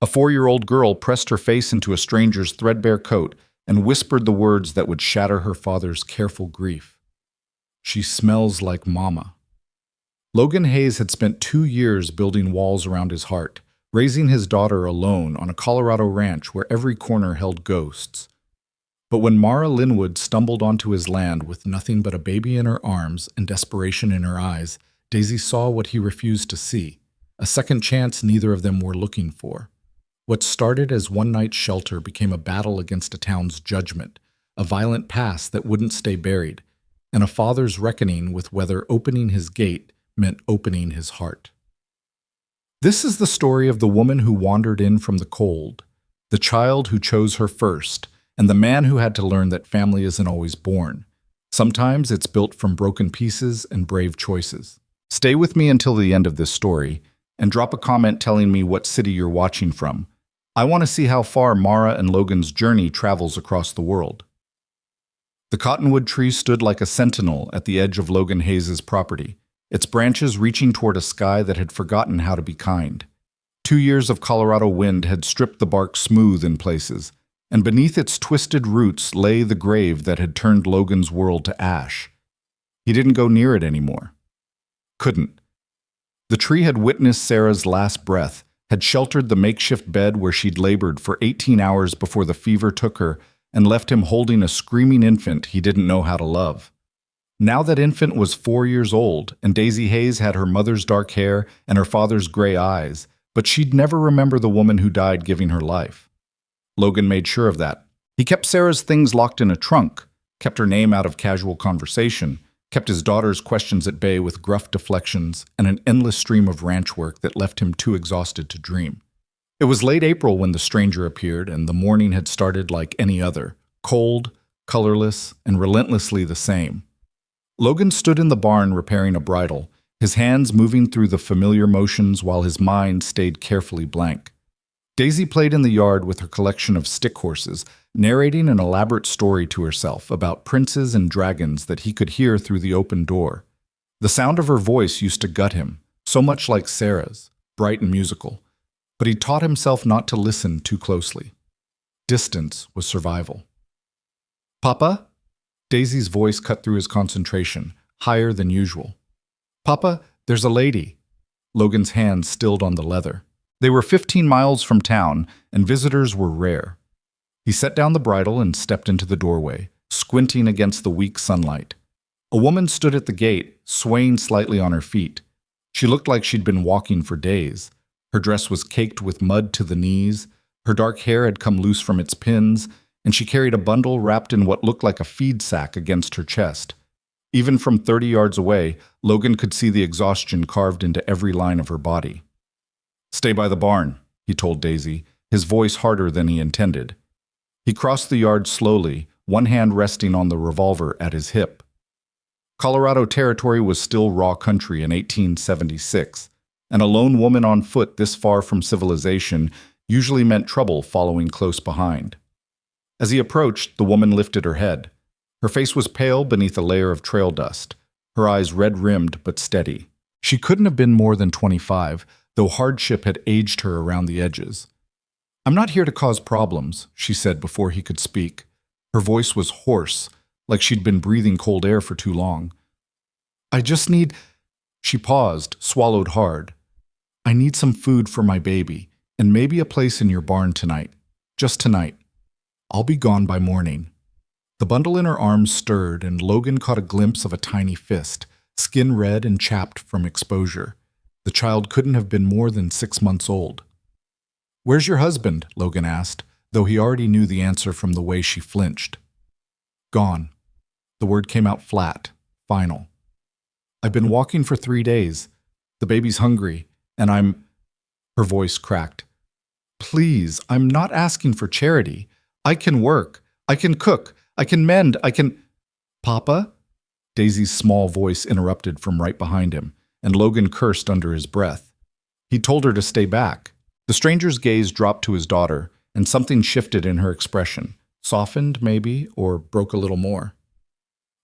A 4-year-old girl pressed her face into a stranger's threadbare coat and whispered the words that would shatter her father's careful grief. "She smells like Mama." Logan Hayes had spent 2 years building walls around his heart, raising his daughter alone on a Colorado ranch where every corner held ghosts. But when Mara Linwood stumbled onto his land with nothing but a baby in her arms and desperation in her eyes, Daisy saw what he refused to see, a second chance neither of them were looking for. What started as one night's shelter became a battle against a town's judgment, a violent past that wouldn't stay buried, and a father's reckoning with whether opening his gate meant opening his heart. This is the story of the woman who wandered in from the cold, the child who chose her first, and the man who had to learn that family isn't always born. Sometimes it's built from broken pieces and brave choices. Stay with me until the end of this story, and drop a comment telling me what city you're watching from. I want to see how far Mara and Logan's journey travels across the world. The cottonwood tree stood like a sentinel at the edge of Logan Hayes' property, its branches reaching toward a sky that had forgotten how to be kind. 2 years of Colorado wind had stripped the bark smooth in places, and beneath its twisted roots lay the grave that had turned Logan's world to ash. He didn't go near it anymore. Couldn't. The tree had witnessed Sarah's last breath, had sheltered the makeshift bed where she'd labored for 18 hours before the fever took her, and left him holding a screaming infant he didn't know how to love. Now that infant was 4 years old, and Daisy Hayes had her mother's dark hair and her father's gray eyes, but she'd never remember the woman who died giving her life. Logan made sure of that. He kept Sarah's things locked in a trunk, kept her name out of casual conversation, kept his daughter's questions at bay with gruff deflections and an endless stream of ranch work that left him too exhausted to dream. It was late April when the stranger appeared, and the morning had started like any other, cold, colorless, and relentlessly the same. Logan stood in the barn repairing a bridle, his hands moving through the familiar motions while his mind stayed carefully blank. Daisy played in the yard with her collection of stick horses, narrating an elaborate story to herself about princes and dragons that he could hear through the open door. The sound of her voice used to gut him, so much like Sarah's, bright and musical, but he taught himself not to listen too closely. Distance was survival. "Papa?" Daisy's voice cut through his concentration, higher than usual. "Papa, there's a lady." Logan's hand stilled on the leather. They were 15 miles from town, and visitors were rare. He set down the bridle and stepped into the doorway, squinting against the weak sunlight. A woman stood at the gate, swaying slightly on her feet. She looked like she'd been walking for days. Her dress was caked with mud to the knees, her dark hair had come loose from its pins, and she carried a bundle wrapped in what looked like a feed sack against her chest. Even from 30 yards away, Logan could see the exhaustion carved into every line of her body. "Stay by the barn," he told Daisy, his voice harder than he intended. He crossed the yard slowly, one hand resting on the revolver at his hip. Colorado territory was still raw country in 1876, and a lone woman on foot this far from civilization usually meant trouble following close behind. As he approached, the woman lifted her head. Her face was pale beneath a layer of trail dust, her eyes red-rimmed but steady. She couldn't have been more than 25, though hardship had aged her around the edges. "I'm not here to cause problems," she said before he could speak. Her voice was hoarse, like she'd been breathing cold air for too long. "I just need—" She paused, swallowed hard. "I need some food for my baby, and maybe a place in your barn tonight. Just tonight. I'll be gone by morning." The bundle in her arms stirred, and Logan caught a glimpse of a tiny fist, skin red and chapped from exposure. The child couldn't have been more than 6 months old. "Where's your husband?" Logan asked, though he already knew the answer from the way she flinched. "Gone." The word came out flat, final. "I've been walking for 3 days. The baby's hungry, and I'm—" Her voice cracked. "Please, I'm not asking for charity. I can work. I can cook. I can mend. I can—" "Papa?" Daisy's small voice interrupted from right behind him, and Logan cursed under his breath. He told her to stay back. The stranger's gaze dropped to his daughter, and something shifted in her expression, softened maybe, or broke a little more.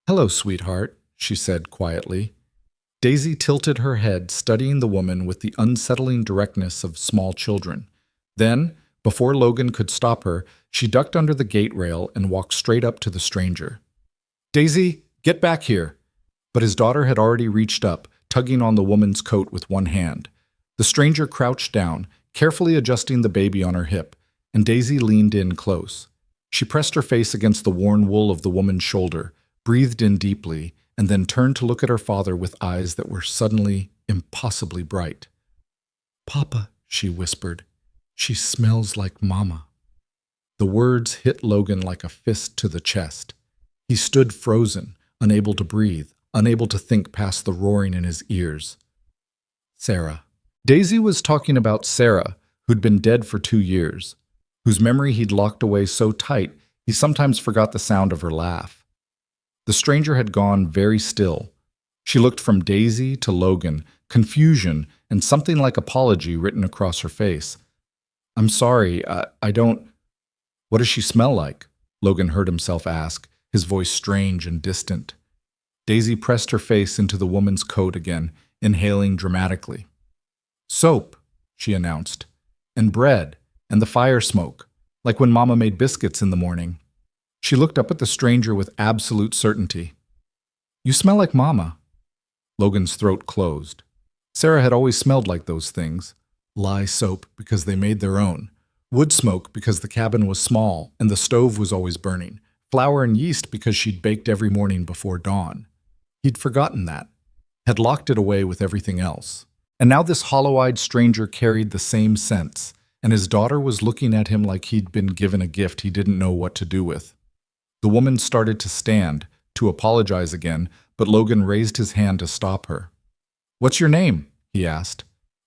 "Hello, sweetheart," she said quietly. Daisy tilted her head, studying the woman with the unsettling directness of small children. Then, before Logan could stop her, she ducked under the gate rail and walked straight up to the stranger. "Daisy, get back here!" But his daughter had already reached up, tugging on the woman's coat with one hand. The stranger crouched down, carefully adjusting the baby on her hip, and Daisy leaned in close. She pressed her face against the worn wool of the woman's shoulder, breathed in deeply, and then turned to look at her father with eyes that were suddenly impossibly bright. "Papa," she whispered, "she smells like Mama." The words hit Logan like a fist to the chest. He stood frozen, unable to breathe, unable to think past the roaring in his ears. Sarah. Daisy was talking about Sarah, who'd been dead for 2 years, whose memory he'd locked away so tight he sometimes forgot the sound of her laugh. The stranger had gone very still. She looked from Daisy to Logan, confusion and something like apology written across her face. "I'm sorry, I don't—" "What does she smell like?" Logan heard himself ask, his voice strange and distant. Daisy pressed her face into the woman's coat again, inhaling dramatically. "Soap," she announced, "and bread, and the fire smoke, like when Mama made biscuits in the morning." She looked up at the stranger with absolute certainty. "You smell like Mama." Logan's throat closed. Sarah had always smelled like those things. Lye soap because they made their own. Wood smoke because the cabin was small and the stove was always burning. Flour and yeast because she'd baked every morning before dawn. He'd forgotten that, had locked it away with everything else. And now this hollow-eyed stranger carried the same sense, and his daughter was looking at him like he'd been given a gift he didn't know what to do with. The woman started to stand, to apologize again, but Logan raised his hand to stop her. "What's your name?" he asked.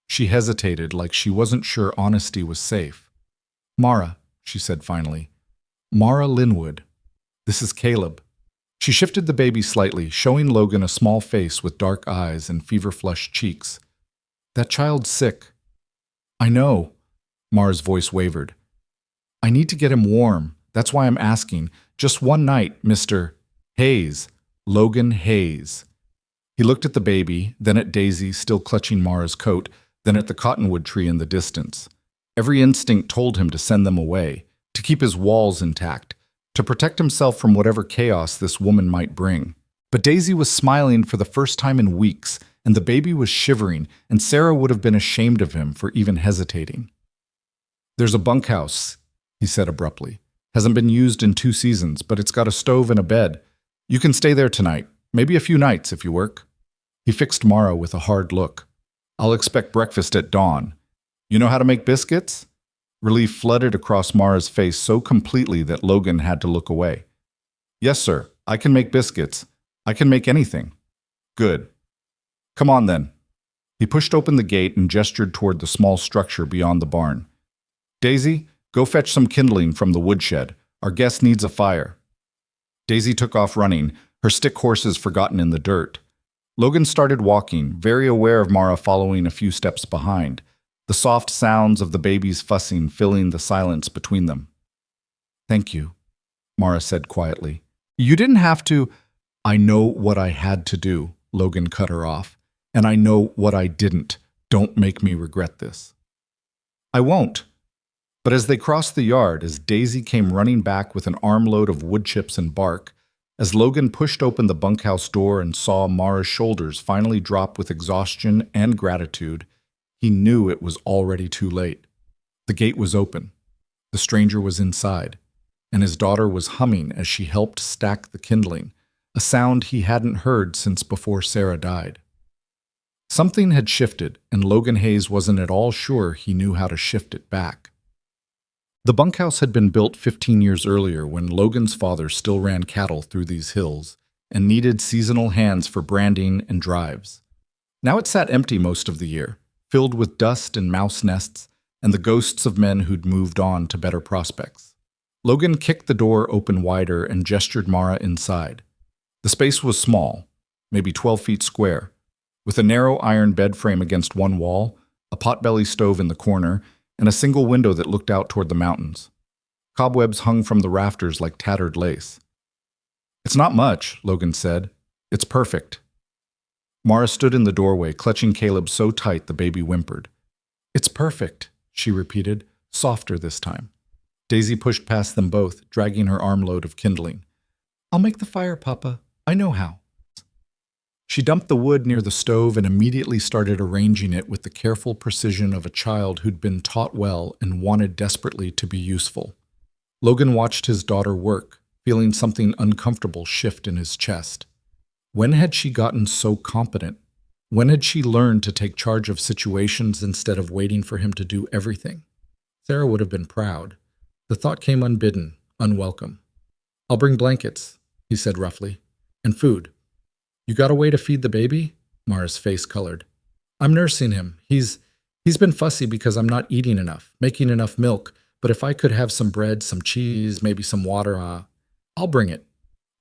She hesitated, like she wasn't sure honesty was safe. "Mara," she said finally. "Mara Linwood. This is Caleb." She shifted the baby slightly, showing Logan a small face with dark eyes and fever-flushed cheeks. "That child's sick." "I know." Mara's voice wavered. "I need to get him warm. That's why I'm asking. Just one night, Mr. Hayes. Logan Hayes." He looked at the baby, then at Daisy, still clutching Mara's coat, then at the cottonwood tree in the distance. Every instinct told him to send them away, to keep his walls intact, to protect himself from whatever chaos this woman might bring. But Daisy was smiling for the first time in weeks, and the baby was shivering, and Sarah would have been ashamed of him for even hesitating. "There's a bunkhouse," he said abruptly. "Hasn't been used in 2 seasons, but it's got a stove and a bed. You can stay there tonight, maybe a few nights if you work." He fixed Mara with a hard look. "I'll expect breakfast at dawn. You know how to make biscuits?" Relief flooded across Mara's face so completely that Logan had to look away. "Yes, sir. I can make biscuits. I can make anything." "Good. Come on, then." He pushed open the gate and gestured toward the small structure beyond the barn. "Daisy, go fetch some kindling from the woodshed. Our guest needs a fire." Daisy took off running, her stick horses forgotten in the dirt. Logan started walking, very aware of Mara following a few steps behind, the soft sounds of the baby's fussing filling the silence between them. "Thank you," Mara said quietly. "You didn't have to—" "I know what I had to do," Logan cut her off. "And I know what I didn't. Don't make me regret this." "I won't." But as they crossed the yard, as Daisy came running back with an armload of wood chips and bark, as Logan pushed open the bunkhouse door and saw Mara's shoulders finally drop with exhaustion and gratitude, he knew it was already too late. The gate was open. The stranger was inside, and his daughter was humming as she helped stack the kindling, a sound he hadn't heard since before Sarah died. Something had shifted, and Logan Hayes wasn't at all sure he knew how to shift it back. The bunkhouse had been built 15 years earlier when Logan's father still ran cattle through these hills and needed seasonal hands for branding and drives. Now it sat empty most of the year, filled with dust and mouse nests and the ghosts of men who'd moved on to better prospects. Logan kicked the door open wider and gestured Mara inside. The space was small, maybe 12 feet square, with a narrow iron bed frame against one wall, a potbelly stove in the corner, and a single window that looked out toward the mountains. Cobwebs hung from the rafters like tattered lace. "It's not much," Logan said. "It's perfect." Mara stood in the doorway, clutching Caleb so tight the baby whimpered. "It's perfect," she repeated, softer this time. Daisy pushed past them both, dragging her armload of kindling. "I'll make the fire, Papa. I know how." She dumped the wood near the stove and immediately started arranging it with the careful precision of a child who'd been taught well and wanted desperately to be useful. Logan watched his daughter work, feeling something uncomfortable shift in his chest. When had she gotten so competent? When had she learned to take charge of situations instead of waiting for him to do everything? Sarah would have been proud. The thought came unbidden, unwelcome. "I'll bring blankets," he said roughly, "and food." "You got a way to feed the baby?" Mara's face colored. "I'm nursing him. He's been fussy because I'm not eating enough, making enough milk, but if I could have some bread, some cheese, maybe some water, I'll bring it."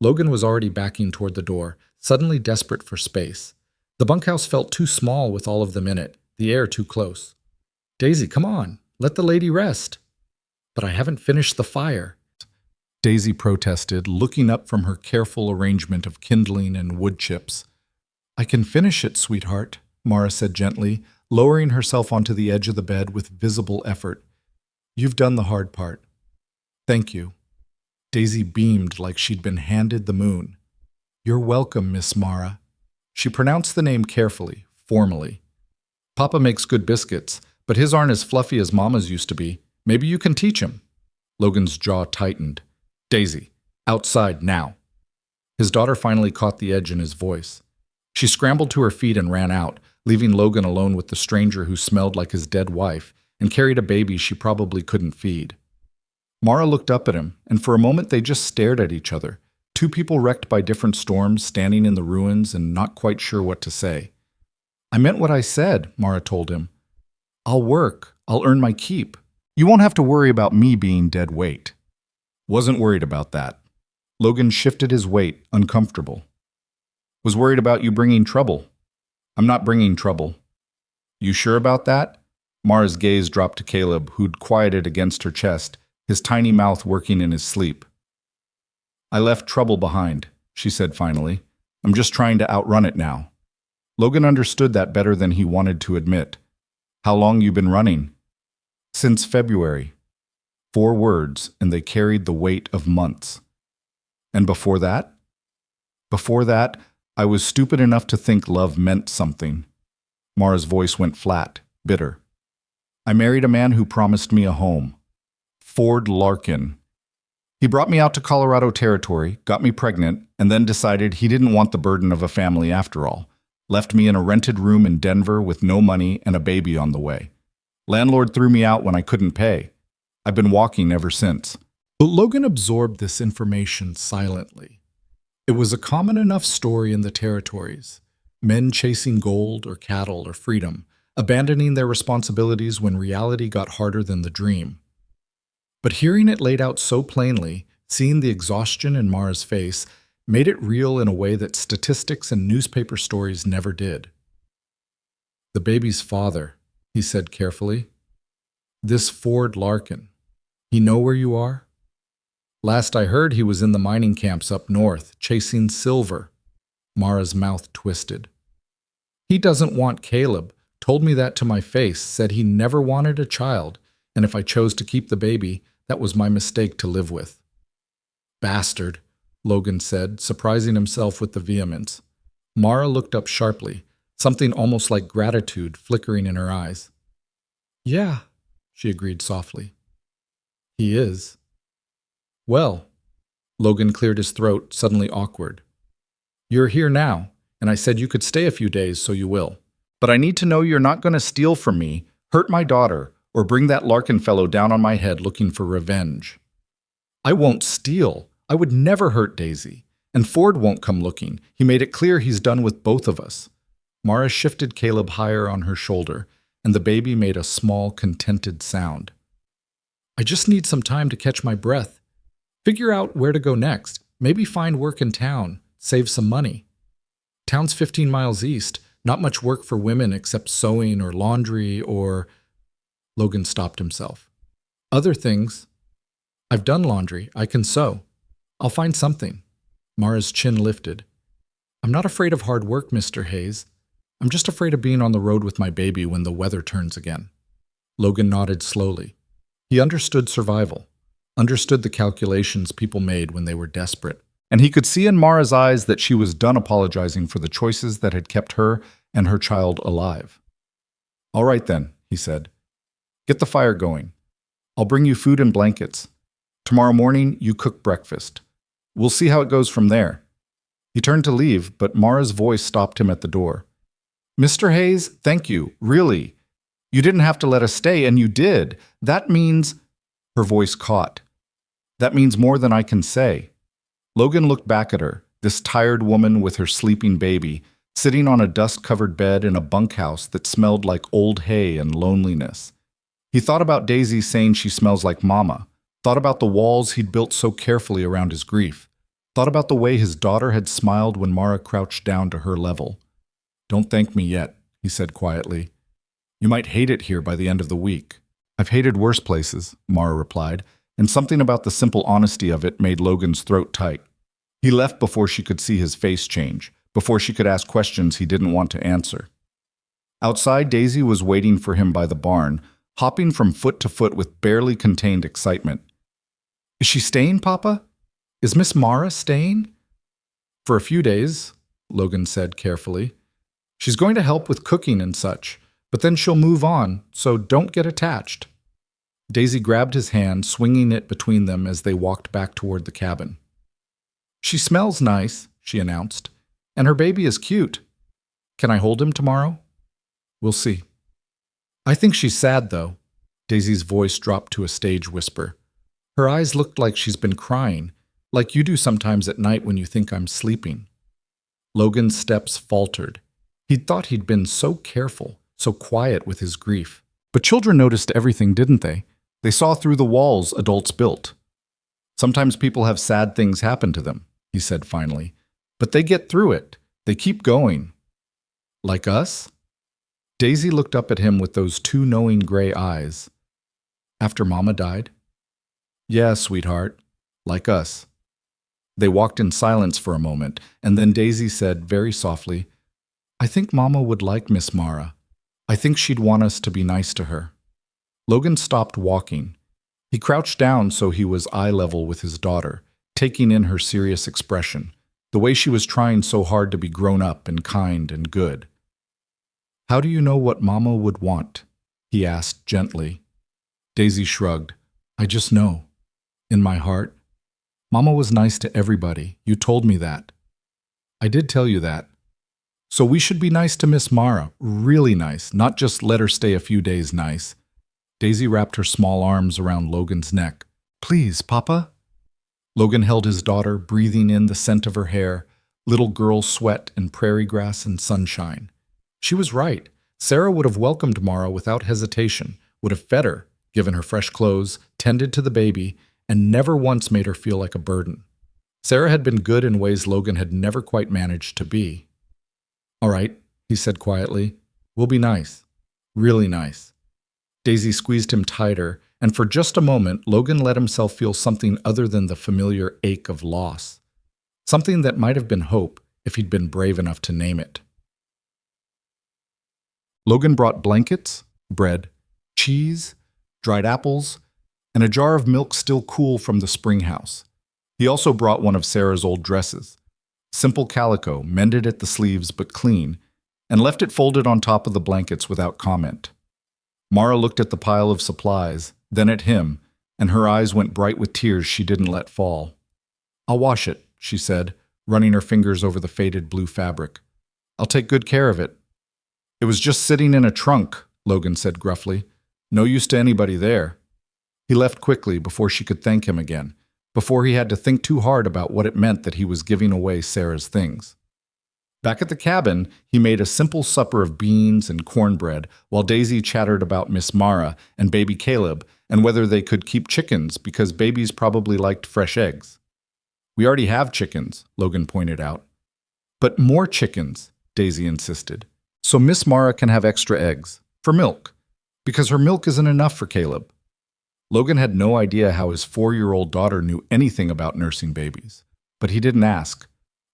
Logan was already backing toward the door, suddenly desperate for space. The bunkhouse felt too small with all of them in it, the air too close. "Daisy, come on, let the lady rest." "But I haven't finished the fire," Daisy protested, looking up from her careful arrangement of kindling and wood chips. "I can finish it, sweetheart," Mara said gently, lowering herself onto the edge of the bed with visible effort. "You've done the hard part." "Thank you." Daisy beamed like she'd been handed the moon. "You're welcome, Miss Mara." She pronounced the name carefully, formally. "Papa makes good biscuits, but his aren't as fluffy as Mama's used to be. Maybe you can teach him." Logan's jaw tightened. "Daisy, outside now." His daughter finally caught the edge in his voice. She scrambled to her feet and ran out, leaving Logan alone with the stranger who smelled like his dead wife and carried a baby she probably couldn't feed. Mara looked up at him, and for a moment they just stared at each other, two people wrecked by different storms standing in the ruins and not quite sure what to say. "I meant what I said," Mara told him. "I'll work. I'll earn my keep. You won't have to worry about me being dead weight." "Wasn't worried about that." Logan shifted his weight, uncomfortable. "Was worried about you bringing trouble." "I'm not bringing trouble." "You sure about that?" Mara's gaze dropped to Caleb, who'd quieted against her chest, his tiny mouth working in his sleep. "I left trouble behind," she said finally. "I'm just trying to outrun it now." Logan understood that better than he wanted to admit. "How long you been running?" "Since February." 4 words, and they carried the weight of months. "And before that?" "Before that, I was stupid enough to think love meant something." Mara's voice went flat, bitter. "I married a man who promised me a home. Ford Larkin. He brought me out to Colorado Territory, got me pregnant, and then decided he didn't want the burden of a family after all. Left me in a rented room in Denver with no money and a baby on the way. Landlord threw me out when I couldn't pay. I've been walking ever since." But Logan absorbed this information silently. It was a common enough story in the territories. Men chasing gold or cattle or freedom, abandoning their responsibilities when reality got harder than the dream. But hearing it laid out so plainly, seeing the exhaustion in Mara's face, made it real in a way that statistics and newspaper stories never did. "The baby's father," he said carefully. "This Ford Larkin. He know where you are?" "Last I heard, he was in the mining camps up north, chasing silver." Mara's mouth twisted. "He doesn't want Caleb. Told me that to my face, said he never wanted a child, and if I chose to keep the baby, that was my mistake to live with." "Bastard," Logan said, surprising himself with the vehemence. Mara looked up sharply, something almost like gratitude flickering in her eyes. "Yeah," she agreed softly. "He is." "Well," Logan cleared his throat, suddenly awkward. "You're here now, and I said you could stay a few days, so you will. But I need to know you're not going to steal from me, hurt my daughter, or bring that Larkin fellow down on my head looking for revenge." "I won't steal. I would never hurt Daisy. And Ford won't come looking. He made it clear he's done with both of us." Mara shifted Caleb higher on her shoulder, and the baby made a small, contented sound. "I just need some time to catch my breath. Figure out where to go next. Maybe find work in town. Save some money. Town's 15 miles east. Not much work for women except sewing or laundry or—" Logan stopped himself. "Other things. I've done laundry. I can sew. I'll find something." Mara's chin lifted. "I'm not afraid of hard work, Mr. Hayes. I'm just afraid of being on the road with my baby when the weather turns again." Logan nodded slowly. He understood survival, understood the calculations people made when they were desperate, and he could see in Mara's eyes that she was done apologizing for the choices that had kept her and her child alive. "All right then," he said. "Get the fire going. I'll bring you food and blankets. Tomorrow morning, you cook breakfast. We'll see how it goes from there." He turned to leave, but Mara's voice stopped him at the door. "Mr. Hayes, thank you, really. You didn't have to let us stay, and you did. That means—" Her voice caught. "That means more than I can say." Logan looked back at her, this tired woman with her sleeping baby, sitting on a dust-covered bed in a bunkhouse that smelled like old hay and loneliness. He thought about Daisy saying she smells like Mama, thought about the walls he'd built so carefully around his grief, thought about the way his daughter had smiled when Mara crouched down to her level. "Don't thank me yet," he said quietly. "You might hate it here by the end of the week." "I've hated worse places," Mara replied, and something about the simple honesty of it made Logan's throat tight. He left before she could see his face change, before she could ask questions he didn't want to answer. Outside, Daisy was waiting for him by the barn, hopping from foot to foot with barely contained excitement. "Is she staying, Papa? Is Miss Mara staying?" "For a few days," Logan said carefully. "She's going to help with cooking and such, but then she'll move on, so don't get attached." Daisy grabbed his hand, swinging it between them as they walked back toward the cabin. "She smells nice," she announced, "and her baby is cute. Can I hold him tomorrow?" "We'll see." "I think she's sad, though." Daisy's voice dropped to a stage whisper. "Her eyes looked like she's been crying, like you do sometimes at night when you think I'm sleeping." Logan's steps faltered. He'd thought he'd been so careful, so quiet with his grief. But children noticed everything, didn't they? They saw through the walls adults built. "Sometimes people have sad things happen to them," he said finally. "But they get through it. They keep going." "Like us?" Daisy looked up at him with those two knowing gray eyes. "After Mama died?" "Yeah, sweetheart. Like us." They walked in silence for a moment, and then Daisy said very softly, "I think Mama would like Miss Mara. I think she'd want us to be nice to her." Logan stopped walking. He crouched down so he was eye level with his daughter, taking in her serious expression, the way she was trying so hard to be grown up and kind and good. "How do you know what Mama would want?" he asked gently. Daisy shrugged. "I just know. In my heart. Mama was nice to everybody. You told me that." "I did tell you that. So we should be nice to Miss Mara, really nice, not just let her stay a few days nice." Daisy wrapped her small arms around Logan's neck. "Please, Papa." Logan held his daughter, breathing in the scent of her hair, little girl sweat and prairie grass and sunshine. She was right. Sarah would have welcomed Mara without hesitation, would have fed her, given her fresh clothes, tended to the baby, and never once made her feel like a burden. Sarah had been good in ways Logan had never quite managed to be. "All right," he said quietly. "We'll be nice. Really nice." Daisy squeezed him tighter, and for just a moment, Logan let himself feel something other than the familiar ache of loss. Something that might have been hope if he'd been brave enough to name it. Logan brought blankets, bread, cheese, dried apples, and a jar of milk still cool from the spring house. He also brought one of Sarah's old dresses, simple calico, mended at the sleeves but clean, and left it folded on top of the blankets without comment. Mara looked at the pile of supplies, then at him, and her eyes went bright with tears she didn't let fall. "I'll wash it," she said, running her fingers over the faded blue fabric. "I'll take good care of it." "It was just sitting in a trunk," Logan said gruffly. "No use to anybody there." He left quickly before she could thank him again, before he had to think too hard about what it meant that he was giving away Sarah's things. Back at the cabin, he made a simple supper of beans and cornbread while Daisy chattered about Miss Mara and baby Caleb and whether they could keep chickens because babies probably liked fresh eggs. "We already have chickens," Logan pointed out. "But more chickens," Daisy insisted. "So Miss Mara can have extra eggs, for milk, because her milk isn't enough for Caleb." Logan had no idea how his 4-year-old daughter knew anything about nursing babies, but he didn't ask.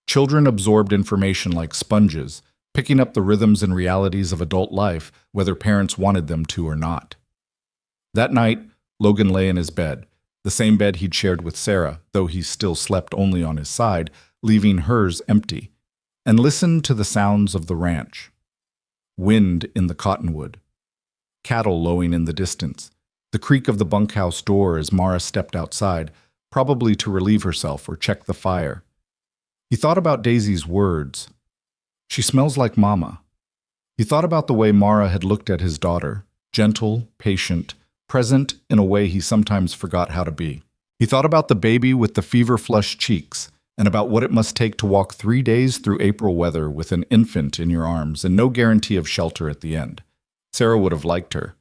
Children absorbed information like sponges, picking up the rhythms and realities of adult life, whether parents wanted them to or not. That night, Logan lay in his bed, the same bed he'd shared with Sarah, though he still slept only on his side, leaving hers empty, and listened to the sounds of the ranch. Wind in the cottonwood, cattle lowing in the distance, the creak of the bunkhouse door as Mara stepped outside, probably to relieve herself or check the fire. He thought about Daisy's words. She smells like Mama. He thought about the way Mara had looked at his daughter, gentle, patient, present in a way he sometimes forgot how to be. He thought about the baby with the fever-flushed cheeks, and about what it must take to walk 3 days through April weather with an infant in your arms and no guarantee of shelter at the end. Sarah would have liked her.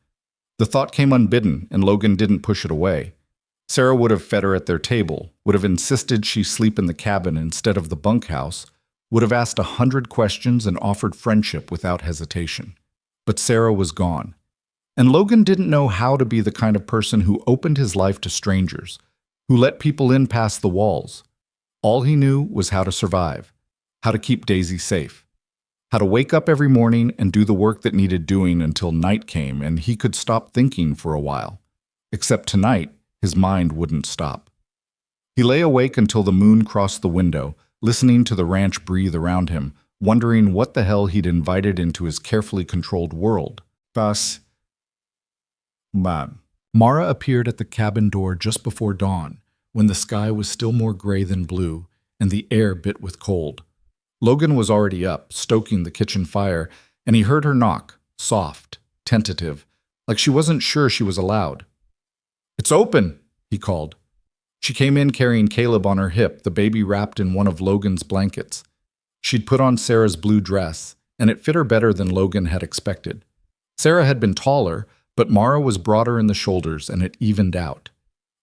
The thought came unbidden, and Logan didn't push it away. Sarah would have fed her at their table, would have insisted she sleep in the cabin instead of the bunkhouse, would have asked 100 questions and offered friendship without hesitation. But Sarah was gone. And Logan didn't know how to be the kind of person who opened his life to strangers, who let people in past the walls. All he knew was how to survive, how to keep Daisy safe, how to wake up every morning and do the work that needed doing until night came and he could stop thinking for a while. Except tonight, his mind wouldn't stop. He lay awake until the moon crossed the window, listening to the ranch breathe around him, wondering what the hell he'd invited into his carefully controlled world. Thus, Mara appeared at the cabin door just before dawn, when the sky was still more gray than blue, and the air bit with cold. Logan was already up, stoking the kitchen fire, and he heard her knock, soft, tentative, like she wasn't sure she was allowed. "It's open," he called. She came in carrying Caleb on her hip, the baby wrapped in one of Logan's blankets. She'd put on Sarah's blue dress, and it fit her better than Logan had expected. Sarah had been taller, but Mara was broader in the shoulders, and it evened out.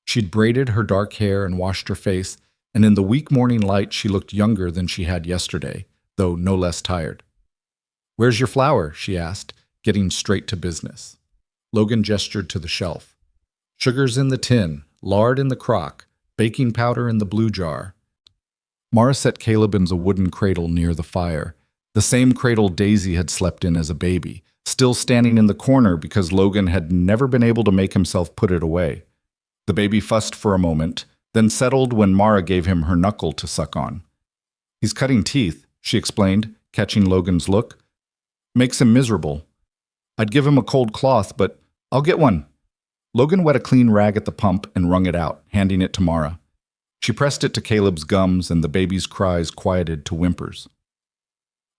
She'd braided her dark hair and washed her face, and in the weak morning light she looked younger than she had yesterday, though no less tired. "Where's your flour?" she asked, getting straight to business. Logan gestured to the shelf. "Sugar's in the tin, lard in the crock, baking powder in the blue jar." Mara set Caleb in a wooden cradle near the fire, the same cradle Daisy had slept in as a baby, still standing in the corner because Logan had never been able to make himself put it away. The baby fussed for a moment, then settled when Mara gave him her knuckle to suck on. "He's cutting teeth," she explained, catching Logan's look. "Makes him miserable. I'd give him a cold cloth, but I'll get one." Logan wet a clean rag at the pump and wrung it out, handing it to Mara. She pressed it to Caleb's gums, and the baby's cries quieted to whimpers.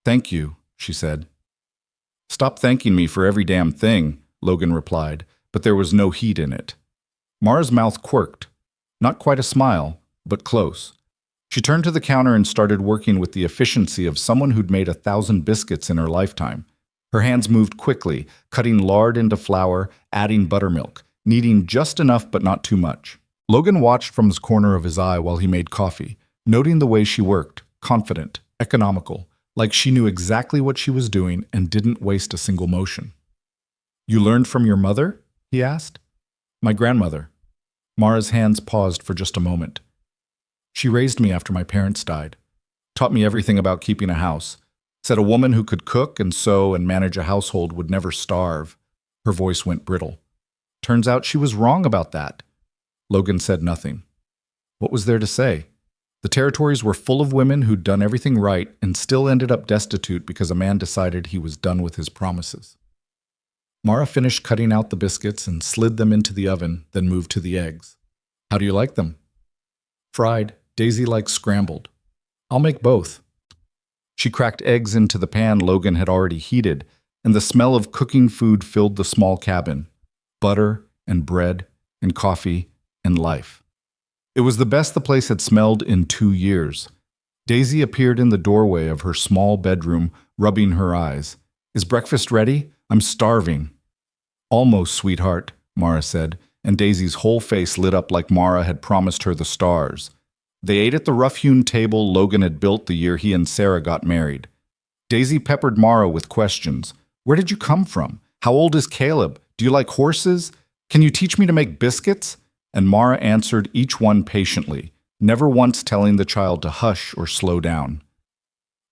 "Thank you," she said. "Stop thanking me for every damn thing," Logan replied, but there was no heat in it. Mara's mouth quirked. Not quite a smile, but close. She turned to the counter and started working with the efficiency of someone who'd made 1,000 biscuits in her lifetime. Her hands moved quickly, cutting lard into flour, adding buttermilk, kneading just enough but not too much. Logan watched from the corner of his eye while he made coffee, noting the way she worked, confident, economical, like she knew exactly what she was doing and didn't waste a single motion. "You learned from your mother?" he asked. "My grandmother." Mara's hands paused for just a moment. "She raised me after my parents died. Taught me everything about keeping a house. Said a woman who could cook and sew and manage a household would never starve." Her voice went brittle. "Turns out she was wrong about that." Logan said nothing. What was there to say? The territories were full of women who'd done everything right and still ended up destitute because a man decided he was done with his promises. Mara finished cutting out the biscuits and slid them into the oven, then moved to the eggs. "How do you like them?" "Fried. Daisy likes scrambled." "I'll make both." She cracked eggs into the pan Logan had already heated, and the smell of cooking food filled the small cabin. Butter and bread and coffee and life. It was the best the place had smelled in 2 years. Daisy appeared in the doorway of her small bedroom, rubbing her eyes. "Is breakfast ready? I'm starving." "Almost, sweetheart," Mara said, and Daisy's whole face lit up like Mara had promised her the stars. They ate at the rough-hewn table Logan had built the year he and Sarah got married. Daisy peppered Mara with questions. "Where did you come from? How old is Caleb? Do you like horses? Can you teach me to make biscuits?" And Mara answered each one patiently, never once telling the child to hush or slow down.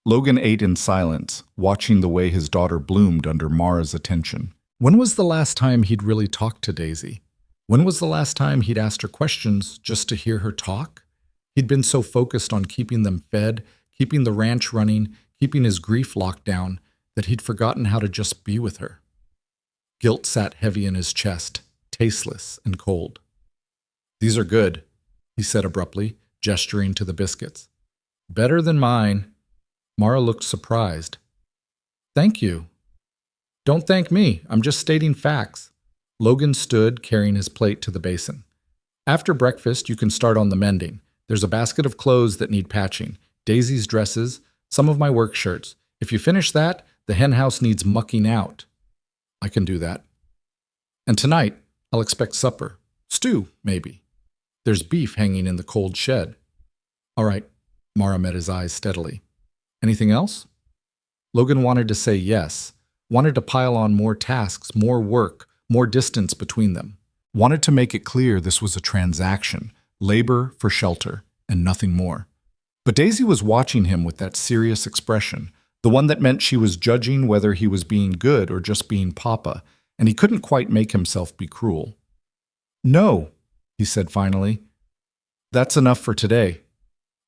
Logan ate in silence, watching the way his daughter bloomed under Mara's attention. When was the last time he'd really talked to Daisy? When was the last time he'd asked her questions just to hear her talk? He'd been so focused on keeping them fed, keeping the ranch running, keeping his grief locked down, that he'd forgotten how to just be with her. Guilt sat heavy in his chest, tasteless and cold. "These are good," he said abruptly, gesturing to the biscuits. "Better than mine." Mara looked surprised. "Thank you." "Don't thank me. I'm just stating facts." Logan stood, carrying his plate to the basin. "After breakfast, you can start on the mending. There's a basket of clothes that need patching, Daisy's dresses, some of my work shirts. If you finish that, the hen house needs mucking out." "I can do that." "And tonight, I'll expect supper. Stew, maybe. There's beef hanging in the cold shed." "All right." Mara met his eyes steadily. "Anything else?" Logan wanted to say yes, wanted to pile on more tasks, more work, more distance between them. Wanted to make it clear this was a transaction, labor for shelter, and nothing more. But Daisy was watching him with that serious expression, the one that meant she was judging whether he was being good or just being Papa, and he couldn't quite make himself be cruel. "No," he said finally. "That's enough for today."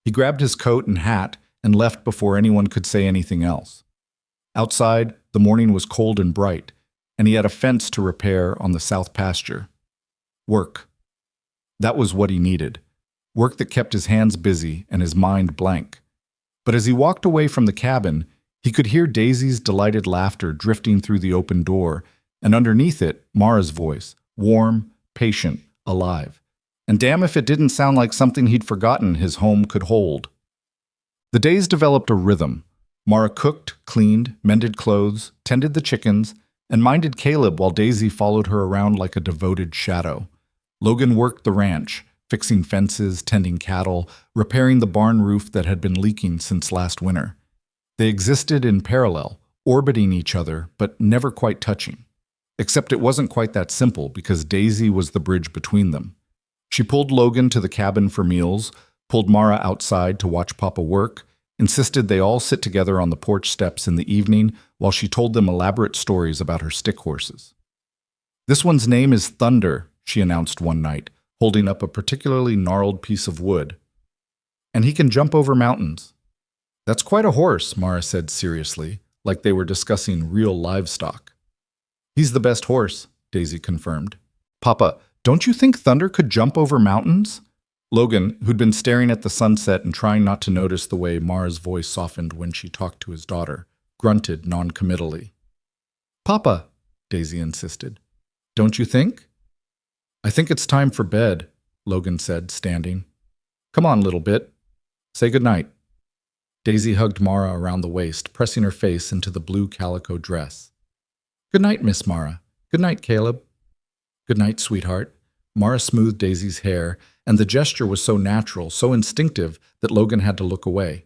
He grabbed his coat and hat and left before anyone could say anything else. Outside, the morning was cold and bright, and he had a fence to repair on the south pasture. Work. That was what he needed. Work that kept his hands busy and his mind blank. But as he walked away from the cabin, he could hear Daisy's delighted laughter drifting through the open door, and underneath it, Mara's voice, warm, patient, alive. And damn if it didn't sound like something he'd forgotten his home could hold. The days developed a rhythm. Mara cooked, cleaned, mended clothes, tended the chickens, and minded Caleb while Daisy followed her around like a devoted shadow. Logan worked the ranch, fixing fences, tending cattle, repairing the barn roof that had been leaking since last winter. They existed in parallel, orbiting each other, but never quite touching. Except it wasn't quite that simple because Daisy was the bridge between them. She pulled Logan to the cabin for meals, pulled Mara outside to watch Papa work, insisted they all sit together on the porch steps in the evening while she told them elaborate stories about her stick horses. "This one's name is Thunder," she announced one night, holding up a particularly gnarled piece of wood. "And he can jump over mountains." "That's quite a horse," Mara said seriously, like they were discussing real livestock. "He's the best horse," Daisy confirmed. "Papa, don't you think Thunder could jump over mountains?" Logan, who'd been staring at the sunset and trying not to notice the way Mara's voice softened when she talked to his daughter, grunted noncommittally. "Papa," Daisy insisted, "don't you think?" "I think it's time for bed," Logan said, standing. "Come on, little bit. Say goodnight." Daisy hugged Mara around the waist, pressing her face into the blue calico dress. "Good night, Miss Mara. Good night, Caleb." "Good night, sweetheart." Mara smoothed Daisy's hair, and the gesture was so natural, so instinctive, that Logan had to look away.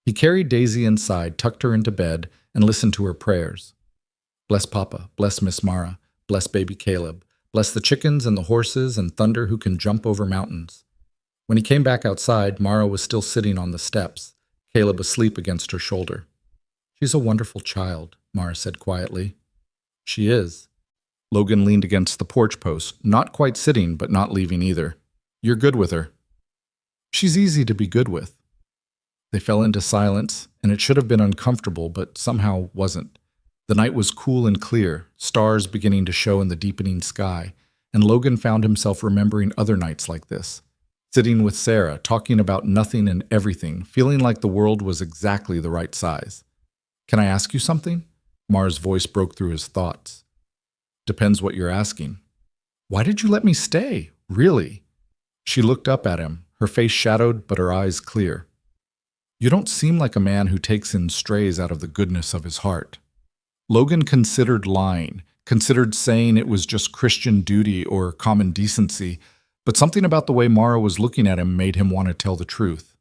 He carried Daisy inside, tucked her into bed, and listened to her prayers. "Bless Papa, bless Miss Mara, bless baby Caleb, bless the chickens and the horses and Thunder who can jump over mountains." When he came back outside, Mara was still sitting on the steps, Caleb asleep against her shoulder. "She's a wonderful child," Mara said quietly. "She is." Logan leaned against the porch post, not quite sitting, but not leaving either. "You're good with her." "She's easy to be good with." They fell into silence, and it should have been uncomfortable, but somehow wasn't. The night was cool and clear, stars beginning to show in the deepening sky, and Logan found himself remembering other nights like this. Sitting with Sarah, talking about nothing and everything, feeling like the world was exactly the right size. "Can I ask you something?" Mara's voice broke through his thoughts. "Depends what you're asking." "Why did you let me stay? Really?" She looked up at him, her face shadowed but her eyes clear. "You don't seem like a man who takes in strays out of the goodness of his heart." Logan considered lying, considered saying it was just Christian duty or common decency, but something about the way Mara was looking at him made him want to tell the truth.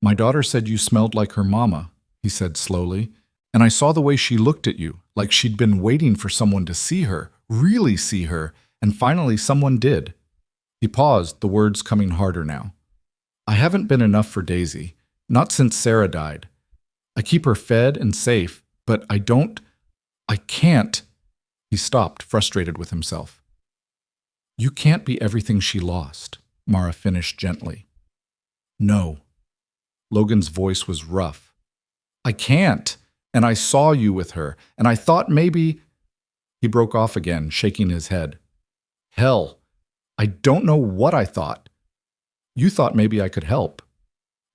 "My daughter said you smelled like her mama," he said slowly, "and I saw the way she looked at you, like she'd been waiting for someone to see her, really see her, and finally someone did." He paused, the words coming harder now. "I haven't been enough for Daisy, not since Sarah died. I keep her fed and safe, but I can't." He stopped, frustrated with himself. You can't be everything she lost, Mara finished gently. No. Logan's voice was rough. I can't. And I saw you with her, and I thought maybe... He broke off again, shaking his head. Hell, I don't know what I thought. You thought maybe I could help.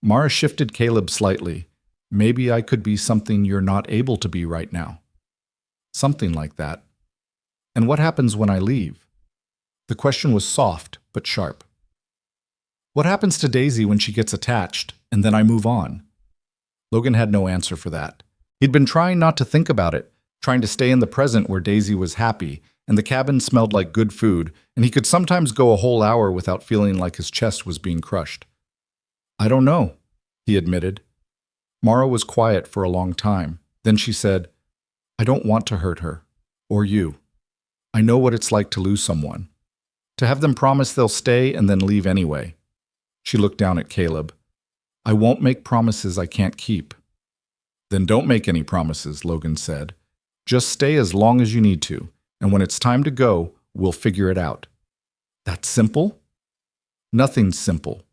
Mara shifted Caleb slightly. Maybe I could be something you're not able to be right now. Something like that. And what happens when I leave? The question was soft, but sharp. What happens to Daisy when she gets attached, and then I move on? Logan had no answer for that. He'd been trying not to think about it, trying to stay in the present where Daisy was happy, and the cabin smelled like good food, and he could sometimes go a whole hour without feeling like his chest was being crushed. I don't know, he admitted. Mara was quiet for a long time. Then she said, I don't want to hurt her, or you. I know what it's like to lose someone. To have them promise they'll stay and then leave anyway. She looked down at Caleb. I won't make promises I can't keep. Then don't make any promises, Logan said. Just stay as long as you need to, and when it's time to go, we'll figure it out. That's simple? Nothing's simple.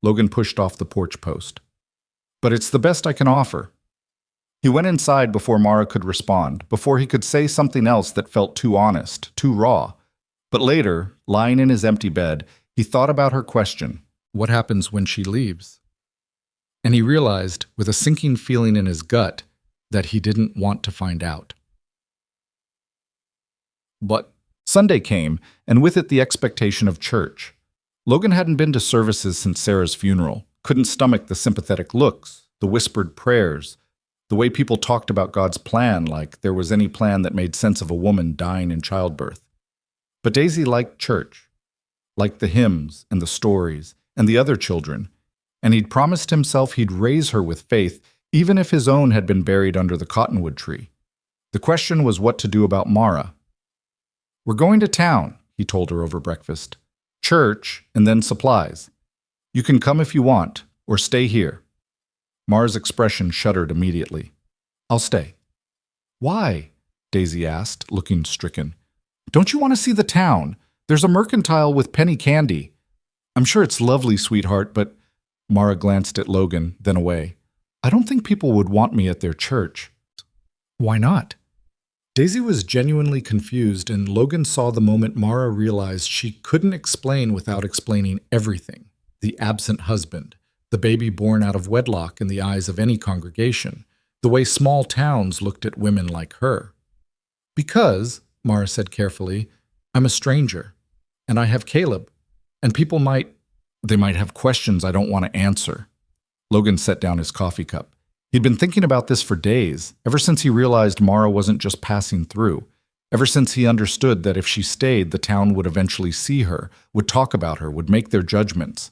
Logan pushed off the porch post. But it's the best I can offer. He went inside before Mara could respond, before he could say something else that felt too honest, too raw. But later, lying in his empty bed, he thought about her question, what happens when she leaves? And he realized, with a sinking feeling in his gut, that he didn't want to find out. But Sunday came, and with it the expectation of church. Logan hadn't been to services since Sarah's funeral, couldn't stomach the sympathetic looks, the whispered prayers, the way people talked about God's plan like there was any plan that made sense of a woman dying in childbirth. But Daisy liked church, liked the hymns and the stories and the other children, and he'd promised himself he'd raise her with faith even if his own had been buried under the cottonwood tree. The question was what to do about Mara. We're going to town, he told her over breakfast. Church, and then supplies. You can come if you want, or stay here. Mara's expression shuddered immediately. I'll stay. Why? Daisy asked, looking stricken. Don't you want to see the town? There's a mercantile with penny candy. I'm sure it's lovely, sweetheart, but... Mara glanced at Logan, then away. I don't think people would want me at their church. Why not? Daisy was genuinely confused, and Logan saw the moment Mara realized she couldn't explain without explaining everything. The absent husband, the baby born out of wedlock in the eyes of any congregation, the way small towns looked at women like her. Because, Mara said carefully, I'm a stranger, and I have Caleb, and people might have questions I don't want to answer. Logan set down his coffee cup. He'd been thinking about this for days, ever since he realized Mara wasn't just passing through, ever since he understood that if she stayed, the town would eventually see her, would talk about her, would make their judgments.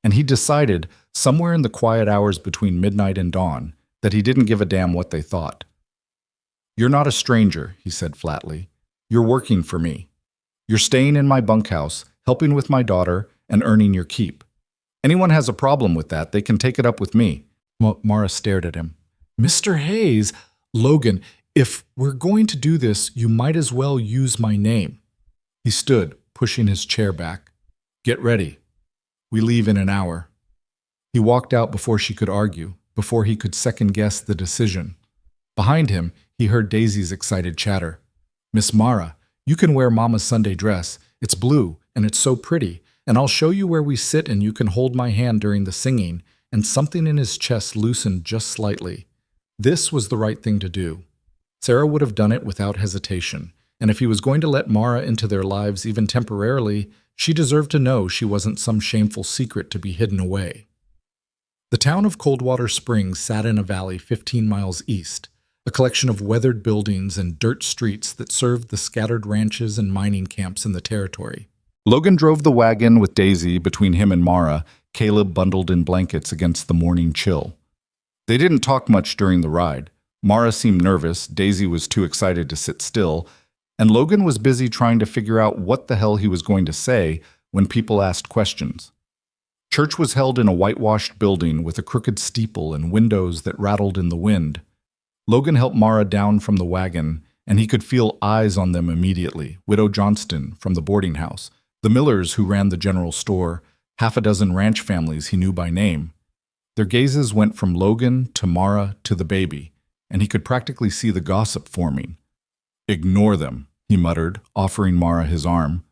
And he decided, somewhere in the quiet hours between midnight and dawn, that he didn't give a damn what they thought. You're not a stranger, he said flatly. You're working for me. You're staying in my bunkhouse, helping with my daughter, and earning your keep. Anyone has a problem with that, they can take it up with me. Mara stared at him. Mr. Hayes, Logan, if we're going to do this, you might as well use my name. He stood, pushing his chair back. Get ready. We leave in an hour. He walked out before she could argue, before he could second-guess the decision. Behind him, he heard Daisy's excited chatter. Miss Mara, you can wear Mama's Sunday dress. It's blue, and it's so pretty, and I'll show you where we sit and you can hold my hand during the singing, and something in his chest loosened just slightly. This was the right thing to do. Sarah would have done it without hesitation, and if he was going to let Mara into their lives even temporarily, she deserved to know she wasn't some shameful secret to be hidden away. The town of Coldwater Springs sat in a valley 15 miles east, a collection of weathered buildings and dirt streets that served the scattered ranches and mining camps in the territory. Logan drove the wagon with Daisy between him and Mara, Caleb bundled in blankets against the morning chill. They didn't talk much during the ride. Mara seemed nervous, Daisy was too excited to sit still, and Logan was busy trying to figure out what the hell he was going to say when people asked questions. Church was held in a whitewashed building with a crooked steeple and windows that rattled in the wind. Logan helped Mara down from the wagon, and he could feel eyes on them immediately. Widow Johnston from the boarding house, The Millers who ran the general store, half a dozen ranch families he knew by name. Their gazes went from Logan to Mara to the baby, and he could practically see the gossip forming. "Ignore them," he muttered, offering Mara his arm.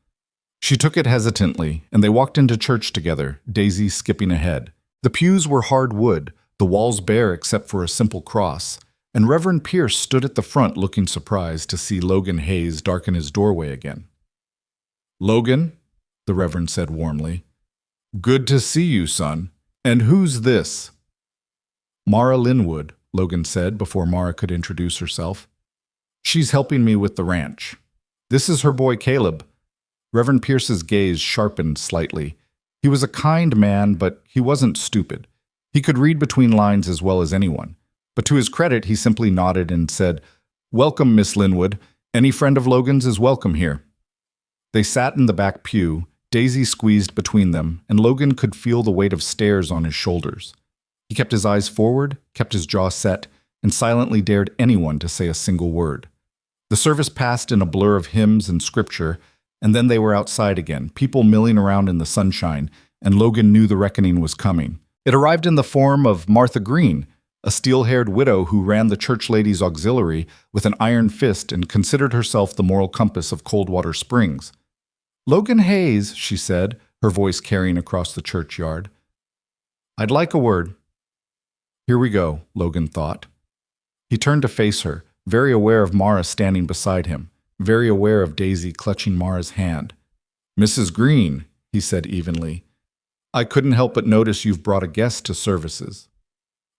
She took it hesitantly, and they walked into church together, Daisy skipping ahead. The pews were hard wood, the walls bare except for a simple cross, and Reverend Pierce stood at the front looking surprised to see Logan Hayes darken his doorway again. "Logan," the Reverend said warmly, "good to see you, son. And who's this?" "Mara Linwood," Logan said before Mara could introduce herself. "She's helping me with the ranch. This is her boy Caleb." Reverend Pierce's gaze sharpened slightly. He was a kind man, but he wasn't stupid. He could read between lines as well as anyone. But to his credit, he simply nodded and said, "Welcome, Miss Linwood. Any friend of Logan's is welcome here." They sat in the back pew, Daisy squeezed between them, and Logan could feel the weight of stares on his shoulders. He kept his eyes forward, kept his jaw set, and silently dared anyone to say a single word. The service passed in a blur of hymns and scripture, and then they were outside again, people milling around in the sunshine, and Logan knew the reckoning was coming. It arrived in the form of Martha Green, a steel-haired widow who ran the church ladies' auxiliary with an iron fist and considered herself the moral compass of Coldwater Springs. "Logan Hayes," she said, her voice carrying across the churchyard. "I'd like a word." Here we go, Logan thought. He turned to face her, very aware of Mara standing beside him, very aware of Daisy clutching Mara's hand. "Mrs. Green," he said evenly, "I couldn't help but notice you've brought a guest to services."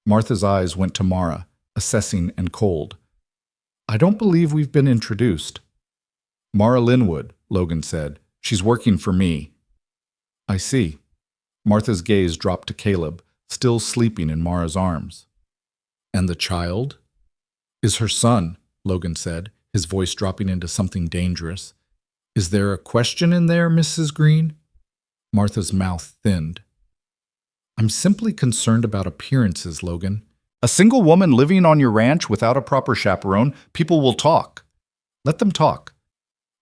Martha's eyes went to Mara, assessing and cold. "I don't believe we've been introduced." "Mara Linwood," Logan said. "She's working for me." "I see." Martha's gaze dropped to Caleb, still sleeping in Mara's arms. "And the child?" "Is her son," Logan said, his voice dropping into something dangerous. "Is there a question in there, Mrs. Green?" Martha's mouth thinned. "I'm simply concerned about appearances, Logan. A single woman living on your ranch without a proper chaperone, people will talk. Let them talk.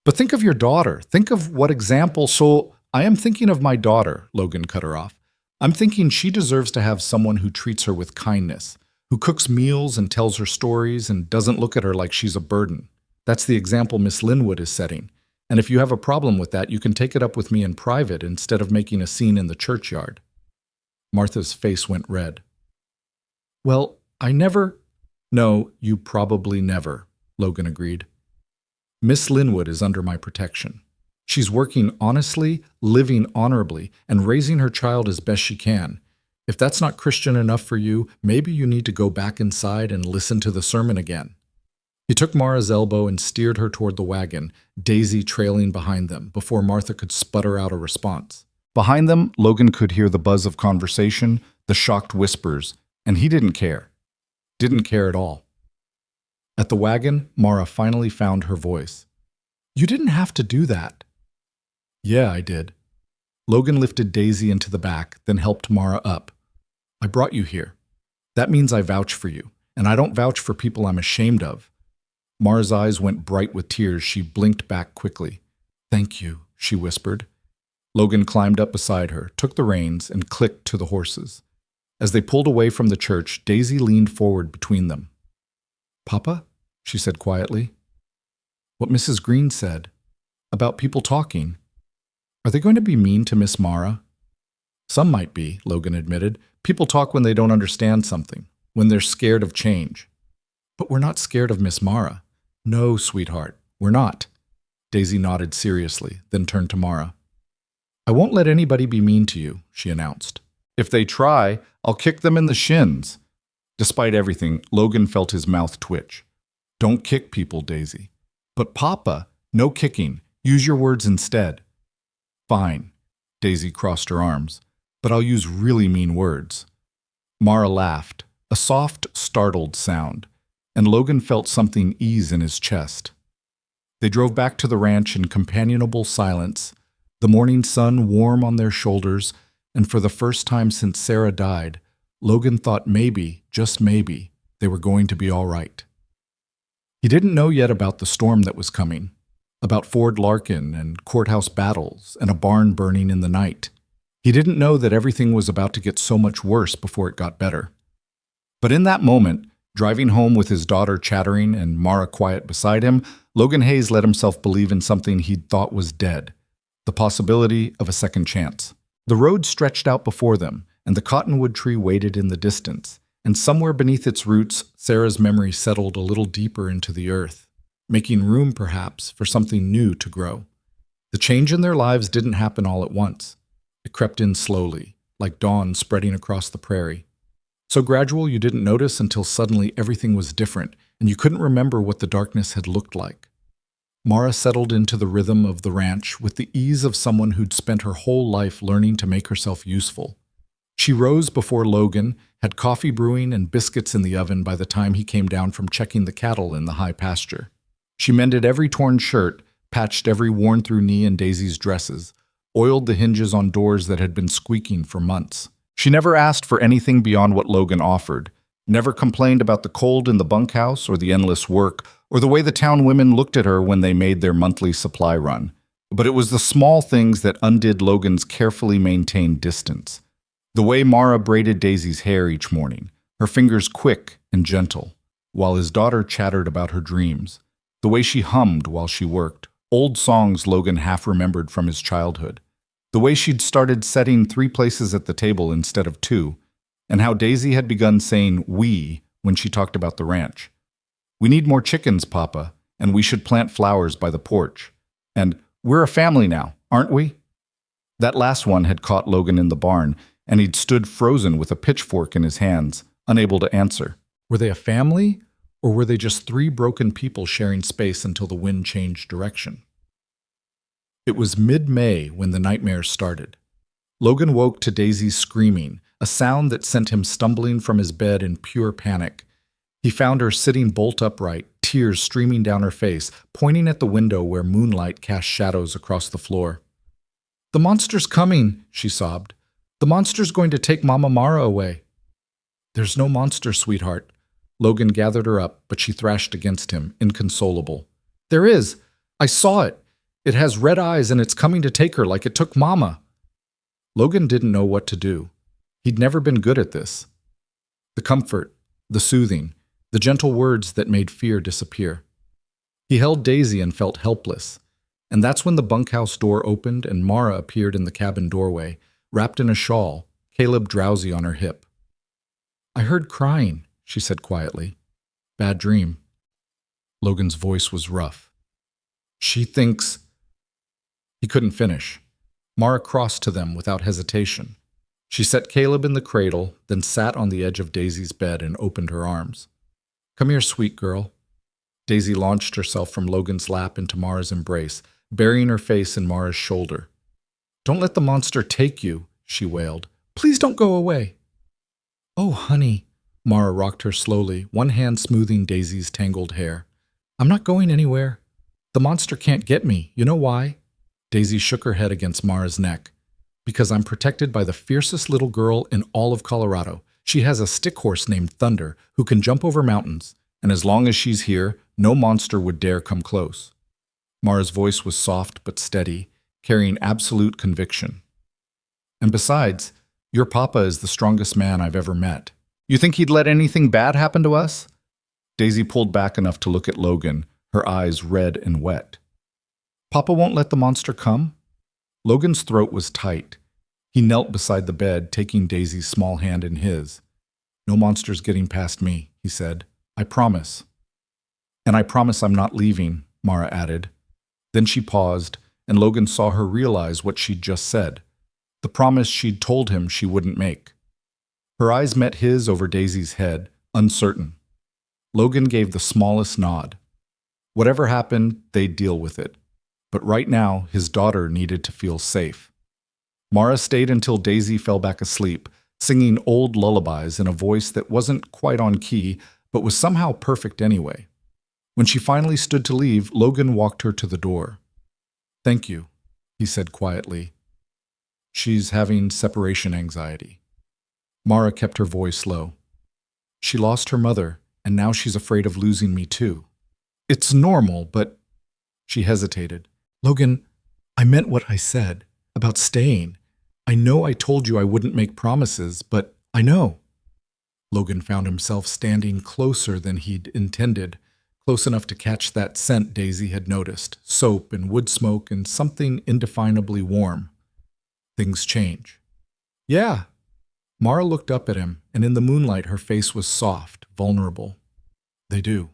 But think of your daughter. Think of what example." "So I am thinking of my daughter," Logan cut her off. "I'm thinking she deserves to have someone who treats her with kindness, who cooks meals and tells her stories and doesn't look at her like she's a burden. That's the example Miss Linwood is setting. And if you have a problem with that, you can take it up with me in private instead of making a scene in the churchyard." Martha's face went red. "Well, I never—" "No, you probably never," Logan agreed. "Miss Linwood is under my protection. She's working honestly, living honorably, and raising her child as best she can. If that's not Christian enough for you, maybe you need to go back inside and listen to the sermon again." He took Mara's elbow and steered her toward the wagon, Daisy trailing behind them, before Martha could sputter out a response. Behind them, Logan could hear the buzz of conversation, the shocked whispers, and he didn't care. Didn't care at all. At the wagon, Mara finally found her voice. "You didn't have to do that." "Yeah, I did." Logan lifted Daisy into the back, then helped Mara up. "I brought you here. That means I vouch for you, and I don't vouch for people I'm ashamed of." Mara's eyes went bright with tears. She blinked back quickly. "Thank you," she whispered. Logan climbed up beside her, took the reins, and clicked to the horses. As they pulled away from the church, Daisy leaned forward between them. "Papa?" she said quietly. "What Mrs. Green said. About people talking. Are they going to be mean to Miss Mara?" "Some might be," Logan admitted. "People talk when they don't understand something, when they're scared of change." "But we're not scared of Miss Mara." "No, sweetheart, we're not." Daisy nodded seriously, then turned to Mara. "I won't let anybody be mean to you," she announced. "If they try, I'll kick them in the shins." Despite everything, Logan felt his mouth twitch. "Don't kick people, Daisy." "But Papa, no kicking. Use your words instead." "Fine." Daisy crossed her arms. "But I'll use really mean words." Mara laughed, a soft, startled sound, and Logan felt something ease in his chest. They drove back to the ranch in companionable silence, the morning sun warm on their shoulders, and for the first time since Sarah died, Logan thought maybe, just maybe, they were going to be all right. He didn't know yet about the storm that was coming. about Ford Larkin and courthouse battles and a barn burning in the night. He didn't know that everything was about to get so much worse before it got better. But in that moment, driving home with his daughter chattering and Mara quiet beside him, Logan Hayes let himself believe in something he'd thought was dead, the possibility of a second chance. The road stretched out before them, and the cottonwood tree waited in the distance, and somewhere beneath its roots, Sarah's memory settled a little deeper into the earth, making room, perhaps, for something new to grow. The change in their lives didn't happen all at once. It crept in slowly, like dawn spreading across the prairie. So gradual you didn't notice until suddenly everything was different, and you couldn't remember what the darkness had looked like. Mara settled into the rhythm of the ranch with the ease of someone who'd spent her whole life learning to make herself useful. She rose before Logan, had coffee brewing and biscuits in the oven by the time he came down from checking the cattle in the high pasture. She mended every torn shirt, patched every worn-through knee in Daisy's dresses, oiled the hinges on doors that had been squeaking for months. She never asked for anything beyond what Logan offered, never complained about the cold in the bunkhouse or the endless work, or the way the town women looked at her when they made their monthly supply run. But it was the small things that undid Logan's carefully maintained distance. The way Mara braided Daisy's hair each morning, her fingers quick and gentle, while his daughter chattered about her dreams. The way she hummed while she worked, old songs Logan half remembered from his childhood. The way she'd started setting 3 places at the table instead of 2, and how Daisy had begun saying "we" when she talked about the ranch. "We need more chickens, Papa, and we should plant flowers by the porch." And "we're a family now, aren't we?" That last one had caught Logan in the barn, and he'd stood frozen with a pitchfork in his hands, unable to answer. Were they a family, or were they just 3 broken people sharing space until the wind changed direction? It was mid-May when the nightmare started. Logan woke to Daisy's screaming, a sound that sent him stumbling from his bed in pure panic. He found her sitting bolt upright, tears streaming down her face, pointing at the window where moonlight cast shadows across the floor. "The monster's coming," she sobbed. "The monster's going to take Mama Mara away." "There's no monster, sweetheart." Logan gathered her up, but she thrashed against him, inconsolable. "There is. I saw it. It has red eyes and it's coming to take her like it took Mama." Logan didn't know what to do. He'd never been good at this. The comfort, the soothing, the gentle words that made fear disappear. He held Daisy and felt helpless. And that's when the bunkhouse door opened and Mara appeared in the cabin doorway, wrapped in a shawl, Caleb drowsy on her hip. "I heard crying," she said quietly. "Bad dream." Logan's voice was rough. "She thinks—" He couldn't finish. Mara crossed to them without hesitation. She set Caleb in the cradle, then sat on the edge of Daisy's bed and opened her arms. "Come here, sweet girl." Daisy launched herself from Logan's lap into Mara's embrace, burying her face in Mara's shoulder. "Don't let the monster take you," she wailed. "Please don't go away." "Oh, honey." Mara rocked her slowly, one hand smoothing Daisy's tangled hair. "I'm not going anywhere. The monster can't get me. You know why?" Daisy shook her head against Mara's neck. "Because I'm protected by the fiercest little girl in all of Colorado. She has a stick horse named Thunder who can jump over mountains, and as long as she's here, no monster would dare come close." Mara's voice was soft but steady, carrying absolute conviction. "And besides, your papa is the strongest man I've ever met. You think he'd let anything bad happen to us?" Daisy pulled back enough to look at Logan, her eyes red and wet. "Papa won't let the monster come?" Logan's throat was tight. He knelt beside the bed, taking Daisy's small hand in his. "No monster's getting past me," he said. "I promise." "And I promise I'm not leaving," Mara added. Then she paused, and Logan saw her realize what she'd just said, the promise she'd told him she wouldn't make. Her eyes met his over Daisy's head, uncertain. Logan gave the smallest nod. Whatever happened, they'd deal with it. But right now, his daughter needed to feel safe. Mara stayed until Daisy fell back asleep, singing old lullabies in a voice that wasn't quite on key, but was somehow perfect anyway. When she finally stood to leave, Logan walked her to the door. "Thank you," he said quietly. "She's having separation anxiety." Mara kept her voice low. "She lost her mother, and now she's afraid of losing me too. It's normal, but..." She hesitated. "Logan, I meant what I said about staying. I know I told you I wouldn't make promises, but I know." Logan found himself standing closer than he'd intended, close enough to catch that scent Daisy had noticed, soap and wood smoke and something indefinably warm. Things change. "Yeah." Mara looked up at him, and in the moonlight her face was soft, vulnerable. "They do."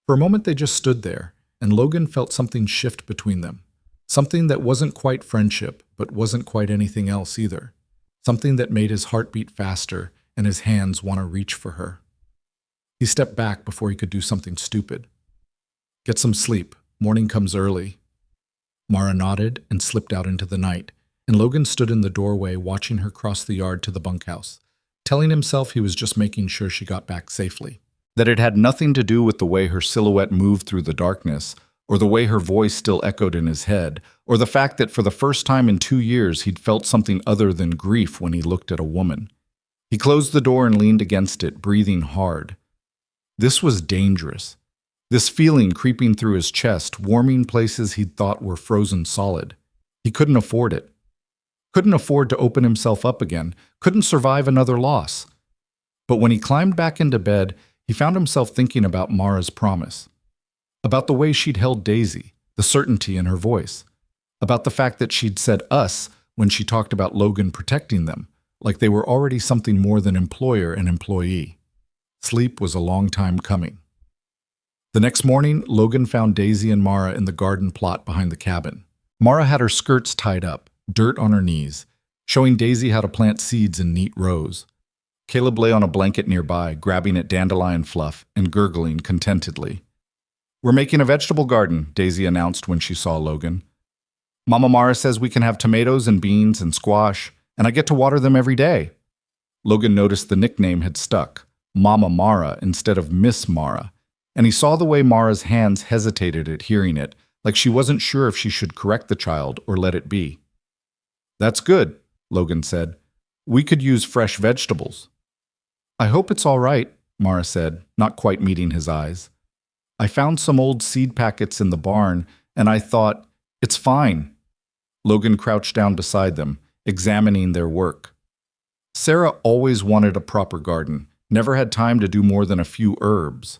For a moment they just stood there, and Logan felt something shift between them. Something that wasn't quite friendship, but wasn't quite anything else either. Something that made his heart beat faster and his hands want to reach for her. He stepped back before he could do something stupid. "Get some sleep. Morning comes early." Mara nodded and slipped out into the night, and Logan stood in the doorway watching her cross the yard to the bunkhouse, telling himself he was just making sure she got back safely. That it had nothing to do with the way her silhouette moved through the darkness, or the way her voice still echoed in his head, or the fact that for the first time in 2 years he'd felt something other than grief when he looked at a woman. He closed the door and leaned against it, breathing hard. This was dangerous. This feeling creeping through his chest, warming places he'd thought were frozen solid. He couldn't afford it. Couldn't afford to open himself up again. Couldn't survive another loss. But when he climbed back into bed, he found himself thinking about Mara's promise. About the way she'd held Daisy, the certainty in her voice. About the fact that she'd said us when she talked about Logan protecting them, like they were already something more than employer and employee. Sleep was a long time coming. The next morning, Logan found Daisy and Mara in the garden plot behind the cabin. Mara had her skirts tied up, dirt on her knees, showing Daisy how to plant seeds in neat rows. Caleb lay on a blanket nearby, grabbing at dandelion fluff and gurgling contentedly. "We're making a vegetable garden," Daisy announced when she saw Logan. "Mama Mara says we can have tomatoes and beans and squash, and I get to water them every day." Logan noticed the nickname had stuck, Mama Mara instead of Miss Mara, and he saw the way Mara's hands hesitated at hearing it, like she wasn't sure if she should correct the child or let it be. "That's good," Logan said. "We could use fresh vegetables." "I hope it's all right," Mara said, not quite meeting his eyes. "I found some old seed packets in the barn, and I thought, it's fine." Logan crouched down beside them, examining their work. Sarah always wanted a proper garden, never had time to do more than a few herbs.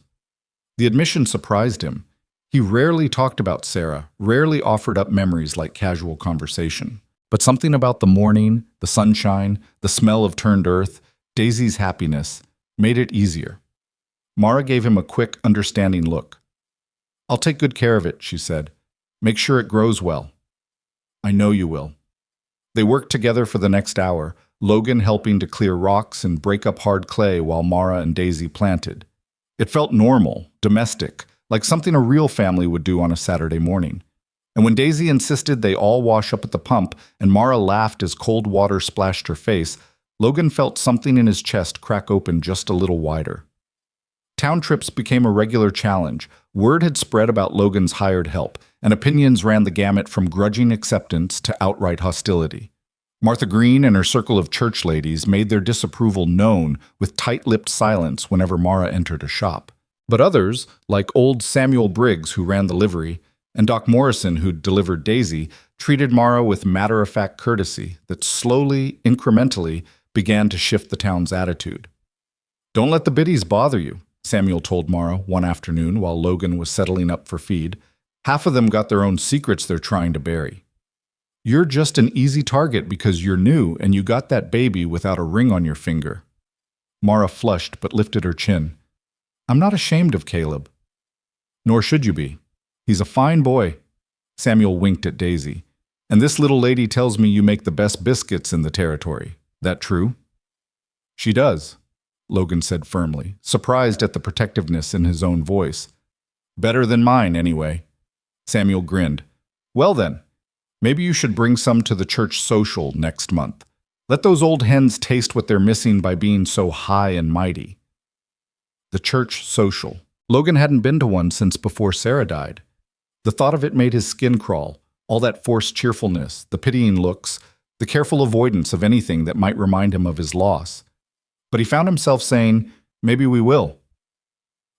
The admission surprised him. He rarely talked about Sarah, rarely offered up memories like casual conversation. But something about the morning, the sunshine, the smell of turned earth, Daisy's happiness, made it easier. Mara gave him a quick, understanding look. "I'll take good care of it," she said. "Make sure it grows well." "I know you will." They worked together for the next hour, Logan helping to clear rocks and break up hard clay while Mara and Daisy planted. It felt normal, domestic, like something a real family would do on a Saturday morning. And when Daisy insisted they all wash up at the pump and Mara laughed as cold water splashed her face, Logan felt something in his chest crack open just a little wider. Town trips became a regular challenge. Word had spread about Logan's hired help, and opinions ran the gamut from grudging acceptance to outright hostility. Martha Green and her circle of church ladies made their disapproval known with tight-lipped silence whenever Mara entered a shop. But others, like old Samuel Briggs, who ran the livery, and Doc Morrison, who'd delivered Daisy, treated Mara with matter-of-fact courtesy that slowly, incrementally, began to shift the town's attitude. "Don't let the biddies bother you," Samuel told Mara one afternoon while Logan was settling up for feed. "Half of them got their own secrets they're trying to bury. You're just an easy target because you're new and you got that baby without a ring on your finger." Mara flushed but lifted her chin. "I'm not ashamed of Caleb." "Nor should you be. He's a fine boy." Samuel winked at Daisy. "And this little lady tells me you make the best biscuits in the territory. That true?" "She does," Logan said firmly, surprised at the protectiveness in his own voice. "Better than mine, anyway." Samuel grinned. "Well then, maybe you should bring some to the church social next month. Let those old hens taste what they're missing by being so high and mighty." The church social. Logan hadn't been to one since before Sarah died. The thought of it made his skin crawl, all that forced cheerfulness, the pitying looks, the careful avoidance of anything that might remind him of his loss. But he found himself saying, "Maybe we will."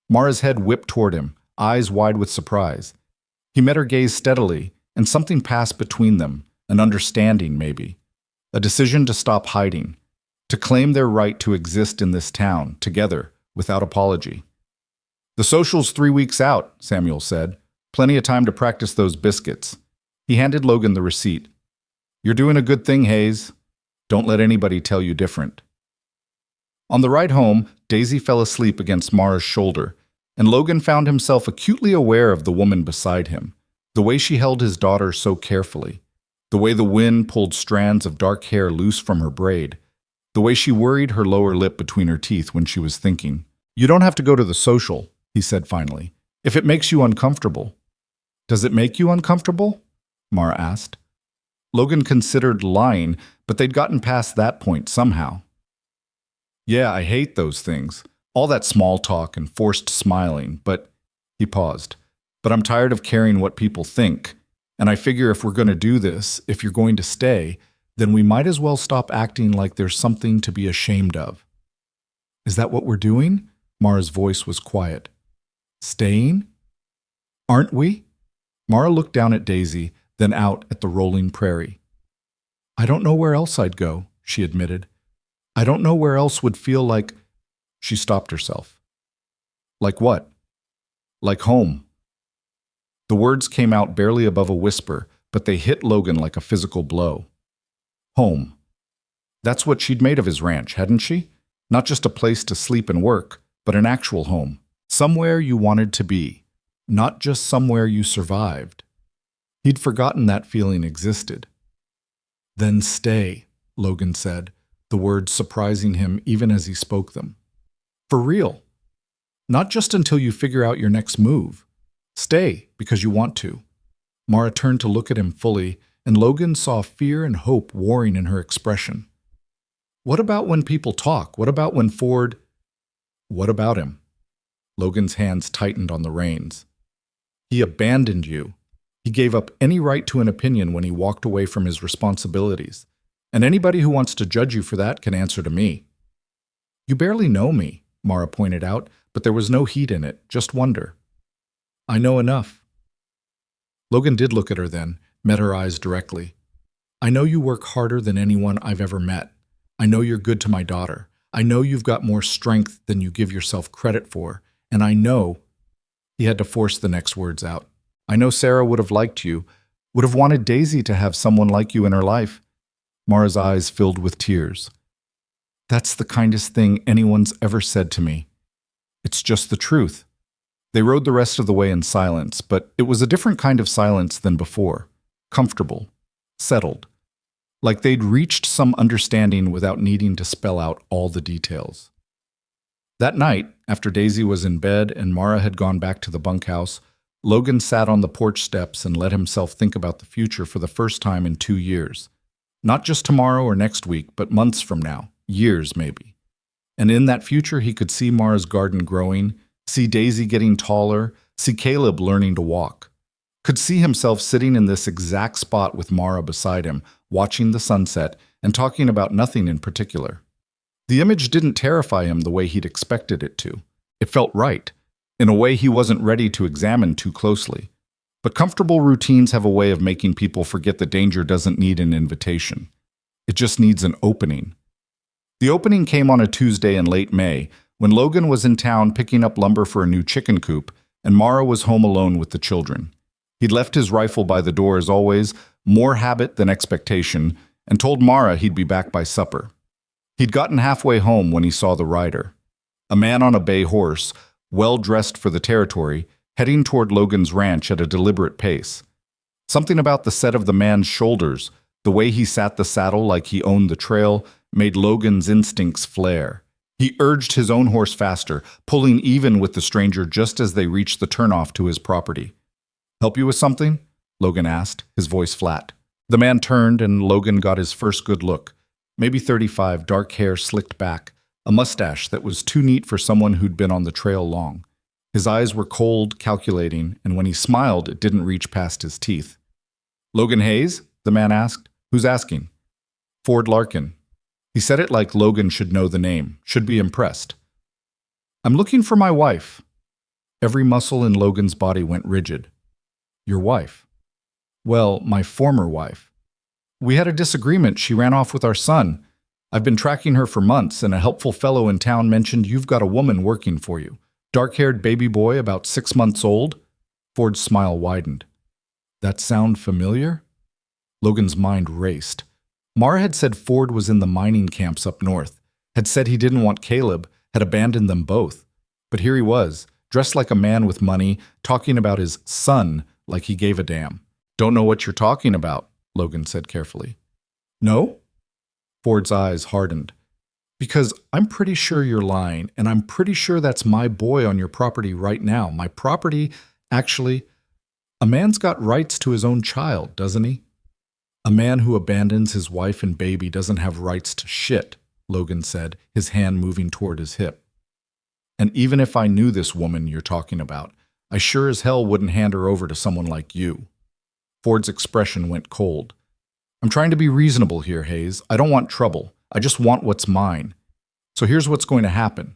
Mara's head whipped toward him, eyes wide with surprise. He met her gaze steadily, and something passed between them, an understanding maybe, a decision to stop hiding, to claim their right to exist in this town, together, without apology. "The social's 3 weeks out," Samuel said. "Plenty of time to practice those biscuits." He handed Logan the receipt. "You're doing a good thing, Hayes. Don't let anybody tell you different." On the ride home, Daisy fell asleep against Mara's shoulder, and Logan found himself acutely aware of the woman beside him, the way she held his daughter so carefully, the way the wind pulled strands of dark hair loose from her braid, the way she worried her lower lip between her teeth when she was thinking. "You don't have to go to the social," he said finally, "if it makes you uncomfortable." "Does it make you uncomfortable?" Mara asked. Logan considered lying, but they'd gotten past that point somehow. "Yeah, I hate those things. All that small talk and forced smiling, but—" He paused. "But I'm tired of caring what people think, and I figure if we're going to do this, if you're going to stay, then we might as well stop acting like there's something to be ashamed of." "Is that what we're doing?" Mara's voice was quiet. "Staying? Aren't we?" Mara looked down at Daisy, then out at the rolling prairie. "I don't know where else I'd go," she admitted. "I don't know where else would feel like—" She stopped herself. "Like what?" "Like home." The words came out barely above a whisper, but they hit Logan like a physical blow. Home. That's what she'd made of his ranch, hadn't she? Not just a place to sleep and work, but an actual home. Somewhere you wanted to be, not just somewhere you survived. He'd forgotten that feeling existed. "Then stay," Logan said, the words surprising him even as he spoke them. "For real. Not just until you figure out your next move. Stay because you want to." Mara turned to look at him fully, and Logan saw fear and hope warring in her expression. "What about when people talk? What about when Ford—" "What about him?" Logan's hands tightened on the reins. "He abandoned you. He gave up any right to an opinion when he walked away from his responsibilities. And anybody who wants to judge you for that can answer to me." "You barely know me," Mara pointed out, but there was no heat in it, just wonder. "I know enough." Logan did look at her then, met her eyes directly. "I know you work harder than anyone I've ever met. I know you're good to my daughter. I know you've got more strength than you give yourself credit for. And I know—" He had to force the next words out. "I know Sarah would have liked you, would have wanted Daisy to have someone like you in her life." Mara's eyes filled with tears. "That's the kindest thing anyone's ever said to me. It's just the truth." They rode the rest of the way in silence, but it was a different kind of silence than before. Comfortable, settled, like they'd reached some understanding without needing to spell out all the details. That night, after Daisy was in bed and Mara had gone back to the bunkhouse, Logan sat on the porch steps and let himself think about the future for the first time in 2 years. Not just tomorrow or next week, but months from now, years maybe. And in that future, he could see Mara's garden growing, see Daisy getting taller, see Caleb learning to walk. Could see himself sitting in this exact spot with Mara beside him, watching the sunset and talking about nothing in particular. The image didn't terrify him the way he'd expected it to. It felt right, in a way he wasn't ready to examine too closely. But comfortable routines have a way of making people forget that danger doesn't need an invitation. It just needs an opening. The opening came on a Tuesday in late May, when Logan was in town picking up lumber for a new chicken coop, and Mara was home alone with the children. He'd left his rifle by the door as always, more habit than expectation, and told Mara he'd be back by supper. He'd gotten halfway home when he saw the rider. A man on a bay horse, well dressed for the territory, heading toward Logan's ranch at a deliberate pace. Something about the set of the man's shoulders, the way he sat the saddle like he owned the trail, made Logan's instincts flare. He urged his own horse faster, pulling even with the stranger just as they reached the turnoff to his property. "Help you with something?" Logan asked, his voice flat. The man turned and Logan got his first good look. Maybe 35, dark hair slicked back, a mustache that was too neat for someone who'd been on the trail long. His eyes were cold, calculating, and when he smiled, it didn't reach past his teeth. "Logan Hayes?" the man asked. "Who's asking?" "Ford Larkin." He said it like Logan should know the name, should be impressed. "I'm looking for my wife." Every muscle in Logan's body went rigid. Your wife. Well, my former wife. We had a disagreement. She ran off with our son. I've been tracking her for months, and a helpful fellow in town mentioned you've got a woman working for you. Dark-haired baby boy about 6 months old. Ford's smile widened. That sound familiar? Logan's mind raced. Mara had said Ford was in the mining camps up north, had said he didn't want Caleb, had abandoned them both. But here he was, dressed like a man with money, talking about his son like he gave a damn. Don't know what you're talking about, Logan said carefully. No? Ford's eyes hardened. Because I'm pretty sure you're lying, and I'm pretty sure that's my boy on your property right now. My property, actually, a man's got rights to his own child, doesn't he? A man who abandons his wife and baby doesn't have rights to shit, Logan said, his hand moving toward his hip. And even if I knew this woman you're talking about, I sure as hell wouldn't hand her over to someone like you. Ford's expression went cold. I'm trying to be reasonable here, Hayes. I don't want trouble. I just want what's mine. So here's what's going to happen.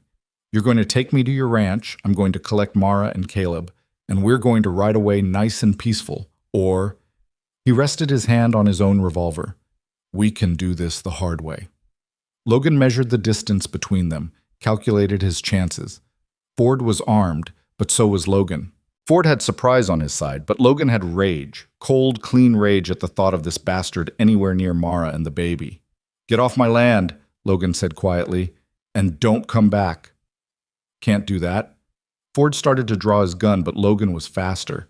You're going to take me to your ranch, I'm going to collect Mara and Caleb, and we're going to ride away nice and peaceful. Or, he rested his hand on his own revolver. We can do this the hard way. Logan measured the distance between them, calculated his chances. Ford was armed, but so was Logan. Ford had surprise on his side, but Logan had rage, cold, clean rage at the thought of this bastard anywhere near Mara and the baby. Get off my land, Logan said quietly, and don't come back. Can't do that. Ford started to draw his gun, but Logan was faster.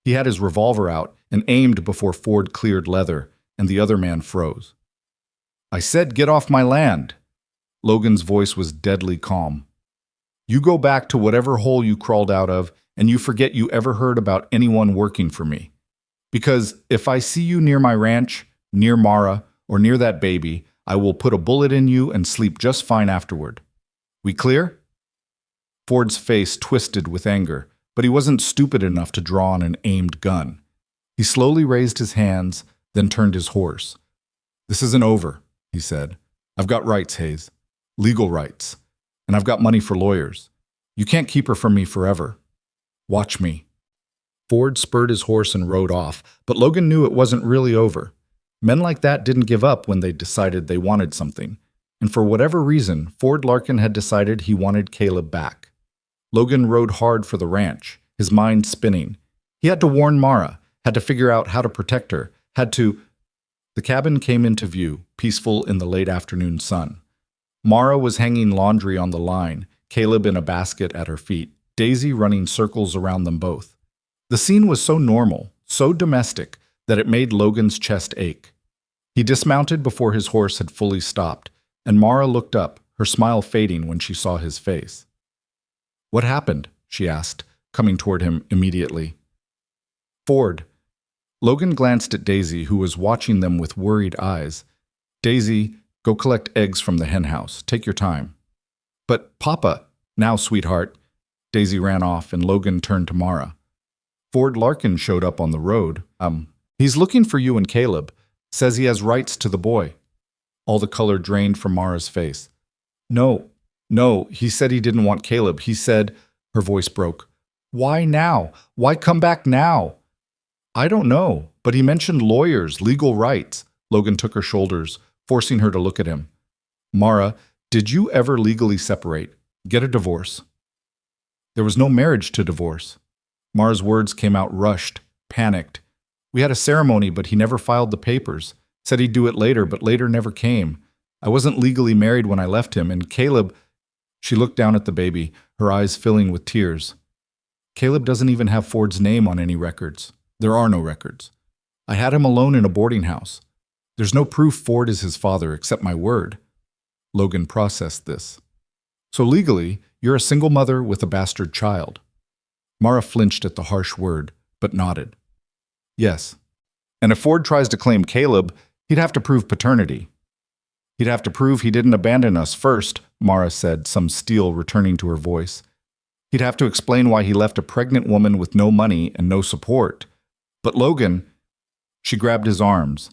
He had his revolver out and aimed before Ford cleared leather, and the other man froze. I said get off my land. Logan's voice was deadly calm. You go back to whatever hole you crawled out of, and you forget you ever heard about anyone working for me. Because if I see you near my ranch, near Mara, or near that baby, I will put a bullet in you and sleep just fine afterward. We clear? Ford's face twisted with anger, but he wasn't stupid enough to draw on an aimed gun. He slowly raised his hands, then turned his horse. This isn't over, he said. I've got rights, Hayes. Legal rights. And I've got money for lawyers. You can't keep her from me forever. Watch me. Ford spurred his horse and rode off, but Logan knew it wasn't really over. Men like that didn't give up when they decided they wanted something. And for whatever reason, Ford Larkin had decided he wanted Caleb back. Logan rode hard for the ranch, his mind spinning. He had to warn Mara, had to figure out how to protect her, had to... The cabin came into view, peaceful in the late afternoon sun. Mara was hanging laundry on the line, Caleb in a basket at her feet, Daisy running circles around them both. The scene was so normal, so domestic, that it made Logan's chest ache. He dismounted before his horse had fully stopped, and Mara looked up, her smile fading when she saw his face. What happened? She asked, coming toward him immediately. Ford. Logan glanced at Daisy, who was watching them with worried eyes. Daisy, go collect eggs from the henhouse. Take your time. But, Papa, now, sweetheart. Daisy ran off, and Logan turned to Mara. Ford Larkin showed up on the road. He's looking for you and Caleb. Says he has rights to the boy. All the color drained from Mara's face. No, he said he didn't want Caleb. He said, her voice broke. Why now? Why come back now? I don't know, but he mentioned lawyers, legal rights. Logan took her shoulders, forcing her to look at him. Mara, did you ever legally separate? Get a divorce? There was no marriage to divorce. Mara's words came out rushed, panicked. We had a ceremony, but he never filed the papers. Said he'd do it later, but later never came. I wasn't legally married when I left him, and Caleb... She looked down at the baby, her eyes filling with tears. Caleb doesn't even have Ford's name on any records. There are no records. I had him alone in a boarding house. There's no proof Ford is his father except my word. Logan processed this. So legally, you're a single mother with a bastard child. Mara flinched at the harsh word, but nodded. Yes. And if Ford tries to claim Caleb, he'd have to prove paternity. He'd have to prove he didn't abandon us first, Mara said, some steel returning to her voice. He'd have to explain why he left a pregnant woman with no money and no support. But Logan... She grabbed his arms.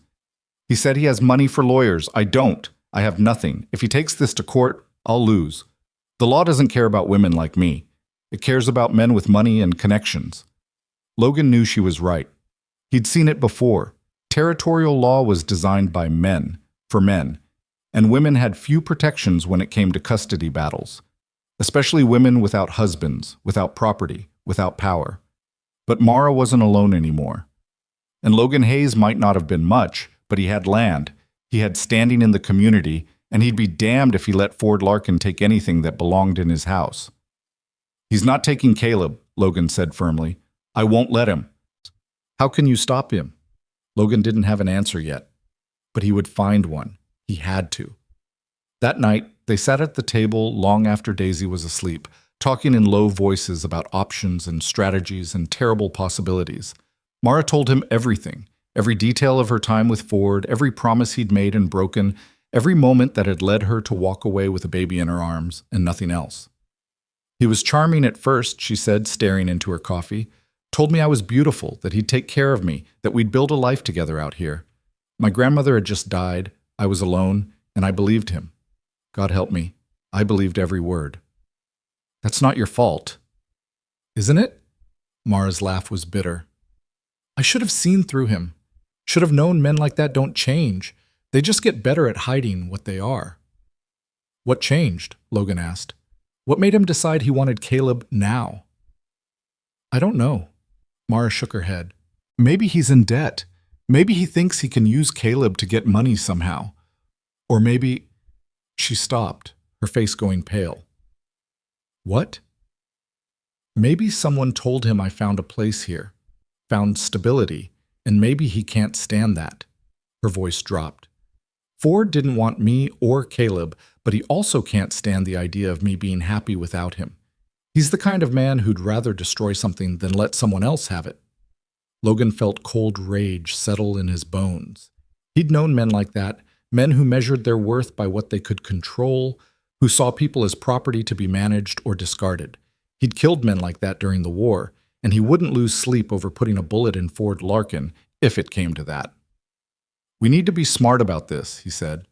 He said he has money for lawyers. I don't. I have nothing. If he takes this to court, I'll lose. The law doesn't care about women like me. It cares about men with money and connections. Logan knew she was right. He'd seen it before. Territorial law was designed by men, for men, and women had few protections when it came to custody battles, especially women without husbands, without property, without power. But Mara wasn't alone anymore. And Logan Hayes might not have been much, but he had land, he had standing in the community, and he'd be damned if he let Ford Larkin take anything that belonged in his house. "He's not taking Caleb," Logan said firmly. "I won't let him." "How can you stop him?" Logan didn't have an answer yet, but he would find one. He had to. That night, they sat at the table long after Daisy was asleep, talking in low voices about options and strategies and terrible possibilities. Mara told him everything, every detail of her time with Ford, every promise he'd made and broken, every moment that had led her to walk away with a baby in her arms, and nothing else. "He was charming at first," she said, staring into her coffee. "Told me I was beautiful, that he'd take care of me, that we'd build a life together out here. My grandmother had just died, I was alone, and I believed him. God help me, I believed every word." "That's not your fault." "Isn't it?" Mara's laugh was bitter. "I should have seen through him. Should have known men like that don't change. They just get better at hiding what they are." "What changed?" Logan asked. "What made him decide he wanted Caleb now?" "I don't know." Mara shook her head. "Maybe he's in debt. Maybe he thinks he can use Caleb to get money somehow. Or maybe—" She stopped, her face going pale. "What?" "Maybe someone told him I found a place here, found stability, and maybe he can't stand that." Her voice dropped. "Ford didn't want me or Caleb, but he also can't stand the idea of me being happy without him. He's the kind of man who'd rather destroy something than let someone else have it." Logan felt cold rage settle in his bones. He'd known men like that, men who measured their worth by what they could control, who saw people as property to be managed or discarded. He'd killed men like that during the war, and he wouldn't lose sleep over putting a bullet in Ford Larkin, if it came to that. "We need to be smart about this," he said.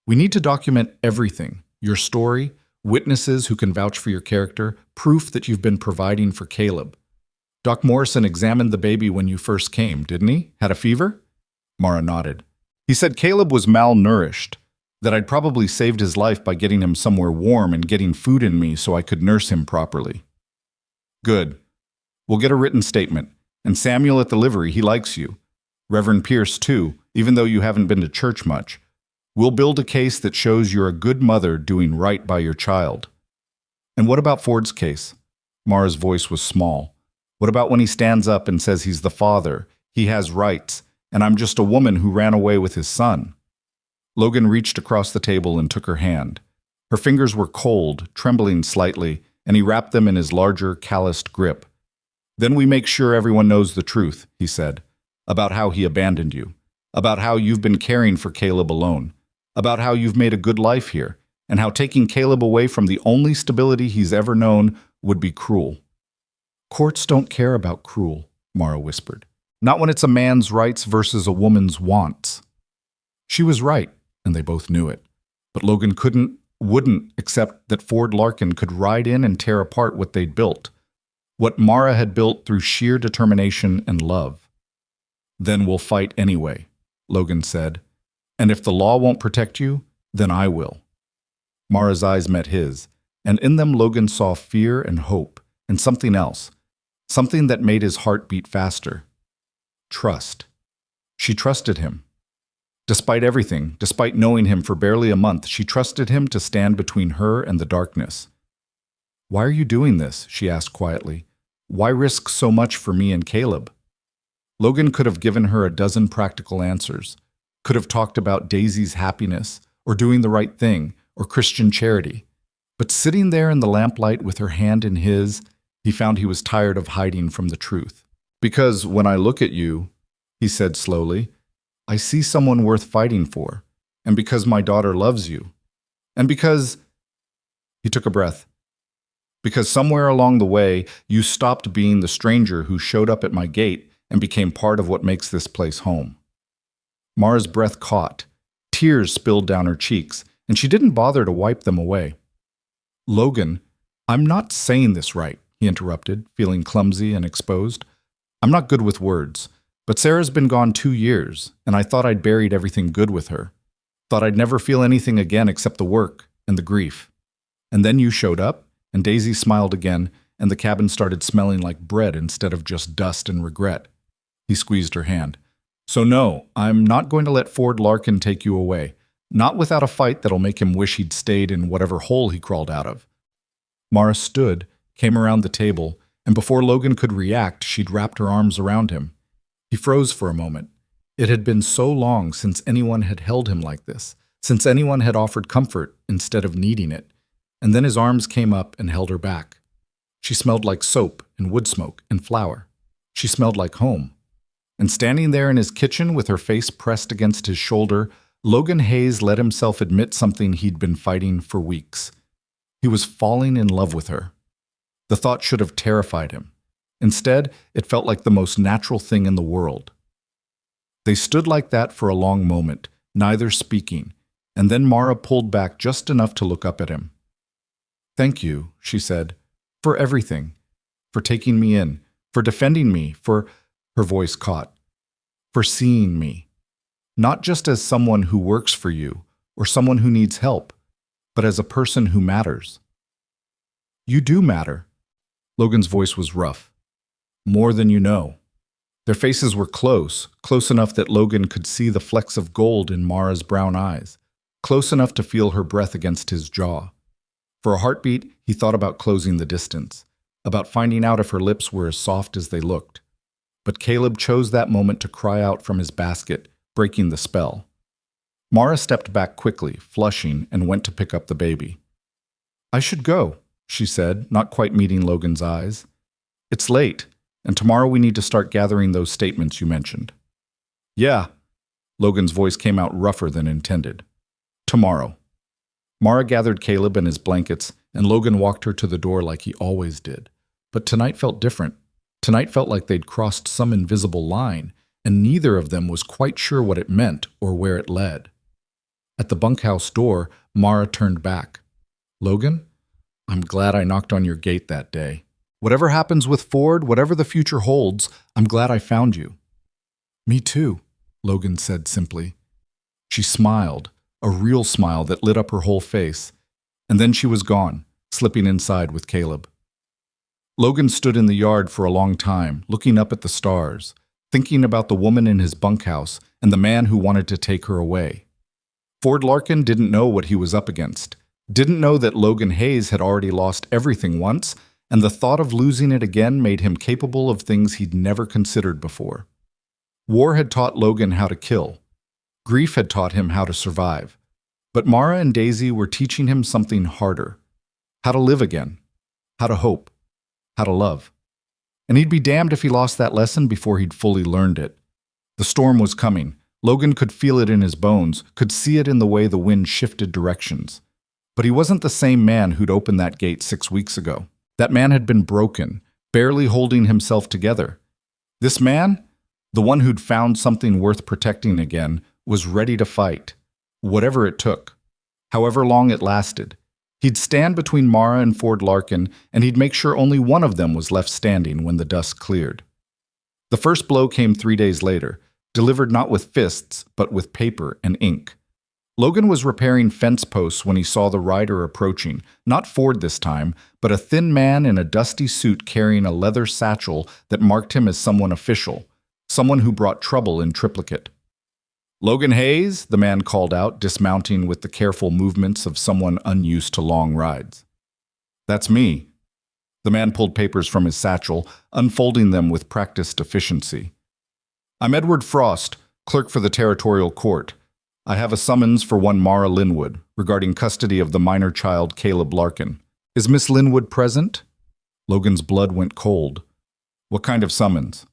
"We need to document everything, your story, witnesses who can vouch for your character, proof that you've been providing for Caleb. Doc Morrison examined the baby when you first came, didn't he? Had a fever?" Mara nodded. "He said Caleb was malnourished, that I'd probably saved his life by getting him somewhere warm and getting food in me so I could nurse him properly." "Good. We'll get a written statement. And Samuel at the livery, he likes you. Reverend Pierce, too, even though you haven't been to church much. We'll build a case that shows you're a good mother doing right by your child." "And what about Ford's case?" Mara's voice was small. "What about when he stands up and says he's the father, he has rights, and I'm just a woman who ran away with his son?" Logan reached across the table and took her hand. Her fingers were cold, trembling slightly, and he wrapped them in his larger, calloused grip. "Then we make sure everyone knows the truth," he said, "about how he abandoned you, about how you've been caring for Caleb alone, about how you've made a good life here, and how taking Caleb away from the only stability he's ever known would be cruel." "Courts don't care about cruel," Mara whispered. "Not when it's a man's rights versus a woman's wants." She was right, and they both knew it. But Logan wouldn't accept that Ford Larkin could ride in and tear apart what they'd built, what Mara had built through sheer determination and love. "Then we'll fight anyway," Logan said. "And if the law won't protect you, then I will." Mara's eyes met his, and in them Logan saw fear and hope, and something else, something that made his heart beat faster. Trust. She trusted him. Despite everything, despite knowing him for barely a month, she trusted him to stand between her and the darkness. "Why are you doing this?" she asked quietly. "Why risk so much for me and Caleb?" Logan could have given her a dozen practical answers, could have talked about Daisy's happiness, or doing the right thing, or Christian charity. But sitting there in the lamplight with her hand in his, he found he was tired of hiding from the truth. "Because when I look at you," he said slowly, "I see someone worth fighting for, and because my daughter loves you, and because—" He took a breath. "Because somewhere along the way, you stopped being the stranger who showed up at my gate and became part of what makes this place home." Mara's breath caught. Tears spilled down her cheeks, and she didn't bother to wipe them away. "Logan, I'm not saying this right," he interrupted, feeling clumsy and exposed. I'm not good with words, but Sarah's been gone 2 years, and I thought I'd buried everything good with her. Thought I'd never feel anything again except the work and the grief. And then you showed up, and Daisy smiled again, and the cabin started smelling like bread instead of just dust and regret. He squeezed her hand. So no, I'm not going to let Ford Larkin take you away. Not without a fight that'll make him wish he'd stayed in whatever hole he crawled out of. Mara stood, came around the table, and before Logan could react, she'd wrapped her arms around him. He froze for a moment. It had been so long since anyone had held him like this, since anyone had offered comfort instead of needing it. And then his arms came up and held her back. She smelled like soap and wood smoke and flour. She smelled like home. And standing there in his kitchen with her face pressed against his shoulder, Logan Hayes let himself admit something he'd been fighting for weeks. He was falling in love with her. The thought should have terrified him. Instead, it felt like the most natural thing in the world. They stood like that for a long moment, neither speaking, and then Mara pulled back just enough to look up at him. Thank you, she said, for everything, for taking me in, for defending me, for, her voice caught, for seeing me. Not just as someone who works for you or someone who needs help, but as a person who matters. You do matter. Logan's voice was rough. More than you know. Their faces were close enough that Logan could see the flecks of gold in Mara's brown eyes, close enough to feel her breath against his jaw. For a heartbeat, he thought about closing the distance, about finding out if her lips were as soft as they looked. But Caleb chose that moment to cry out from his basket, breaking the spell. Mara stepped back quickly, flushing, and went to pick up the baby. I should go, she said, not quite meeting Logan's eyes. It's late, and tomorrow we need to start gathering those statements you mentioned. Yeah. Logan's voice came out rougher than intended. Tomorrow. Mara gathered Caleb and his blankets, and Logan walked her to the door like he always did. But tonight felt different. Tonight felt like they'd crossed some invisible line, and neither of them was quite sure what it meant or where it led. At the bunkhouse door, Mara turned back. Logan, I'm glad I knocked on your gate that day. Whatever happens with Ford, whatever the future holds, I'm glad I found you. Me too, Logan said simply. She smiled, a real smile that lit up her whole face, and then she was gone, slipping inside with Caleb. Logan stood in the yard for a long time, looking up at the stars, thinking about the woman in his bunkhouse and the man who wanted to take her away. Ford Larkin didn't know what he was up against, didn't know that Logan Hayes had already lost everything once, and the thought of losing it again made him capable of things he'd never considered before. War had taught Logan how to kill. Grief had taught him how to survive. But Mara and Daisy were teaching him something harder. How to live again. How to hope. How to love. And he'd be damned if he lost that lesson before he'd fully learned it. The storm was coming. Logan could feel it in his bones, could see it in the way the wind shifted directions. But he wasn't the same man who'd opened that gate 6 weeks ago. That man had been broken, barely holding himself together. This man, the one who'd found something worth protecting again, was ready to fight. Whatever it took. However long it lasted. He'd stand between Mara and Ford Larkin, and he'd make sure only one of them was left standing when the dust cleared. The first blow came 3 days later, delivered not with fists, but with paper and ink. Logan was repairing fence posts when he saw the rider approaching, not Ford this time, but a thin man in a dusty suit carrying a leather satchel that marked him as someone official, someone who brought trouble in triplicate. Logan Hayes, the man called out, dismounting with the careful movements of someone unused to long rides. That's me. The man pulled papers from his satchel, unfolding them with practiced efficiency. I'm Edward Frost, clerk for the Territorial Court. I have a summons for one Mara Linwood regarding custody of the minor child Caleb Larkin. Is Miss Linwood present? Logan's blood went cold. What kind of summons?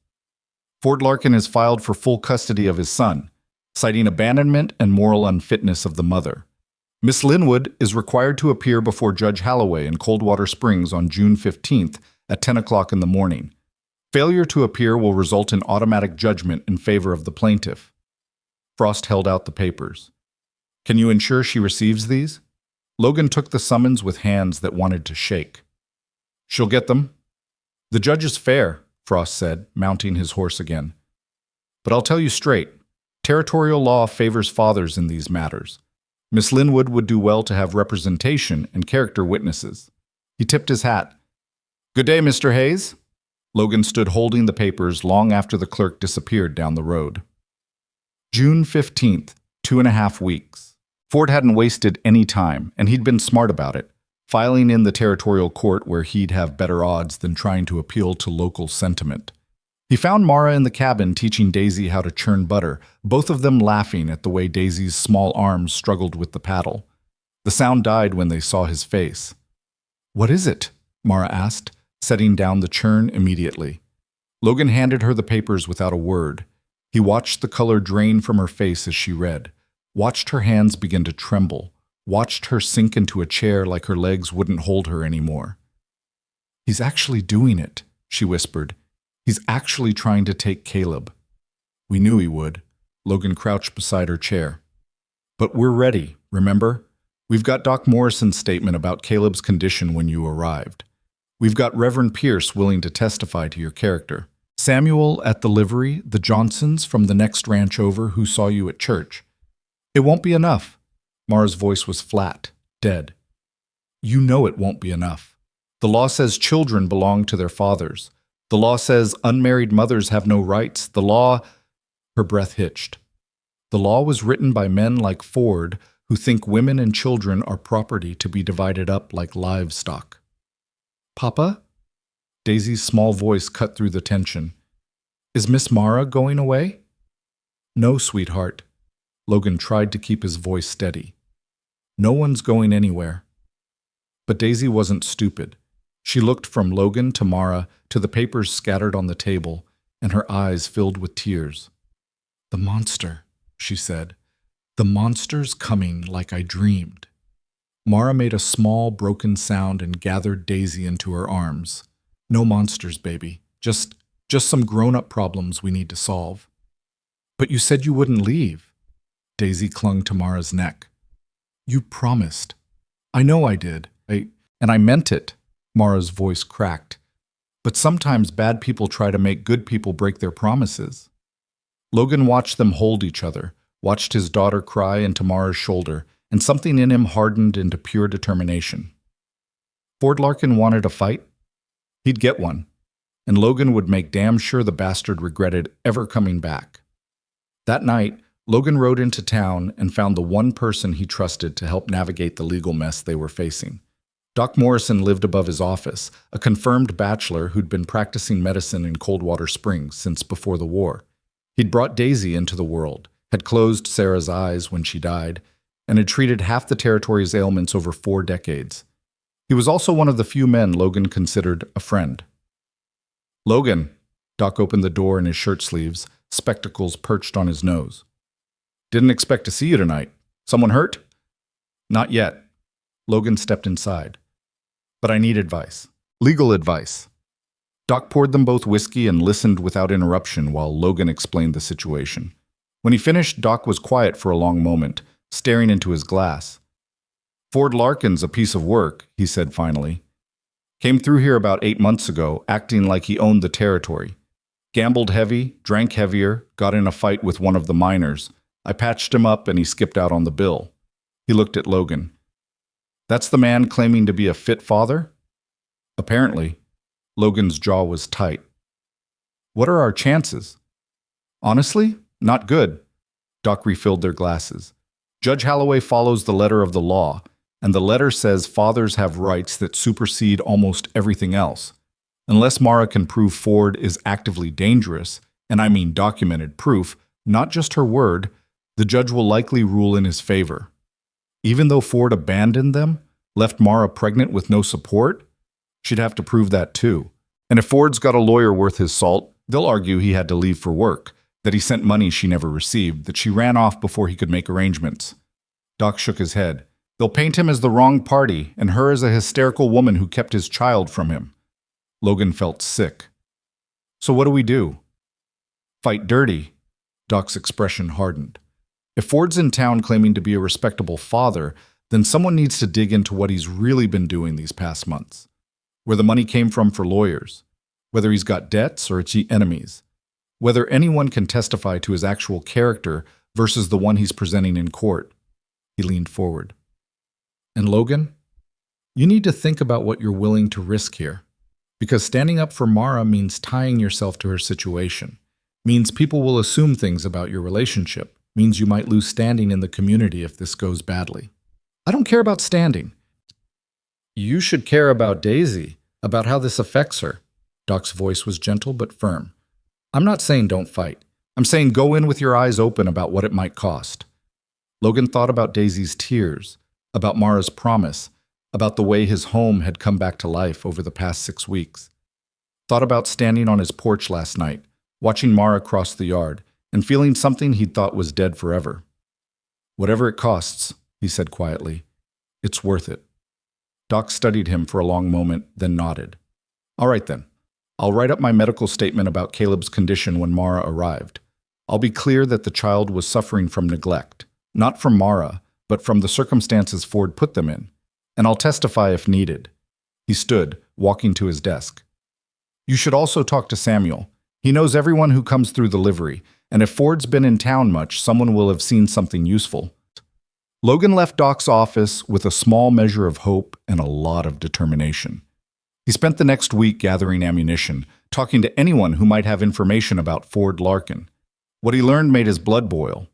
Ford Larkin has filed for full custody of his son, citing abandonment and moral unfitness of the mother. Miss Linwood is required to appear before Judge Holloway in Coldwater Springs on June 15th at 10 o'clock in the morning. Failure to appear will result in automatic judgment in favor of the plaintiff. Frost held out the papers. Can you ensure she receives these? Logan took the summons with hands that wanted to shake. She'll get them. The judge is fair, Frost said, mounting his horse again. But I'll tell you straight, territorial law favors fathers in these matters. Miss Linwood would do well to have representation and character witnesses. He tipped his hat. Good day, Mr. Hayes. Logan stood holding the papers long after the clerk disappeared down the road. June 15th, 2.5 weeks. Ford hadn't wasted any time, and he'd been smart about it, filing in the territorial court where he'd have better odds than trying to appeal to local sentiment. He found Mara in the cabin teaching Daisy how to churn butter, both of them laughing at the way Daisy's small arms struggled with the paddle. The sound died when they saw his face. What is it? Mara asked, setting down the churn immediately. Logan handed her the papers without a word. He watched the color drain from her face as she read, watched her hands begin to tremble, watched her sink into a chair like her legs wouldn't hold her anymore. He's actually doing it, she whispered. He's actually trying to take Caleb. We knew he would. Logan crouched beside her chair. But we're ready, remember? We've got Doc Morrison's statement about Caleb's condition when you arrived. We've got Reverend Pierce willing to testify to your character. Samuel at the livery, the Johnsons from the next ranch over who saw you at church. It won't be enough. Mara's voice was flat, dead. You know it won't be enough. The law says children belong to their fathers. The law says unmarried mothers have no rights. The law... Her breath hitched. The law was written by men like Ford who think women and children are property to be divided up like livestock. Papa? Daisy's small voice cut through the tension. Is Miss Mara going away? No, sweetheart. Logan tried to keep his voice steady. No one's going anywhere. But Daisy wasn't stupid. She looked from Logan to Mara to the papers scattered on the table, and her eyes filled with tears. The monster, she said. The monster's coming like I dreamed. Mara made a small, broken sound and gathered Daisy into her arms. No monsters, baby. Just some grown-up problems we need to solve. But you said you wouldn't leave. Daisy clung to Mara's neck. You promised. I know I did. And I meant it. Mara's voice cracked. But sometimes bad people try to make good people break their promises. Logan watched them hold each other, watched his daughter cry into Mara's shoulder, and something in him hardened into pure determination. Ford Larkin wanted a fight? He'd get one, and Logan would make damn sure the bastard regretted ever coming back. That night, Logan rode into town and found the one person he trusted to help navigate the legal mess they were facing. Doc Morrison lived above his office, a confirmed bachelor who'd been practicing medicine in Coldwater Springs since before the war. He'd brought Daisy into the world, had closed Sarah's eyes when she died, and had treated half the territory's ailments over 4 decades. He was also one of the few men Logan considered a friend. Logan, Doc opened the door in his shirt sleeves, spectacles perched on his nose. Didn't expect to see you tonight. Someone hurt? Not yet. Logan stepped inside. But I need advice. Legal advice. Doc poured them both whiskey and listened without interruption while Logan explained the situation. When he finished, Doc was quiet for a long moment, staring into his glass. Ford Larkin's a piece of work, he said finally. Came through here about 8 months ago, acting like he owned the territory. Gambled heavy, drank heavier, got in a fight with one of the miners. I patched him up and he skipped out on the bill. He looked at Logan. That's the man claiming to be a fit father? Apparently. Logan's jaw was tight. What are our chances? Honestly, not good. Doc refilled their glasses. Judge Holloway follows the letter of the law, and the letter says fathers have rights that supersede almost everything else. Unless Mara can prove Ford is actively dangerous, and I mean documented proof, not just her word, the judge will likely rule in his favor. Even though Ford abandoned them, left Mara pregnant with no support, she'd have to prove that too. And if Ford's got a lawyer worth his salt, they'll argue he had to leave for work, that he sent money she never received, that she ran off before he could make arrangements. Doc shook his head. They'll paint him as the wrong party, and her as a hysterical woman who kept his child from him. Logan felt sick. So what do we do? Fight dirty. Doc's expression hardened. If Ford's in town claiming to be a respectable father, then someone needs to dig into what he's really been doing these past months. Where the money came from for lawyers. whether he's got debts or it's enemies, whether anyone can testify to his actual character versus the one he's presenting in court. He leaned forward. And Logan, you need to think about what you're willing to risk here. Because standing up for Mara means tying yourself to her situation, means people will assume things about your relationship, means you might lose standing in the community if this goes badly. I don't care about standing. You should care about Daisy, about how this affects her. Doc's voice was gentle but firm. I'm not saying don't fight. I'm saying go in with your eyes open about what it might cost. Logan thought about Daisy's tears, about Mara's promise, about the way his home had come back to life over the past 6 weeks. Thought about standing on his porch last night, watching Mara cross the yard, and feeling something he'd thought was dead forever. Whatever it costs, he said quietly, it's worth it. Doc studied him for a long moment, then nodded. All right then. I'll write up my medical statement about Caleb's condition when Mara arrived. I'll be clear that the child was suffering from neglect, not from Mara, but from the circumstances Ford put them in. And I'll testify if needed. He stood, walking to his desk. You should also talk to Samuel. He knows everyone who comes through the livery, and if Ford's been in town much, someone will have seen something useful. Logan left Doc's office with a small measure of hope and a lot of determination. He spent the next week gathering ammunition, talking to anyone who might have information about Ford Larkin. What he learned made his blood boil.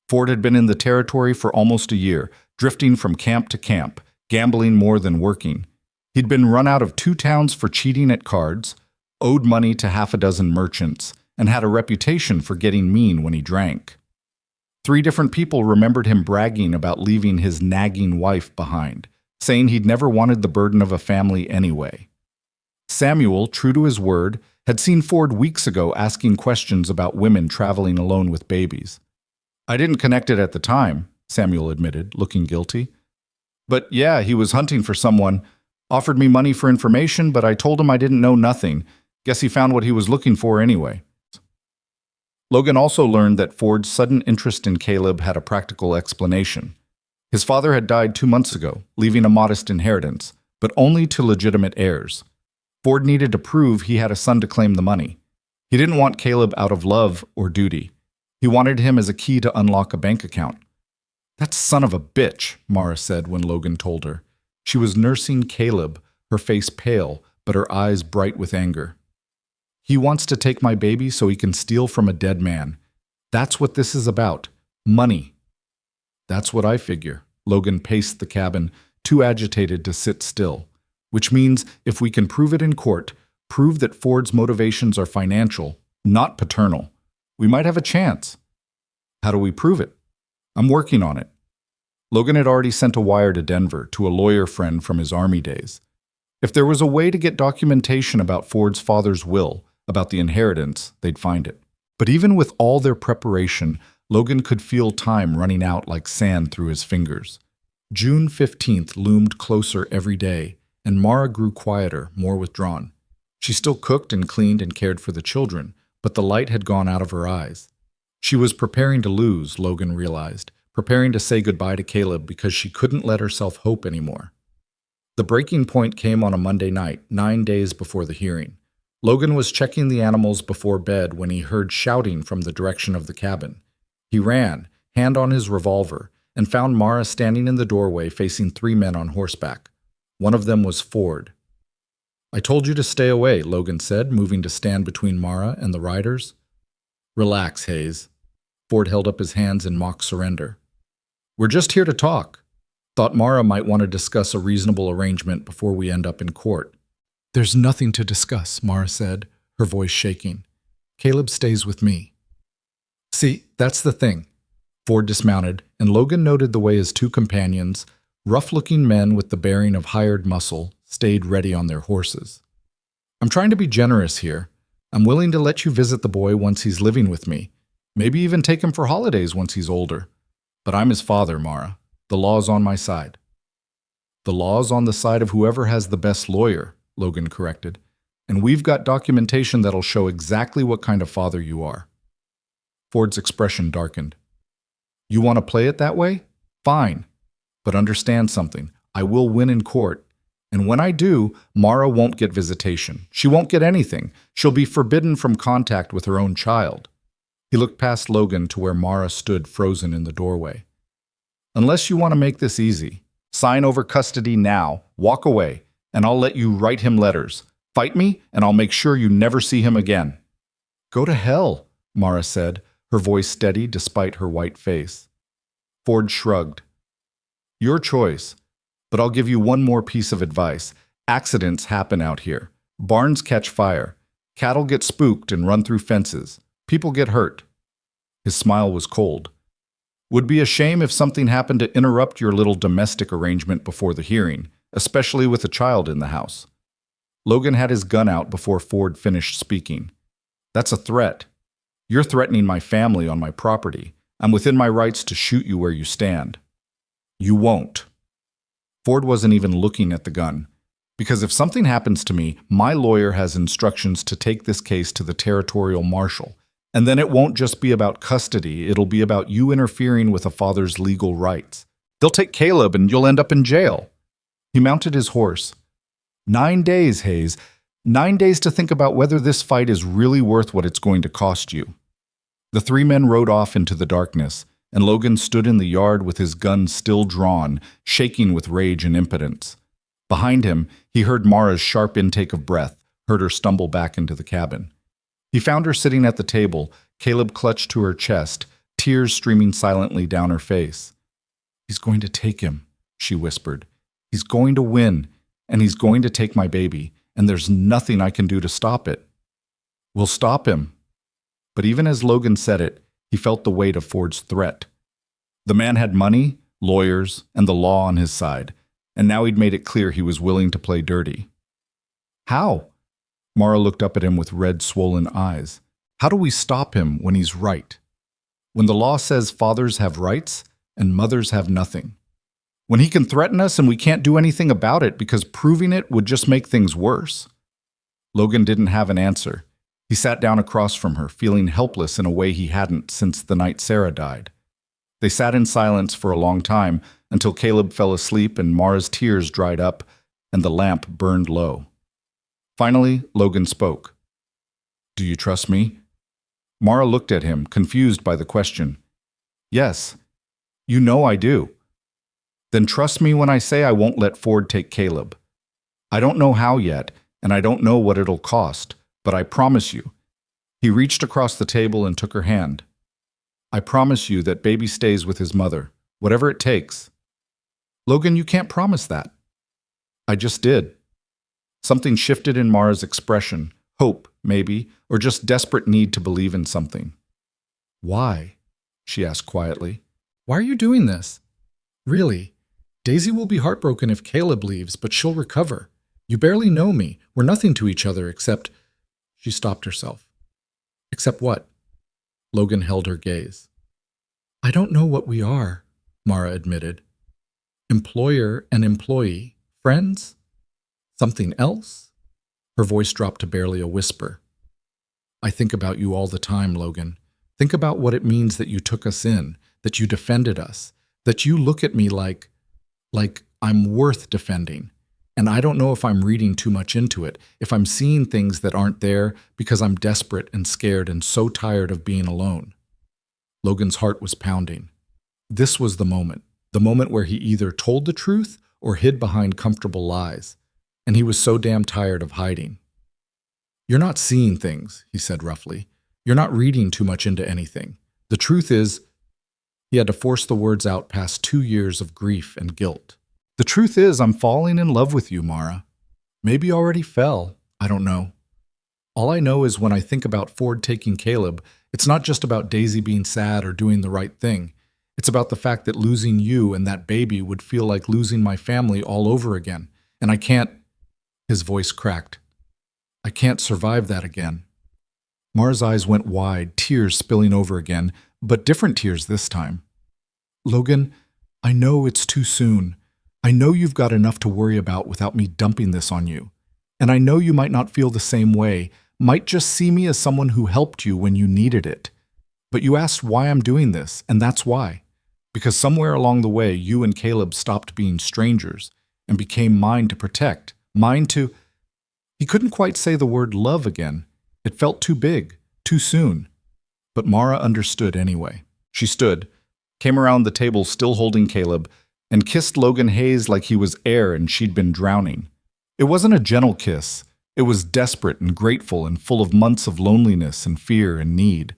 Ford had been in the territory for almost a year, drifting from camp to camp, gambling more than working. He'd been run out of 2 towns for cheating at cards, owed money to 6 merchants, and had a reputation for getting mean when he drank. 3 different people remembered him bragging about leaving his nagging wife behind, saying he'd never wanted the burden of a family anyway. Samuel, true to his word, had seen Ford weeks ago asking questions about women traveling alone with babies. I didn't connect it at the time, Samuel admitted, looking guilty. But yeah, he was hunting for someone, offered me money for information, but I told him I didn't know nothing. Guess he found what he was looking for anyway. Logan also learned that Ford's sudden interest in Caleb had a practical explanation. His father had died 2 months ago, leaving a modest inheritance, but only to legitimate heirs. Ford needed to prove he had a son to claim the money. He didn't want Caleb out of love or duty. He wanted him as a key to unlock a bank account. That son of a bitch, Mara said when Logan told her. She was nursing Caleb, her face pale, but her eyes bright with anger. He wants to take my baby so he can steal from a dead man. That's what this is about. Money. That's what I figure. Logan paced the cabin, too agitated to sit still. Which means if we can prove it in court, prove that Ford's motivations are financial, not paternal, we might have a chance. How do we prove it? I'm working on it. Logan had already sent a wire to Denver to a lawyer friend from his Army days. If there was a way to get documentation about Ford's father's will, about the inheritance, they'd find it. But even with all their preparation, Logan could feel time running out like sand through his fingers. June 15th loomed closer every day, and Mara grew quieter, more withdrawn. She still cooked and cleaned and cared for the children, but the light had gone out of her eyes. She was preparing to lose, Logan realized, preparing to say goodbye to Caleb because she couldn't let herself hope anymore. The breaking point came on a Monday night, 9 days before the hearing. Logan was checking the animals before bed when he heard shouting from the direction of the cabin. He ran, hand on his revolver, and found Mara standing in the doorway facing 3 men on horseback. One of them was Ford. I told you to stay away, Logan said, moving to stand between Mara and the riders. Relax, Hayes. Ford held up his hands in mock surrender. We're just here to talk. Thought Mara might want to discuss a reasonable arrangement before we end up in court. There's nothing to discuss, Mara said, her voice shaking. Caleb stays with me. See, that's the thing. Ford dismounted, and Logan noted the way his 2 companions, rough-looking men with the bearing of hired muscle, stayed ready on their horses. I'm trying to be generous here. I'm willing to let you visit the boy once he's living with me, maybe even take him for holidays once he's older. But I'm his father, Mara. The law's on my side. The law's on the side of whoever has the best lawyer, Logan corrected, and we've got documentation that'll show exactly what kind of father you are. Ford's expression darkened. You want to play it that way? Fine. But understand something. I will win in court, And when I do, Mara won't get visitation. She won't get anything. She'll be forbidden from contact with her own child. He looked past Logan to where Mara stood frozen in the doorway. Unless you want to make this easy, sign over custody now, walk away, and I'll let you write him letters. Fight me, and I'll make sure you never see him again. Go to hell, Mara said, her voice steady despite her white face. Ford shrugged. Your choice, but I'll give you one more piece of advice. Accidents happen out here. Barns catch fire. Cattle get spooked and run through fences. People get hurt. His smile was cold. Would be a shame if something happened to interrupt your little domestic arrangement before the hearing, especially with a child in the house. Logan had his gun out before Ford finished speaking. That's a threat. You're threatening my family on my property. I'm within my rights to shoot you where you stand. You won't. Ford wasn't even looking at the gun. Because if something happens to me, my lawyer has instructions to take this case to the territorial marshal. And then it won't just be about custody, it'll be about you interfering with a father's legal rights. They'll take Caleb and you'll end up in jail. He mounted his horse. 9 days, Hayes. 9 days to think about whether this fight is really worth what it's going to cost you. The three men rode off into the darkness, and Logan stood in the yard with his gun still drawn, shaking with rage and impotence. Behind him, he heard Mara's sharp intake of breath, heard her stumble back into the cabin. He found her sitting at the table, Caleb clutched to her chest, tears streaming silently down her face. He's going to take him, she whispered. He's going to win, and he's going to take my baby, and there's nothing I can do to stop it. We'll stop him. But even as Logan said it, he felt the weight of Ford's threat. The man had money, lawyers, and the law on his side, and now he'd made it clear he was willing to play dirty. How? Mara looked up at him with red, swollen eyes. How do we stop him when he's right? When the law says fathers have rights and mothers have nothing. When he can threaten us and we can't do anything about it because proving it would just make things worse. Logan didn't have an answer. He sat down across from her, feeling helpless in a way he hadn't since the night Sarah died. They sat in silence for a long time until Caleb fell asleep and Mara's tears dried up and the lamp burned low. Finally, Logan spoke. Do you trust me? Mara looked at him, confused by the question. Yes. You know I do. Then trust me when I say I won't let Ford take Caleb. I don't know how yet, and I don't know what it'll cost, but I promise you. He reached across the table and took her hand. I promise you that baby stays with his mother, whatever it takes. Logan, you can't promise that. I just did. Something shifted in Mara's expression, hope, maybe, or just desperate need to believe in something. Why? She asked quietly. Why are you doing this? Really? Daisy will be heartbroken if Caleb leaves, but she'll recover. You barely know me. We're nothing to each other except... She stopped herself. Except what? Logan held her gaze. I don't know what we are, Mara admitted. Employer and employee. Friends? Something else? Her voice dropped to barely a whisper. I think about you all the time, Logan. Think about what it means that you took us in, that you defended us, that you look at me like I'm worth defending. And I don't know if I'm reading too much into it, if I'm seeing things that aren't there because I'm desperate and scared and so tired of being alone. Logan's heart was pounding. This was the moment where he either told the truth or hid behind comfortable lies. And he was so damn tired of hiding. You're not seeing things, he said roughly. You're not reading too much into anything. The truth is, he had to force the words out past 2 years of grief and guilt. The truth is, I'm falling in love with you, Mara. Maybe already fell, I don't know. All I know is when I think about Ford taking Caleb, it's not just about Daisy being sad or doing the right thing. It's about the fact that losing you and that baby would feel like losing my family all over again. And I can't... His voice cracked. I can't survive that again. Mara's eyes went wide, tears spilling over again, but different tears this time. Logan, I know it's too soon. I know you've got enough to worry about without me dumping this on you. And I know you might not feel the same way, might just see me as someone who helped you when you needed it. But you asked why I'm doing this, and that's why. Because somewhere along the way, you and Caleb stopped being strangers, and became mine to protect, mine to... He couldn't quite say the word love again. It felt too big, too soon. But Mara understood anyway. She stood, came around the table still holding Caleb, and kissed Logan Hayes like he was air and she'd been drowning. It wasn't a gentle kiss. It was desperate and grateful and full of months of loneliness and fear and need.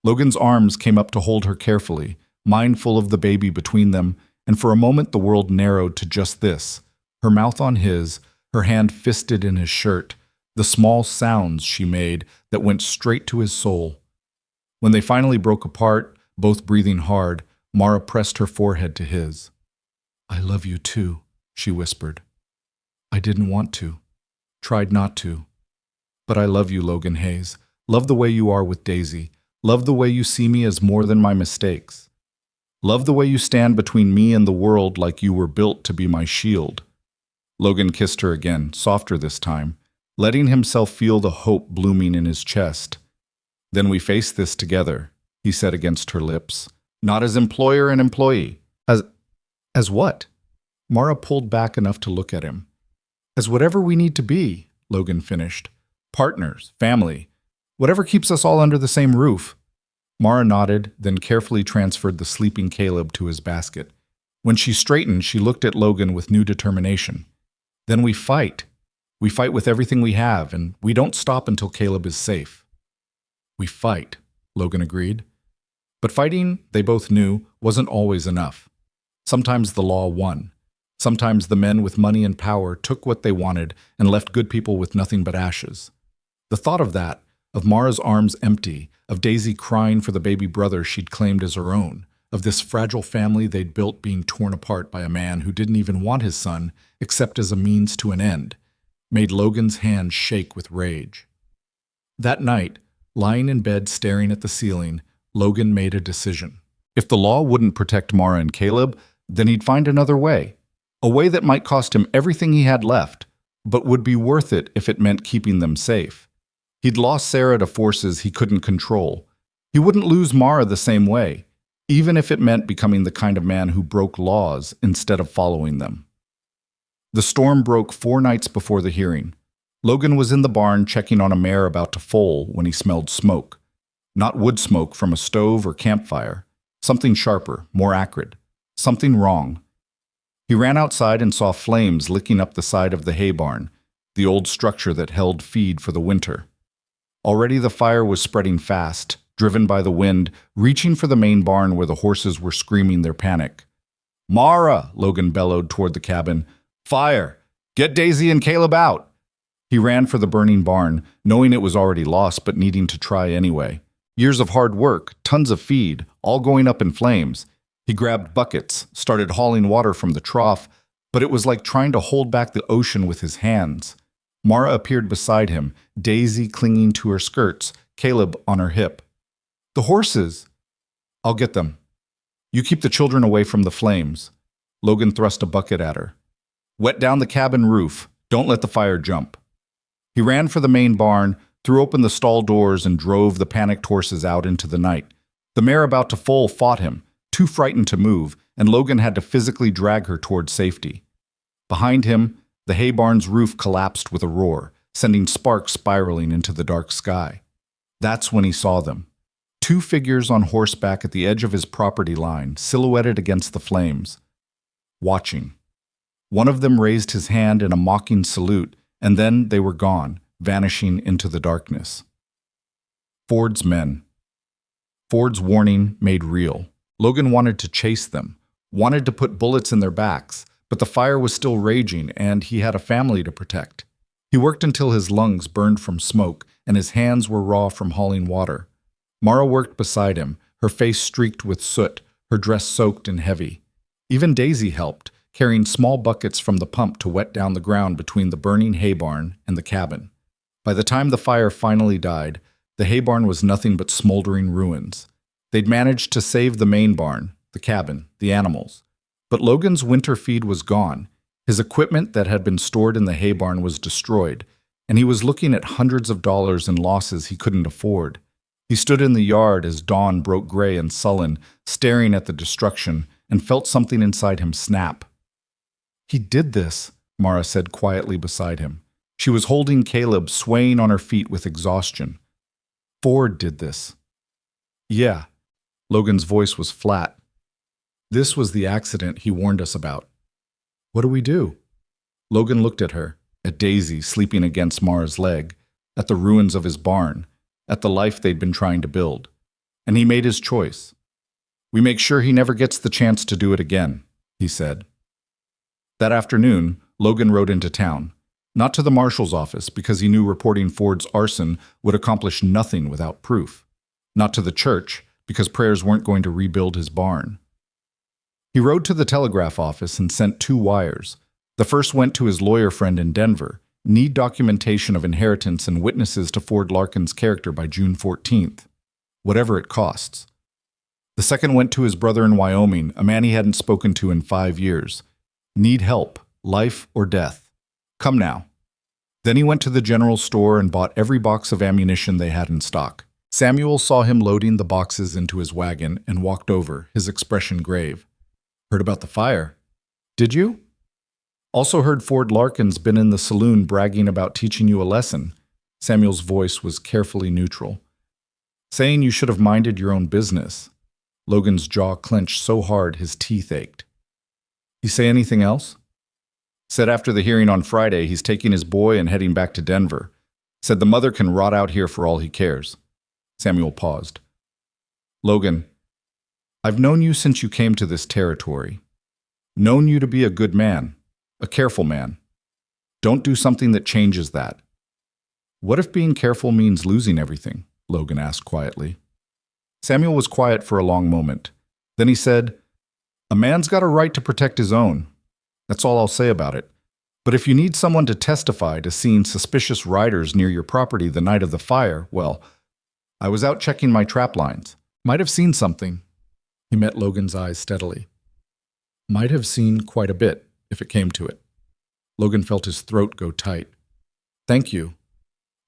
Logan's arms came up to hold her carefully, mindful of the baby between them, and for a moment the world narrowed to just this, her mouth on his, her hand fisted in his shirt, the small sounds she made that went straight to his soul. When they finally broke apart, both breathing hard, Mara pressed her forehead to his. "I love you too," she whispered. "I didn't want to. Tried not to. But I love you, Logan Hayes. Love the way you are with Daisy. Love the way you see me as more than my mistakes. Love the way you stand between me and the world like you were built to be my shield." Logan kissed her again, softer this time, letting himself feel the hope blooming in his chest. "Then we face this together," he said against her lips. "Not as employer and employee. As what?" Mara pulled back enough to look at him. "As whatever we need to be," Logan finished. "Partners, family, whatever keeps us all under the same roof." Mara nodded, then carefully transferred the sleeping Caleb to his basket. When she straightened, she looked at Logan with new determination. "Then we fight. We fight with everything we have, and we don't stop until Caleb is safe." "We fight," Logan agreed. But fighting, they both knew, wasn't always enough. Sometimes the law won. Sometimes the men with money and power took what they wanted and left good people with nothing but ashes. The thought of that, of Mara's arms empty, of Daisy crying for the baby brother she'd claimed as her own, of this fragile family they'd built being torn apart by a man who didn't even want his son except as a means to an end, made Logan's hands shake with rage. That night, lying in bed staring at the ceiling, Logan made a decision. If the law wouldn't protect Mara and Caleb, then he'd find another way. A way that might cost him everything he had left, but would be worth it if it meant keeping them safe. He'd lost Sarah to forces he couldn't control. He wouldn't lose Mara the same way, even if it meant becoming the kind of man who broke laws instead of following them. The storm broke 4 nights before the hearing. Logan was in the barn checking on a mare about to foal when he smelled smoke. Not wood smoke from a stove or campfire. Something sharper, more acrid. Something wrong. He ran outside and saw flames licking up the side of the hay barn, the old structure that held feed for the winter. Already the fire was spreading fast, driven by the wind, reaching for the main barn where the horses were screaming their panic. "Mara!" Logan bellowed toward the cabin. "Fire! Get Daisy and Caleb out!" He ran for the burning barn, knowing it was already lost but needing to try anyway. Years of hard work, tons of feed, all going up in flames. He grabbed buckets, started hauling water from the trough, but it was like trying to hold back the ocean with his hands. Mara appeared beside him, Daisy clinging to her skirts, Caleb on her hip. "The horses!" "I'll get them. You keep the children away from the flames." Logan thrust a bucket at her. "Wet down the cabin roof. Don't let the fire jump." He ran for the main barn, threw open the stall doors, and drove the panicked horses out into the night. The mare about to foal fought him, too frightened to move, and Logan had to physically drag her toward safety. Behind him, the hay barn's roof collapsed with a roar, sending sparks spiraling into the dark sky. That's when he saw them. 2 figures on horseback at the edge of his property line, silhouetted against the flames. Watching. One of them raised his hand in a mocking salute, and then they were gone, vanishing into the darkness. Ford's men. Ford's warning made real. Logan wanted to chase them, wanted to put bullets in their backs, but the fire was still raging and he had a family to protect. He worked until his lungs burned from smoke and his hands were raw from hauling water. Mara worked beside him, her face streaked with soot, her dress soaked and heavy. Even Daisy helped, carrying small buckets from the pump to wet down the ground between the burning hay barn and the cabin. By the time the fire finally died, the hay barn was nothing but smoldering ruins. They'd managed to save the main barn, the cabin, the animals. But Logan's winter feed was gone. His equipment that had been stored in the hay barn was destroyed, and he was looking at hundreds of dollars in losses he couldn't afford. He stood in the yard as dawn broke gray and sullen, staring at the destruction, and felt something inside him snap. He did this, Mara said quietly beside him. She was holding Caleb, swaying on her feet with exhaustion. Ford did this. Yeah. Logan's voice was flat. This was the accident he warned us about. What do we do? Logan looked at her, at Daisy sleeping against Mara's leg, at the ruins of his barn, at the life they'd been trying to build. And he made his choice. We make sure he never gets the chance to do it again, he said. That afternoon, Logan rode into town, not to the marshal's office because he knew reporting Ford's arson would accomplish nothing without proof, not to the church because prayers weren't going to rebuild his barn. He rode to the telegraph office and sent 2 wires. The first went to his lawyer friend in Denver, need documentation of inheritance and witnesses to Ford Larkin's character by June 14th, whatever it costs. The second went to his brother in Wyoming, a man he hadn't spoken to in 5 years. Need help, life or death. Come now. Then he went to the general store and bought every box of ammunition they had in stock. Samuel saw him loading the boxes into his wagon and walked over, his expression grave. Heard about the fire. Did you? Also heard Ford Larkin's been in the saloon bragging about teaching you a lesson. Samuel's voice was carefully neutral. Saying you should have minded your own business. Logan's jaw clenched so hard his teeth ached. He say anything else? Said after the hearing on Friday he's taking his boy and heading back to Denver. Said the mother can rot out here for all he cares. Samuel paused. Logan, I've known you since you came to this territory. Known you to be a good man, a careful man. Don't do something that changes that. What if being careful means losing everything? Logan asked quietly. Samuel was quiet for a long moment. Then he said, a man's got a right to protect his own. That's all I'll say about it. But if you need someone to testify to seeing suspicious riders near your property the night of the fire, well, I was out checking my trap lines. Might have seen something. He met Logan's eyes steadily. Might have seen quite a bit, if it came to it. Logan felt his throat go tight. Thank you.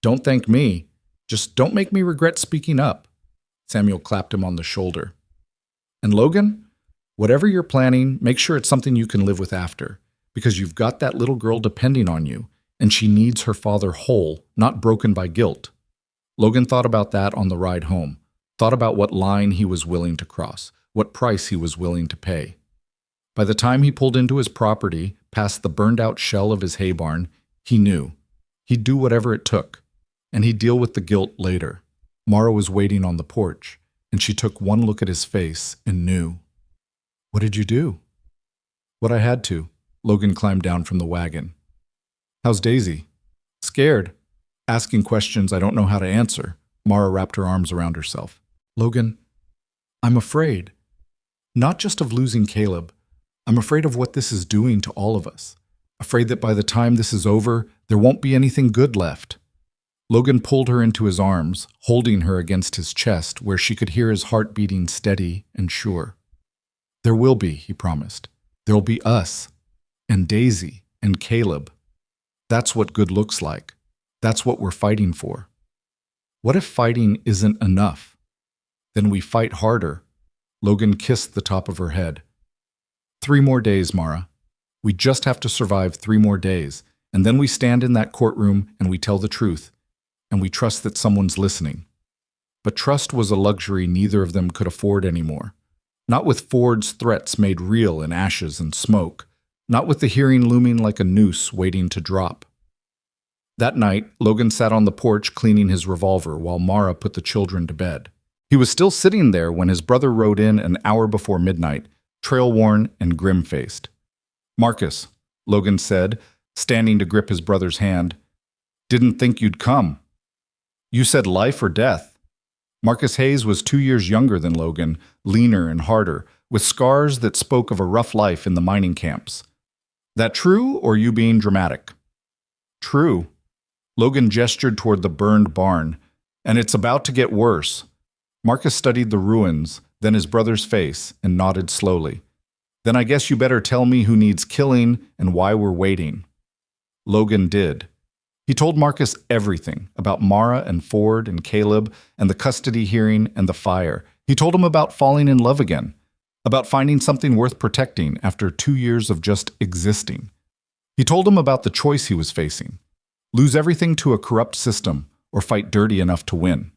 Don't thank me. Just don't make me regret speaking up. Samuel clapped him on the shoulder. And Logan, whatever you're planning, make sure it's something you can live with after, because you've got that little girl depending on you, and she needs her father whole, not broken by guilt. Logan thought about that on the ride home, thought about what line he was willing to cross, what price he was willing to pay. By the time he pulled into his property, past the burned-out shell of his hay barn, he knew. He'd do whatever it took, and he'd deal with the guilt later. Mara was waiting on the porch, and she took one look at his face and knew. What did you do? What I had to. Logan climbed down from the wagon. How's Daisy? Scared. Asking questions I don't know how to answer. Mara wrapped her arms around herself. Logan, I'm afraid. Not just of losing Caleb. I'm afraid of what this is doing to all of us. Afraid that by the time this is over, there won't be anything good left. Logan pulled her into his arms, holding her against his chest where she could hear his heart beating steady and sure. There will be, he promised. There'll be us, and Daisy, and Caleb. That's what good looks like. That's what we're fighting for. What if fighting isn't enough? Then we fight harder. Logan kissed the top of her head. 3 more days, Mara. We just have to survive 3 more days, and then we stand in that courtroom and we tell the truth, and we trust that someone's listening. But trust was a luxury neither of them could afford anymore. Not with Ford's threats made real in ashes and smoke, not with the hearing looming like a noose waiting to drop. That night, Logan sat on the porch cleaning his revolver while Mara put the children to bed. He was still sitting there when his brother rode in an hour before midnight, trail-worn and grim-faced. Marcus, Logan said, standing to grip his brother's hand, didn't think you'd come. You said life or death. Marcus Hayes was 2 years younger than Logan, leaner and harder, with scars that spoke of a rough life in the mining camps. That true, or you being dramatic? True. Logan gestured toward the burned barn. And it's about to get worse. Marcus studied the ruins, then his brother's face, and nodded slowly. Then I guess you better tell me who needs killing and why we're waiting. Logan did. He told Marcus everything about Mara and Ford and Caleb and the custody hearing and the fire. He told him about falling in love again, about finding something worth protecting after 2 years of just existing. He told him about the choice he was facing: lose everything to a corrupt system or fight dirty enough to win.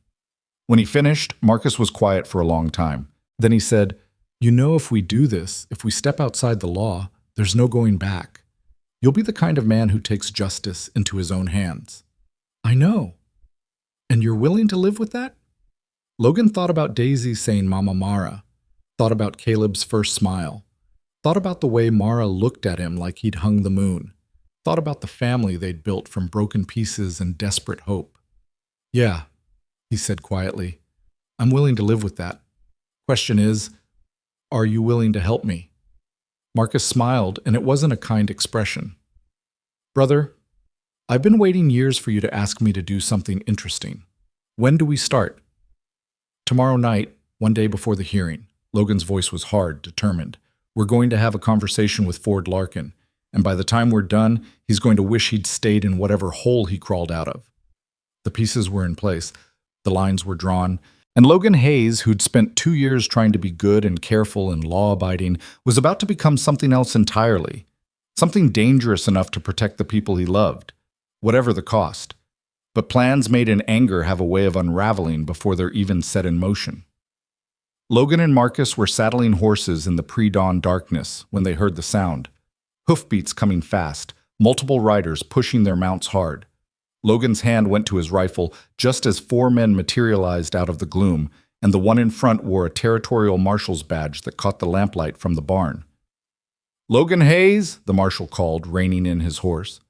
When he finished, Marcus was quiet for a long time. Then he said, "You know, if we do this, if we step outside the law, there's no going back. You'll be the kind of man who takes justice into his own hands." "I know. And you're willing to live with that?" Logan thought about Daisy saying Mama Mara, thought about Caleb's first smile, thought about the way Mara looked at him like he'd hung the moon, thought about the family they'd built from broken pieces and desperate hope. "Yeah," he said quietly, "I'm willing to live with that. Question is, are you willing to help me?" Marcus smiled, and it wasn't a kind expression. "Brother, I've been waiting years for you to ask me to do something interesting. When do we start?" "Tomorrow night, one day before the hearing." Logan's voice was hard, determined. "We're going to have a conversation with Ford Larkin, and by the time we're done, he's going to wish he'd stayed in whatever hole he crawled out of." The pieces were in place, the lines were drawn, and Logan Hayes, who'd spent 2 years trying to be good and careful and law-abiding, was about to become something else entirely, something dangerous enough to protect the people he loved, whatever the cost. But plans made in anger have a way of unraveling before they're even set in motion. Logan and Marcus were saddling horses in the pre-dawn darkness when they heard the sound. Hoofbeats coming fast, multiple riders pushing their mounts hard. Logan's hand went to his rifle just as 4 men materialized out of the gloom, and the one in front wore a territorial marshal's badge that caught the lamplight from the barn. "Logan Hayes," the marshal called, reining in his horse.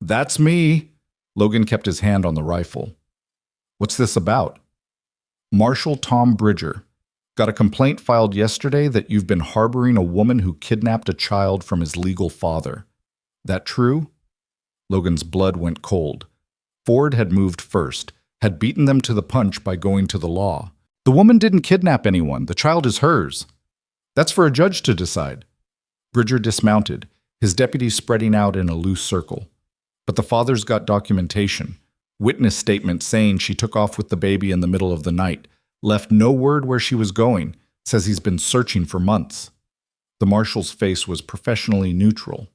"That's me." Logan kept his hand on the rifle. "What's this about?" "Marshal Tom Bridger. Got a complaint filed yesterday that you've been harboring a woman who kidnapped a child from his legal father. That true?" Logan's blood went cold. Ford had moved first, had beaten them to the punch by going to the law. "The woman didn't kidnap anyone. The child is hers. That's for a judge to decide." Bridger dismounted, his deputies spreading out in a loose circle. "But the father's got documentation. Witness statement saying she took off with the baby in the middle of the night, left no word where she was going, says he's been searching for months." The marshal's face was professionally neutral.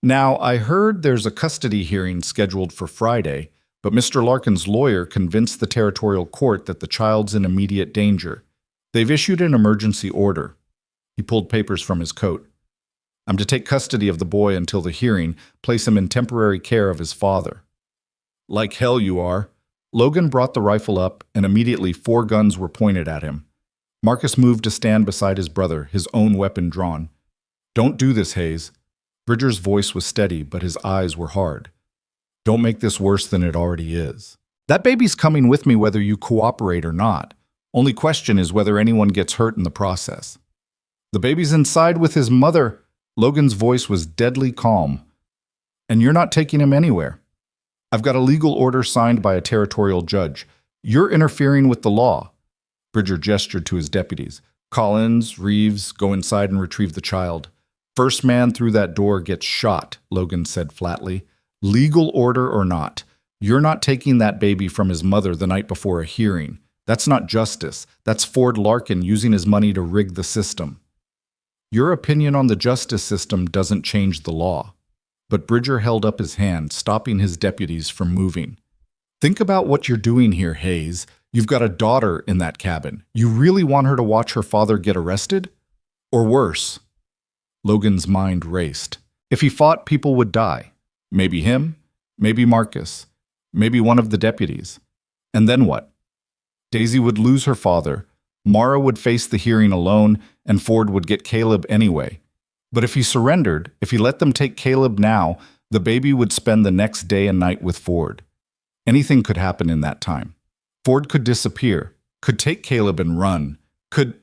"Now, I heard there's a custody hearing scheduled for Friday, but Mr. Larkin's lawyer convinced the territorial court that the child's in immediate danger. They've issued an emergency order." He pulled papers from his coat. "I'm to take custody of the boy until the hearing, place him in temporary care of his father." "Like hell you are." Logan brought the rifle up, and immediately 4 guns were pointed at him. Marcus moved to stand beside his brother, his own weapon drawn. "Don't do this, Hayes." Bridger's voice was steady, but his eyes were hard. "Don't make this worse than it already is. That baby's coming with me whether you cooperate or not. Only question is whether anyone gets hurt in the process." "The baby's inside with his mother." Logan's voice was deadly calm. "And you're not taking him anywhere. I've got a legal order signed by a territorial judge. You're interfering with the law." Bridger gestured to his deputies. "Collins, Reeves, go inside and retrieve the child. First man through that door gets shot," Logan said flatly. "Legal order or not, you're not taking that baby from his mother the night before a hearing. That's not justice. That's Ford Larkin using his money to rig the system. Your opinion on the justice system doesn't change the law." But Bridger held up his hand, stopping his deputies from moving. "Think about what you're doing here, Hayes. You've got a daughter in that cabin. You really want her to watch her father get arrested? Or worse?" Logan's mind raced. If he fought, people would die. Maybe him, maybe Marcus, maybe one of the deputies. And then what? Daisy would lose her father, Mara would face the hearing alone, and Ford would get Caleb anyway. But if he surrendered, if he let them take Caleb now, the baby would spend the next day and night with Ford. Anything could happen in that time. Ford could disappear, could take Caleb and run, could...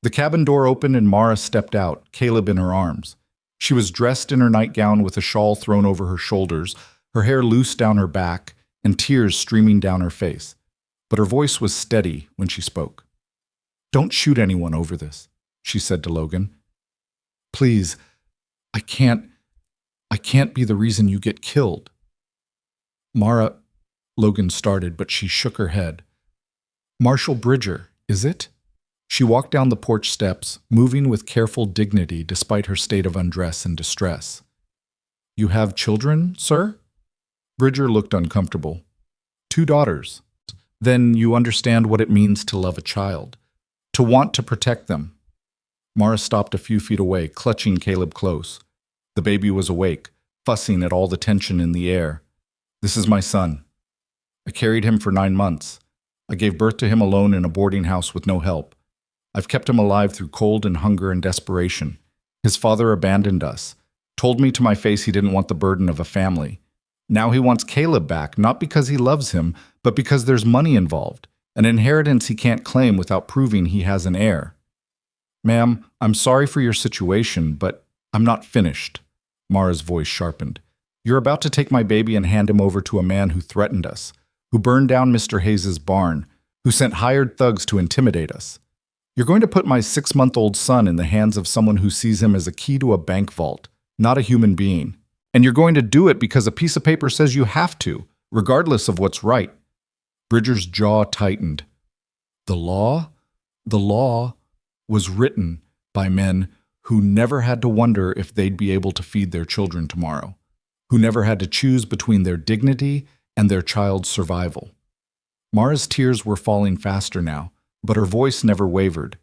The cabin door opened and Mara stepped out, Caleb in her arms. She was dressed in her nightgown with a shawl thrown over her shoulders, her hair loose down her back, and tears streaming down her face. But her voice was steady when she spoke. "Don't shoot anyone over this," she said to Logan. "Please, I can't be the reason you get killed." "Mara," Logan started, but she shook her head. "Marshal Bridger, is it?" She walked down the porch steps, moving with careful dignity despite her state of undress and distress. "You have children, sir?" Bridger looked uncomfortable. "2 daughters. Then you understand what it means to love a child, to want to protect them." Mara stopped a few feet away, clutching Caleb close. The baby was awake, fussing at all the tension in the air. "This is my son. I carried him for 9 months. I gave birth to him alone in a boarding house with no help. I've kept him alive through cold and hunger and desperation. His father abandoned us, told me to my face he didn't want the burden of a family. Now he wants Caleb back, not because he loves him, but because there's money involved, an inheritance he can't claim without proving he has an heir. Ma'am, I'm sorry for your situation, but I'm not finished." Mara's voice sharpened. "You're about to take my baby and hand him over to a man who threatened us, who burned down Mr. Hayes's barn, who sent hired thugs to intimidate us. You're going to put my 6-month-old son in the hands of someone who sees him as a key to a bank vault, not a human being. And you're going to do it because a piece of paper says you have to, regardless of what's right." Bridger's jaw tightened. The law? The law was written by men who never had to wonder if they'd be able to feed their children tomorrow, who never had to choose between their dignity and their child's survival. Mara's tears were falling faster now, but her voice never wavered.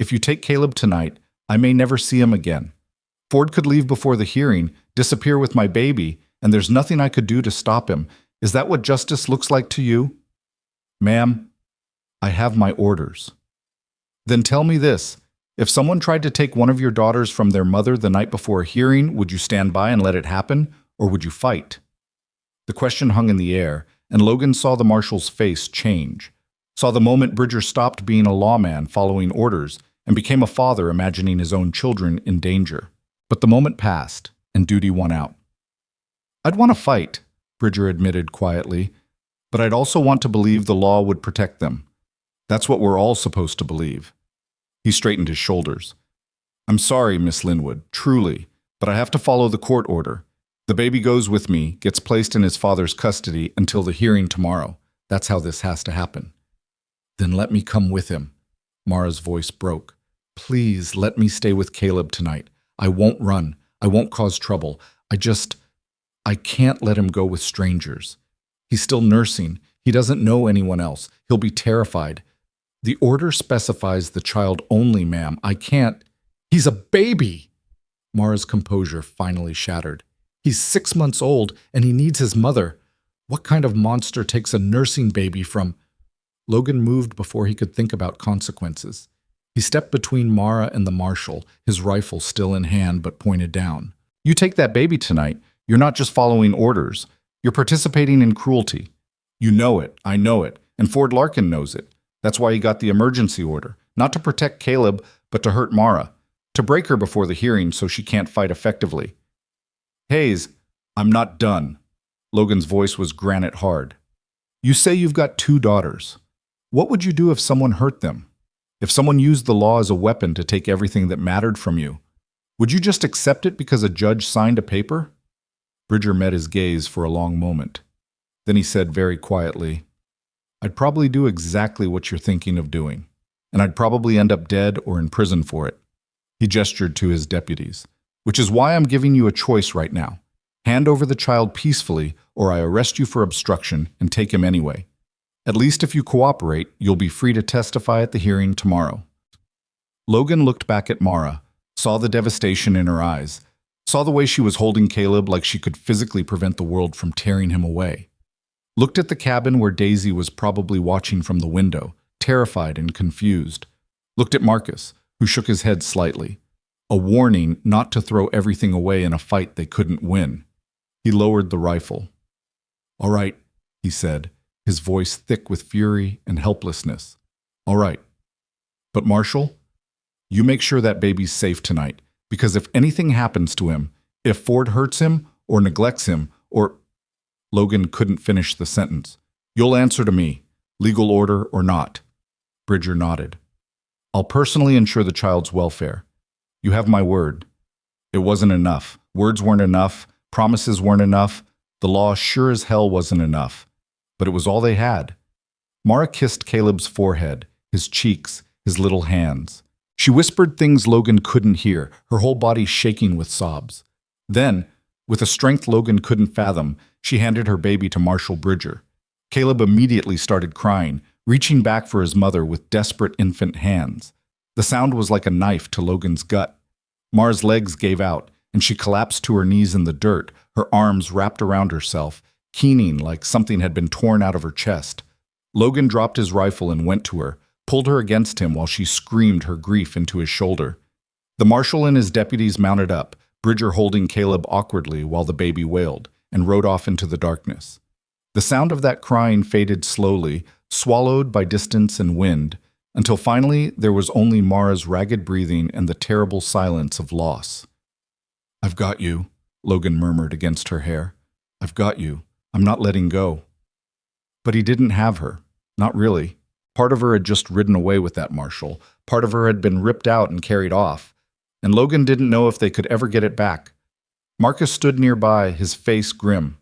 "If you take Caleb tonight, I may never see him again. Ford could leave before the hearing, disappear with my baby, and there's nothing I could do to stop him. Is that what justice looks like to you?" "Ma'am, I have my orders." "Then tell me this. If someone tried to take one of your daughters from their mother the night before a hearing, would you stand by and let it happen, or would you fight?" The question hung in the air, and Logan saw the marshal's face change, saw the moment Bridger stopped being a lawman following orders and became a father imagining his own children in danger. But the moment passed, and duty won out. "I'd want to fight," Bridger admitted quietly, "but I'd also want to believe the law would protect them. That's what we're all supposed to believe." He straightened his shoulders. "I'm sorry, Miss Linwood, truly, but I have to follow the court order. The baby goes with me, gets placed in his father's custody until the hearing tomorrow. That's how this has to happen." "Then let me come with him." Mara's voice broke. "Please let me stay with Caleb tonight. I won't run. I won't cause trouble. I can't let him go with strangers. He's still nursing. He doesn't know anyone else. He'll be terrified. The order specifies the child only, ma'am. I can't. He's a baby!" Mara's composure finally shattered. "He's 6 months old, and he needs his mother. What kind of monster takes a nursing baby from—" Logan moved before he could think about consequences. He stepped between Mara and the marshal, his rifle still in hand but pointed down. "You take that baby tonight. You're not just following orders. You're participating in cruelty. You know it, I know it, and Ford Larkin knows it. That's why he got the emergency order, not to protect Caleb, but to hurt Mara, to break her before the hearing so she can't fight effectively." "Hayes, I'm not done." Logan's voice was granite hard. "You say you've got 2 daughters. What would you do if someone hurt them? If someone used the law as a weapon to take everything that mattered from you? Would you just accept it because a judge signed a paper?" Bridger met his gaze for a long moment. Then he said very quietly, "I'd probably do exactly what you're thinking of doing, and I'd probably end up dead or in prison for it." He gestured to his deputies. "Which is why I'm giving you a choice right now. Hand over the child peacefully, or I arrest you for obstruction and take him anyway. At least if you cooperate, you'll be free to testify at the hearing tomorrow." Logan looked back at Mara, saw the devastation in her eyes, saw the way she was holding Caleb like she could physically prevent the world from tearing him away. Looked at the cabin where Daisy was probably watching from the window, terrified and confused. Looked at Marcus, who shook his head slightly. A warning not to throw everything away in a fight they couldn't win. He lowered the rifle. "All right," he said, his voice thick with fury and helplessness. "All right. But Marshal, you make sure that baby's safe tonight, because if anything happens to him, if Ford hurts him or neglects him or—" Logan couldn't finish the sentence. "You'll answer to me, legal order or not." Bridger nodded. "I'll personally ensure the child's welfare. You have my word." It wasn't enough. Words weren't enough. Promises weren't enough. The law sure as hell wasn't enough. But it was all they had. Mara kissed Caleb's forehead, his cheeks, his little hands. She whispered things Logan couldn't hear, her whole body shaking with sobs. Then, with a strength Logan couldn't fathom, she handed her baby to Marshall Bridger. Caleb immediately started crying, reaching back for his mother with desperate infant hands. The sound was like a knife to Logan's gut. Mara's legs gave out, and she collapsed to her knees in the dirt, her arms wrapped around herself, keening like something had been torn out of her chest. Logan dropped his rifle and went to her, pulled her against him while she screamed her grief into his shoulder. The marshal and his deputies mounted up, Bridger holding Caleb awkwardly while the baby wailed, and rode off into the darkness. The sound of that crying faded slowly, swallowed by distance and wind, until finally there was only Mara's ragged breathing and the terrible silence of loss. "I've got you," Logan murmured against her hair. "I've got you. I'm not letting go." But he didn't have her. Not really. Part of her had just ridden away with that marshal. Part of her had been ripped out and carried off. And Logan didn't know if they could ever get it back. Marcus stood nearby, his face grim.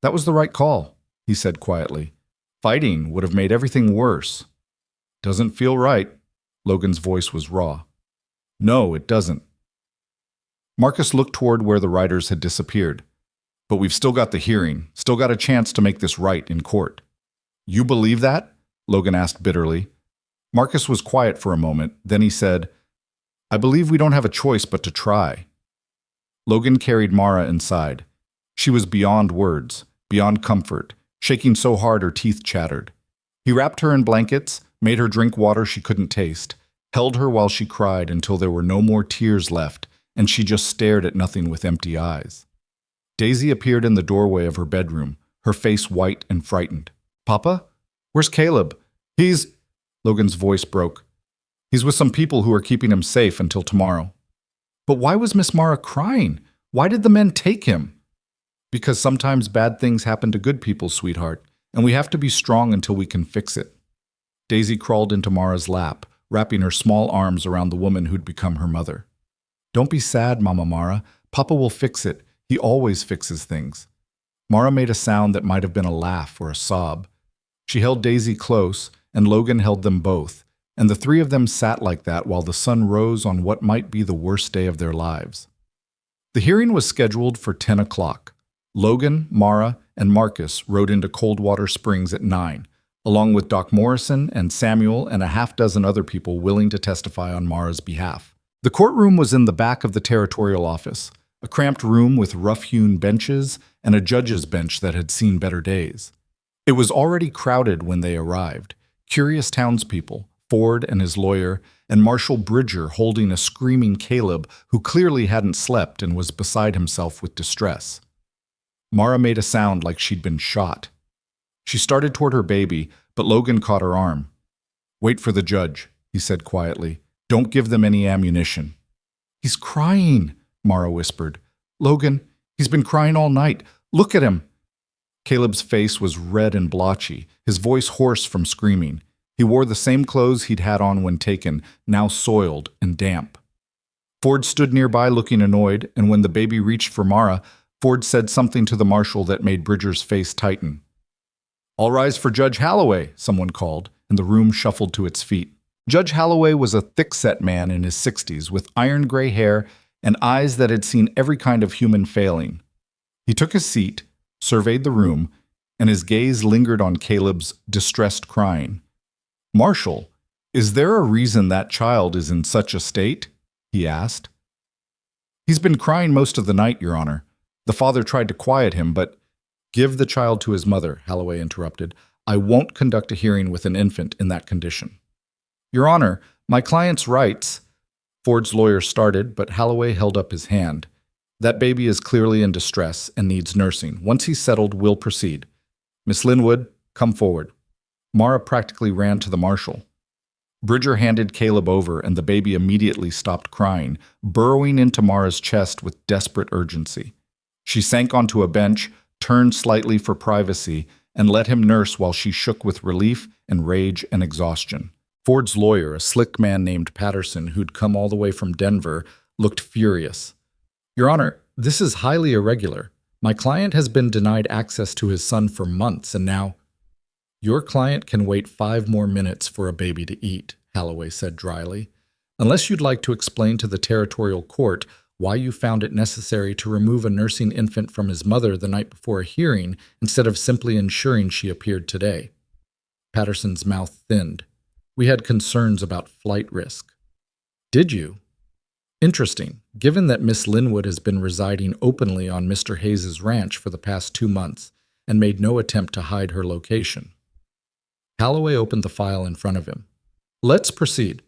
"That was the right call," he said quietly. "Fighting would have made everything worse." "Doesn't feel right." Logan's voice was raw. "No, it doesn't." Marcus looked toward where the riders had disappeared. "But we've still got the hearing, still got a chance to make this right in court." "You believe that?" Logan asked bitterly. Marcus was quiet for a moment, then he said, "I believe we don't have a choice but to try." Logan carried Mara inside. She was beyond words, beyond comfort, shaking so hard her teeth chattered. He wrapped her in blankets, made her drink water she couldn't taste, held her while she cried until there were no more tears left, and she just stared at nothing with empty eyes. Daisy appeared in the doorway of her bedroom, her face white and frightened. "Papa? Where's Caleb? He's—" Logan's voice broke. "He's with some people who are keeping him safe until tomorrow." "But why was Miss Mara crying? Why did the men take him?" "Because sometimes bad things happen to good people, sweetheart, and we have to be strong until we can fix it." Daisy crawled into Mara's lap, wrapping her small arms around the woman who'd become her mother. "Don't be sad, Mama Mara. Papa will fix it. He always fixes things." Mara made a sound that might have been a laugh or a sob. She held Daisy close, and Logan held them both, and the three of them sat like that while the sun rose on what might be the worst day of their lives. The hearing was scheduled for 10 o'clock. Logan, Mara, and Marcus rode into Coldwater Springs at 9, along with Doc Morrison and Samuel and a half-dozen other people willing to testify on Mara's behalf. The courtroom was in the back of the territorial office, a cramped room with rough-hewn benches and a judge's bench that had seen better days. It was already crowded when they arrived. Curious townspeople, Ford and his lawyer, and Marshall Bridger holding a screaming Caleb who clearly hadn't slept and was beside himself with distress. Mara made a sound like she'd been shot. She started toward her baby, but Logan caught her arm. "Wait for the judge," he said quietly. "Don't give them any ammunition." "He's crying," Mara whispered. "Logan, he's been crying all night. Look at him." Caleb's face was red and blotchy, his voice hoarse from screaming. He wore the same clothes he'd had on when taken, now soiled and damp. Ford stood nearby looking annoyed, and when the baby reached for Mara, Ford said something to the marshal that made Bridger's face tighten. "All rise for Judge Holloway," someone called, and the room shuffled to its feet. Judge Holloway was a thick-set man in his 60s with iron gray hair and eyes that had seen every kind of human failing. He took his seat, surveyed the room, and his gaze lingered on Caleb's distressed crying. "Marshal, is there a reason that child is in such a state?" he asked. "He's been crying most of the night, Your Honor. The father tried to quiet him, but—" "Give the child to his mother," Holloway interrupted. "I won't conduct a hearing with an infant in that condition." "Your Honor, my client's rights—" Ford's lawyer started, but Holloway held up his hand. "That baby is clearly in distress and needs nursing. Once he's settled, we'll proceed. Miss Linwood, come forward." Mara practically ran to the marshal. Bridger handed Caleb over, and the baby immediately stopped crying, burrowing into Mara's chest with desperate urgency. She sank onto a bench, turned slightly for privacy, and let him nurse while she shook with relief and rage and exhaustion. Ford's lawyer, a slick man named Patterson, who'd come all the way from Denver, looked furious. "Your Honor, this is highly irregular. My client has been denied access to his son for months, and now—" "Your client can wait 5 more minutes for a baby to eat," Holloway said dryly, "unless you'd like to explain to the territorial court why you found it necessary to remove a nursing infant from his mother the night before a hearing instead of simply ensuring she appeared today." Patterson's mouth thinned. "We had concerns about flight risk." "Did you?" "Interesting, given that Miss Linwood has been residing openly on Mr. Hayes's ranch for the past 2 months and made no attempt to hide her location." Holloway opened the file in front of him. "Let's proceed.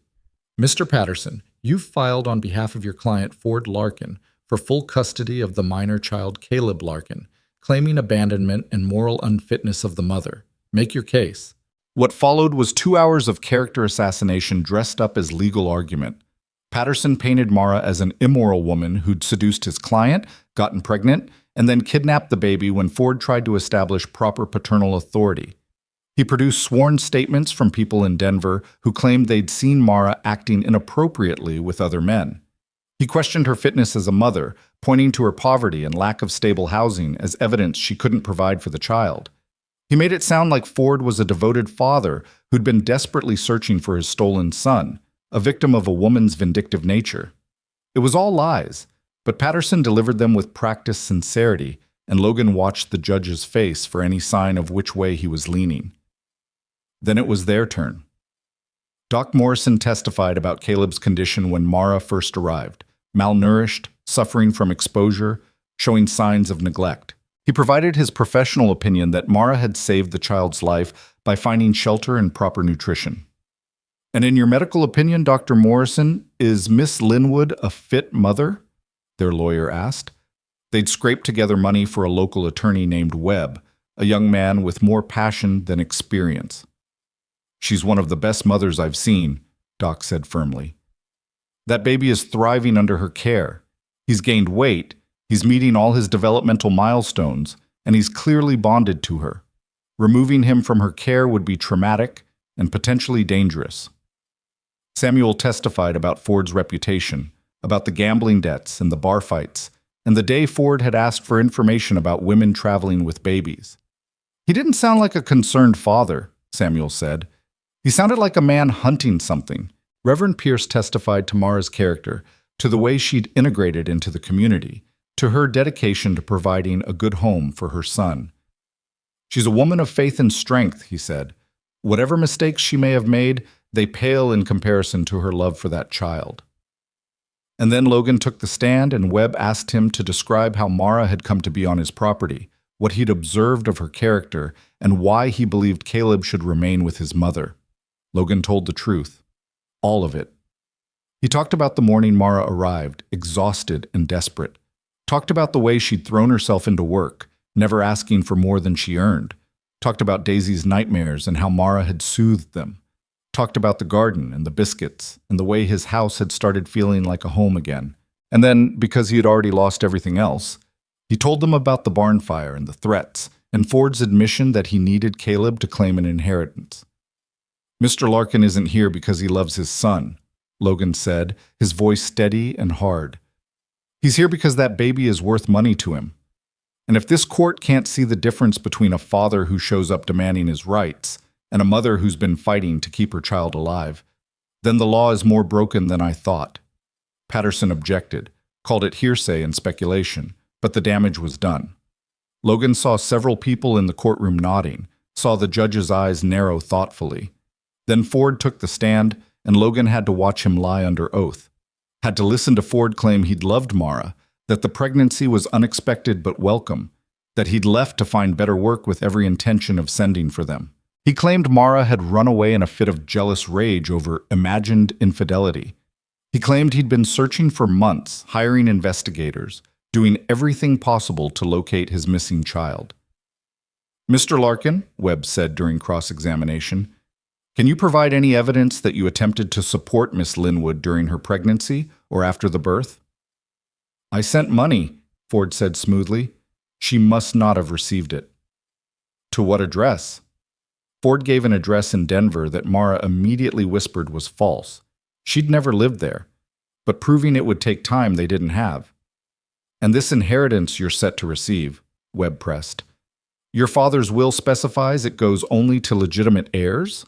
Mr. Patterson, you've filed on behalf of your client Ford Larkin for full custody of the minor child Caleb Larkin, claiming abandonment and moral unfitness of the mother. Make your case." What followed was 2 hours of character assassination dressed up as legal argument. Patterson painted Mara as an immoral woman who'd seduced his client, gotten pregnant, and then kidnapped the baby when Ford tried to establish proper paternal authority. He produced sworn statements from people in Denver who claimed they'd seen Mara acting inappropriately with other men. He questioned her fitness as a mother, pointing to her poverty and lack of stable housing as evidence she couldn't provide for the child. He made it sound like Ford was a devoted father who'd been desperately searching for his stolen son, a victim of a woman's vindictive nature. It was all lies, but Patterson delivered them with practiced sincerity, and Logan watched the judge's face for any sign of which way he was leaning. Then it was their turn. Doc Morrison testified about Caleb's condition when Mara first arrived: malnourished, suffering from exposure, showing signs of neglect. He provided his professional opinion that Mara had saved the child's life by finding shelter and proper nutrition. "And in your medical opinion, Dr. Morrison, is Miss Linwood a fit mother?" their lawyer asked. They'd scraped together money for a local attorney named Webb, a young man with more passion than experience. "She's one of the best mothers I've seen," Doc said firmly. "That baby is thriving under her care. He's gained weight, he's meeting all his developmental milestones, and he's clearly bonded to her. Removing him from her care would be traumatic and potentially dangerous." Samuel testified about Ford's reputation, about the gambling debts and the bar fights, and the day Ford had asked for information about women traveling with babies. "He didn't sound like a concerned father," Samuel said. "He sounded like a man hunting something." Reverend Pierce testified to Mara's character, to the way she'd integrated into the community, to her dedication to providing a good home for her son. "She's a woman of faith and strength," he said. "Whatever mistakes she may have made, they pale in comparison to her love for that child." And then Logan took the stand, and Webb asked him to describe how Mara had come to be on his property, what he'd observed of her character, and why he believed Caleb should remain with his mother. Logan told the truth. All of it. He talked about the morning Mara arrived, exhausted and desperate. Talked about the way she'd thrown herself into work, never asking for more than she earned. Talked about Daisy's nightmares and how Mara had soothed them. Talked about the garden and the biscuits and the way his house had started feeling like a home again. And then, because he had already lost everything else, he told them about the barn fire and the threats, and Ford's admission that he needed Caleb to claim an inheritance. "Mr. Larkin isn't here because he loves his son," Logan said, his voice steady and hard. "He's here because that baby is worth money to him. And if this court can't see the difference between a father who shows up demanding his rights and a mother who's been fighting to keep her child alive, then the law is more broken than I thought." Patterson objected, called it hearsay and speculation, but the damage was done. Logan saw several people in the courtroom nodding, saw the judge's eyes narrow thoughtfully. Then Ford took the stand, and Logan had to watch him lie under oath. Had to listen to Ford claim he'd loved Mara, that the pregnancy was unexpected but welcome, that he'd left to find better work with every intention of sending for them. He claimed Mara had run away in a fit of jealous rage over imagined infidelity. He claimed he'd been searching for months, hiring investigators, doing everything possible to locate his missing child. "Mr. Larkin," Webb said during cross-examination, "can you provide any evidence that you attempted to support Miss Linwood during her pregnancy or after the birth?" "I sent money," Ford said smoothly. "She must not have received it." "To what address?" Ford gave an address in Denver that Mara immediately whispered was false. She'd never lived there, but proving it would take time they didn't have. "And this inheritance you're set to receive," Webb pressed. "Your father's will specifies it goes only to legitimate heirs?"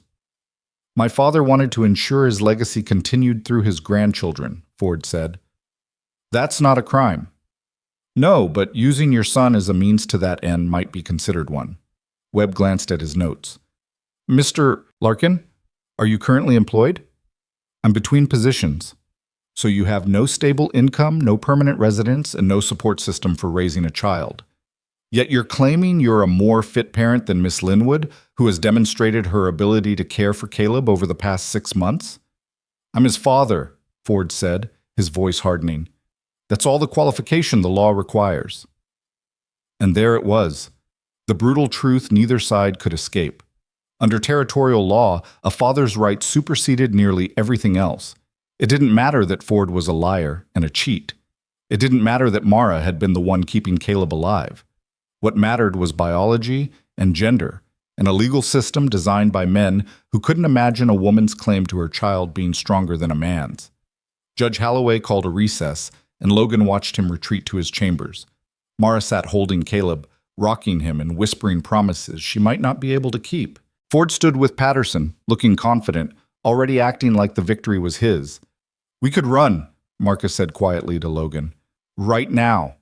My father wanted to ensure his legacy continued through his grandchildren, Ford said. That's not a crime. No, but using your son as a means to that end might be considered one. Webb glanced at his notes. Mr. Larkin, are you currently employed? I'm between positions. So you have no stable income, no permanent residence, and no support system for raising a child. Yet you're claiming you're a more fit parent than Miss Linwood, who has demonstrated her ability to care for Caleb over the past 6 months? I'm his father, Ford said, his voice hardening. That's all the qualification the law requires. And there it was, the brutal truth neither side could escape. Under territorial law, a father's rights superseded nearly everything else. It didn't matter that Ford was a liar and a cheat. It didn't matter that Mara had been the one keeping Caleb alive. What mattered was biology and gender, and a legal system designed by men who couldn't imagine a woman's claim to her child being stronger than a man's. Judge Holloway called a recess, and Logan watched him retreat to his chambers. Mara sat holding Caleb, rocking him and whispering promises she might not be able to keep. Ford stood with Patterson, looking confident, already acting like the victory was his. We could run, Marcus said quietly to Logan. Right now.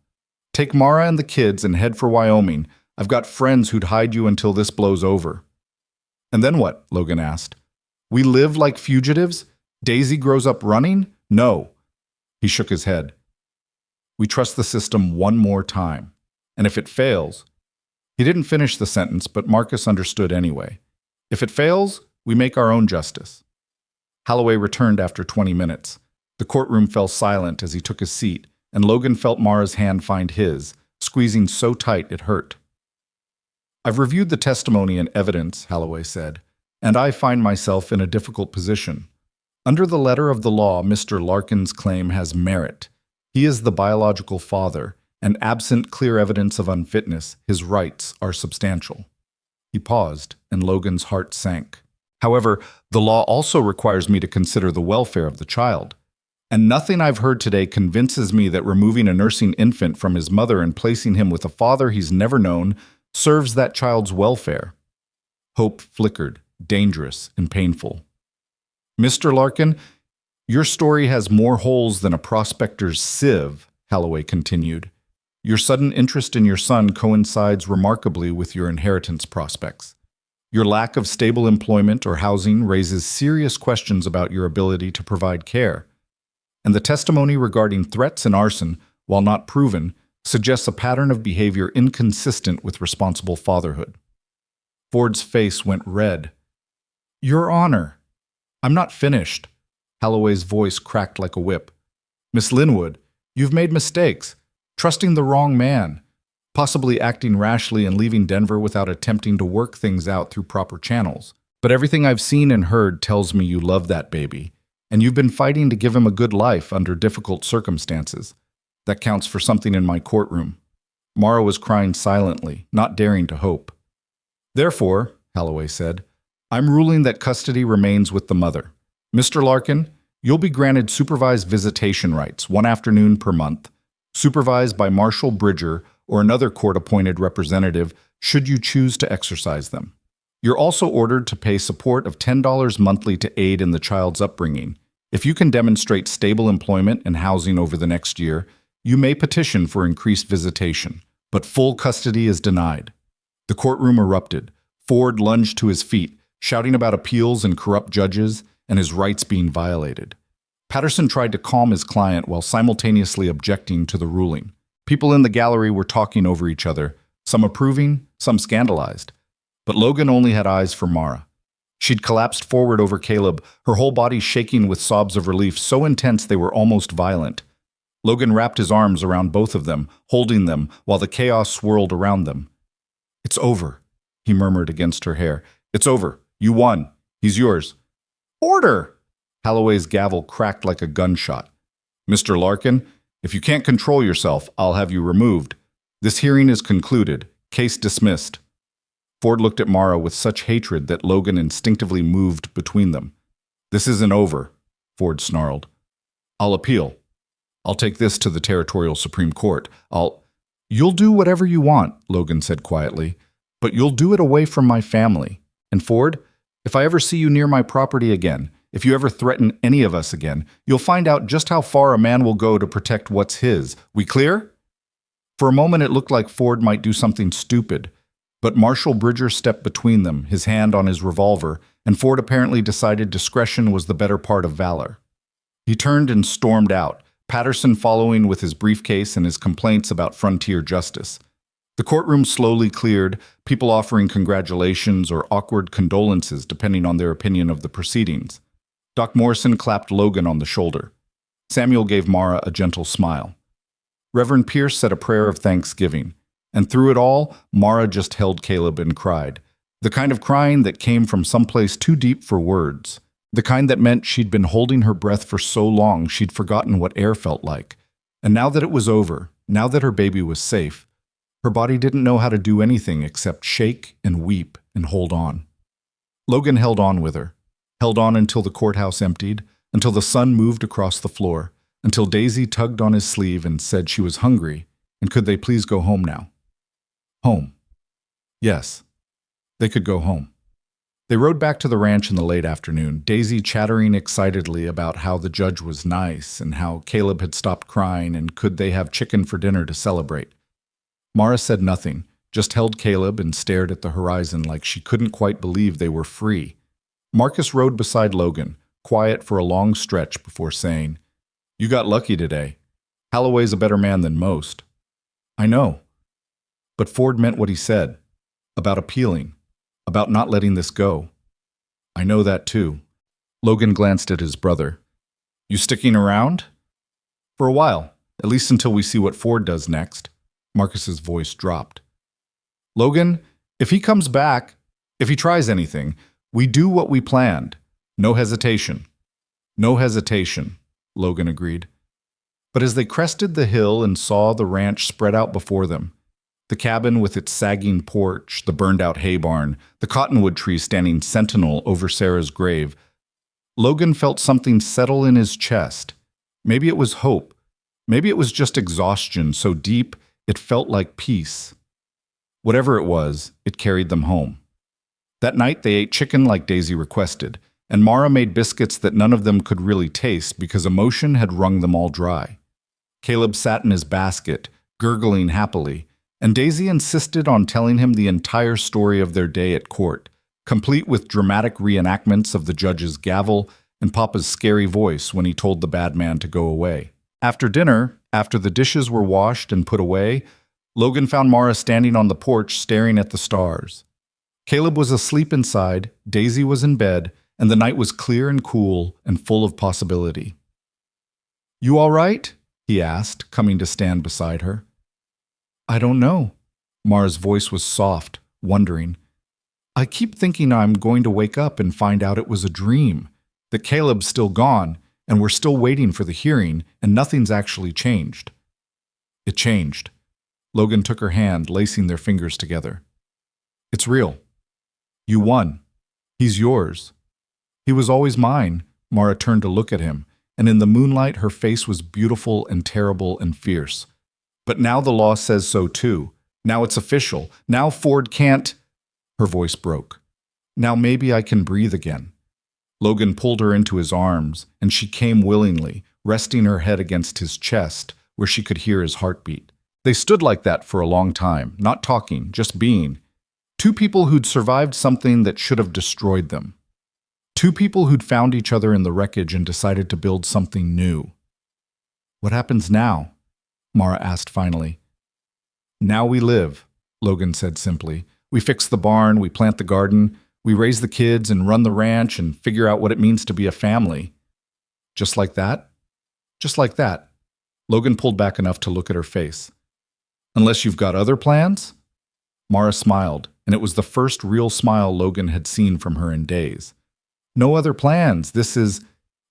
Take Mara and the kids and head for Wyoming. I've got friends who'd hide you until this blows over. And then what? Logan asked. We live like fugitives? Daisy grows up running? No. He shook his head. We trust the system one more time. And if it fails... He didn't finish the sentence, but Marcus understood anyway. If it fails, we make our own justice. Holloway returned after 20 minutes. The courtroom fell silent as he took his seat, and Logan felt Mara's hand find his, squeezing so tight it hurt. I've reviewed the testimony and evidence, Holloway said, and I find myself in a difficult position. Under the letter of the law, Mr. Larkin's claim has merit. He is the biological father, and absent clear evidence of unfitness, his rights are substantial. He paused, and Logan's heart sank. However, the law also requires me to consider the welfare of the child. And nothing I've heard today convinces me that removing a nursing infant from his mother and placing him with a father he's never known serves that child's welfare. Hope flickered, dangerous and painful. Mr. Larkin, your story has more holes than a prospector's sieve, Holloway continued. Your sudden interest in your son coincides remarkably with your inheritance prospects. Your lack of stable employment or housing raises serious questions about your ability to provide care. And the testimony regarding threats and arson, while not proven, suggests a pattern of behavior inconsistent with responsible fatherhood. Ford's face went red. Your Honor, I'm not finished. Holloway's voice cracked like a whip. Miss Linwood, you've made mistakes. Trusting the wrong man, possibly acting rashly and leaving Denver without attempting to work things out through proper channels. But everything I've seen and heard tells me you love that baby, and you've been fighting to give him a good life under difficult circumstances. That counts for something in my courtroom. Mara was crying silently, not daring to hope. Therefore, Holloway said, I'm ruling that custody remains with the mother. Mr. Larkin, you'll be granted supervised visitation rights 1 afternoon per month, supervised by Marshal Bridger or another court-appointed representative should you choose to exercise them. You're also ordered to pay support of $10 monthly to aid in the child's upbringing. If you can demonstrate stable employment and housing over the next year, you may petition for increased visitation, but full custody is denied. The courtroom erupted. Ford lunged to his feet, shouting about appeals and corrupt judges and his rights being violated. Patterson tried to calm his client while simultaneously objecting to the ruling. People in the gallery were talking over each other, some approving, some scandalized. But Logan only had eyes for Mara. She'd collapsed forward over Caleb, her whole body shaking with sobs of relief so intense they were almost violent. Logan wrapped his arms around both of them, holding them while the chaos swirled around them. It's over, he murmured against her hair. It's over. You won. He's yours. Order! Holloway's gavel cracked like a gunshot. Mr. Larkin, if you can't control yourself, I'll have you removed. This hearing is concluded. Case dismissed. Ford looked at Mara with such hatred that Logan instinctively moved between them. This isn't over, Ford snarled. I'll appeal. I'll take this to the Territorial Supreme Court. You'll do whatever you want, Logan said quietly, but you'll do it away from my family. And Ford, If I ever see you near my property again, if you ever threaten any of us again, you'll find out just how far a man will go to protect what's his. We clear?" For a moment it looked like Ford might do something stupid, but Marshal Bridger stepped between them, his hand on his revolver, and Ford apparently decided discretion was the better part of valor. He turned and stormed out, Patterson following with his briefcase and his complaints about frontier justice. The courtroom slowly cleared, people offering congratulations or awkward condolences depending on their opinion of the proceedings. Doc Morrison clapped Logan on the shoulder. Samuel gave Mara a gentle smile. Reverend Pierce said a prayer of thanksgiving. And through it all, Mara just held Caleb and cried. The kind of crying that came from someplace too deep for words. The kind that meant she'd been holding her breath for so long she'd forgotten what air felt like. And now that it was over, now that her baby was safe, her body didn't know how to do anything except shake and weep and hold on. Logan held on with her, held on until the courthouse emptied, until the sun moved across the floor, until Daisy tugged on his sleeve and said she was hungry, and could they please go home now? Home. Yes, they could go home. They rode back to the ranch in the late afternoon, Daisy chattering excitedly about how the judge was nice and how Caleb had stopped crying and could they have chicken for dinner to celebrate. Mara said nothing, just held Caleb and stared at the horizon like she couldn't quite believe they were free. Marcus rode beside Logan, quiet for a long stretch before saying, "You got lucky today. Holloway's a better man than most." "I know." But Ford meant what he said, about appealing, about not letting this go. "I know that too." Logan glanced at his brother. "You sticking around?" "For a while, at least until we see what Ford does next." Marcus's voice dropped. "Logan, if he comes back, if he tries anything, we do what we planned. No hesitation." "No hesitation," Logan agreed. But as they crested the hill and saw the ranch spread out before them, the cabin with its sagging porch, the burned-out hay barn, the cottonwood tree standing sentinel over Sarah's grave, Logan felt something settle in his chest. Maybe it was hope. Maybe it was just exhaustion so deep it felt like peace. Whatever it was, it carried them home. That night they ate chicken like Daisy requested, and Mara made biscuits that none of them could really taste because emotion had wrung them all dry. Caleb sat in his basket, gurgling happily, and Daisy insisted on telling him the entire story of their day at court, complete with dramatic reenactments of the judge's gavel and Papa's scary voice when he told the bad man to go away. After dinner, after the dishes were washed and put away, Logan found Mara standing on the porch staring at the stars. Caleb was asleep inside, Daisy was in bed, and the night was clear and cool and full of possibility. "You all right?" he asked, coming to stand beside her. "I don't know." Mara's voice was soft, wondering. "I keep thinking I'm going to wake up and find out it was a dream, that Caleb's still gone, and we're still waiting for the hearing, and nothing's actually changed." It changed. Logan took her hand, lacing their fingers together. "It's real. You won. He's yours." "He was always mine." Mara turned to look at him, and in the moonlight her face was beautiful and terrible and fierce. "But now the law says so too. Now it's official. Now Ford can't—" Her voice broke. "Now maybe I can breathe again." Logan pulled her into his arms, and she came willingly, resting her head against his chest, where she could hear his heartbeat. They stood like that for a long time, not talking, just being. Two people who'd survived something that should have destroyed them. Two people who'd found each other in the wreckage and decided to build something new. "What happens now?" Mara asked finally. "Now we live," Logan said simply. "We fix the barn, we plant the garden, we raise the kids and run the ranch and figure out what it means to be a family." "Just like that?" "Just like that." Logan pulled back enough to look at her face. "Unless you've got other plans?" Mara smiled, and it was the first real smile Logan had seen from her in days. "No other plans. This is—"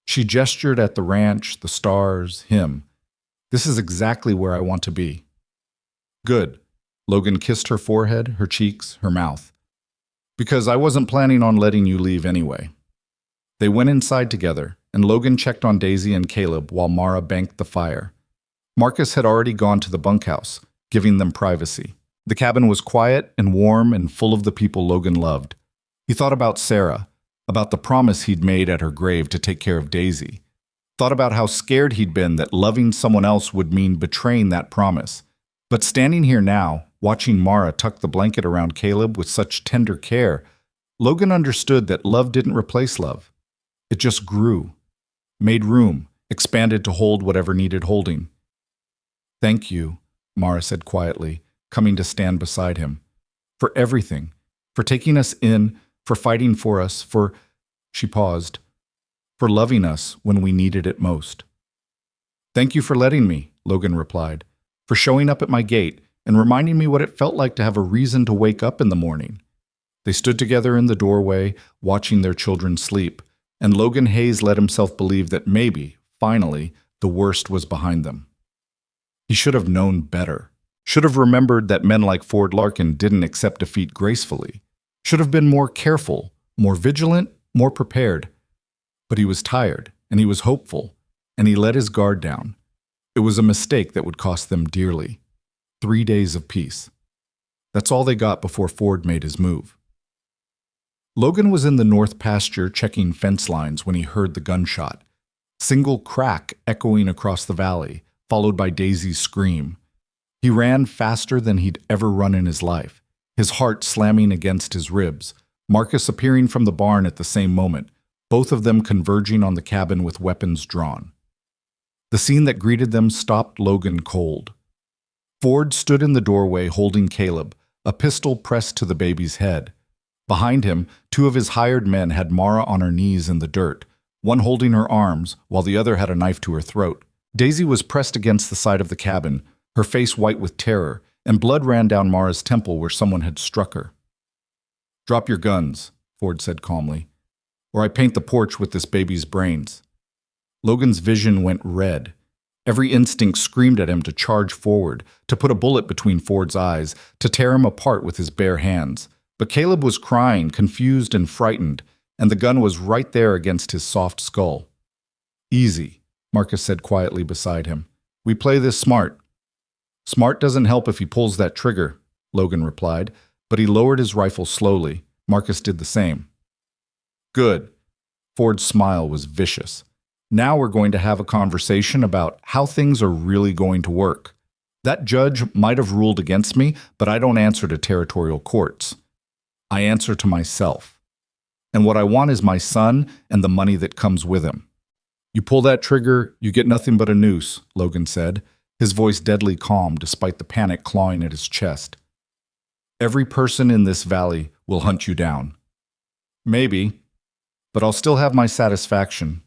She gestured at the ranch, the stars, him. "This is exactly where I want to be." "Good." Logan kissed her forehead, her cheeks, her mouth. "Because I wasn't planning on letting you leave anyway." They went inside together, and Logan checked on Daisy and Caleb while Mara banked the fire. Marcus had already gone to the bunkhouse, giving them privacy. The cabin was quiet and warm and full of the people Logan loved. He thought about Sarah, about the promise he'd made at her grave to take care of Daisy. Thought about how scared he'd been that loving someone else would mean betraying that promise. But standing here now, watching Mara tuck the blanket around Caleb with such tender care, Logan understood that love didn't replace love. It just grew, made room, expanded to hold whatever needed holding. "Thank you," Mara said quietly, coming to stand beside him. "For everything. For taking us in, for fighting for us, for—" She paused. "For loving us when we needed it most." "Thank you for letting me," Logan replied. "For showing up at my gate and reminding me what it felt like to have a reason to wake up in the morning." They stood together in the doorway, watching their children sleep, and Logan Hayes let himself believe that maybe, finally, the worst was behind them. He should have known better. Should have remembered that men like Ford Larkin didn't accept defeat gracefully. Should have been more careful, more vigilant, more prepared. But he was tired, and he was hopeful, and he let his guard down. It was a mistake that would cost them dearly. 3 days of peace. That's all they got before Ford made his move. Logan was in the north pasture checking fence lines when he heard the gunshot. Single crack echoing across the valley, followed by Daisy's scream. He ran faster than he'd ever run in his life, his heart slamming against his ribs, Marcus appearing from the barn at the same moment, both of them converging on the cabin with weapons drawn. The scene that greeted them stopped Logan cold. Ford stood in the doorway holding Caleb, a pistol pressed to the baby's head. Behind him, 2 of his hired men had Mara on her knees in the dirt, one holding her arms while the other had a knife to her throat. Daisy was pressed against the side of the cabin, her face white with terror, and blood ran down Mara's temple where someone had struck her. "Drop your guns," Ford said calmly, "or I paint the porch with this baby's brains." Logan's vision went red. Every instinct screamed at him to charge forward, to put a bullet between Ford's eyes, to tear him apart with his bare hands. But Caleb was crying, confused and frightened, and the gun was right there against his soft skull. "Easy," Marcus said quietly beside him. "We play this smart." "Smart doesn't help if he pulls that trigger," Logan replied, but he lowered his rifle slowly. Marcus did the same. "Good." Ford's smile was vicious. "Now we're going to have a conversation about how things are really going to work. That judge might have ruled against me, but I don't answer to territorial courts. I answer to myself. And what I want is my son and the money that comes with him." "You pull that trigger, you get nothing but a noose," Logan said, his voice deadly calm despite the panic clawing at his chest. "Every person in this valley will hunt you down." "Maybe, but I'll still have my satisfaction."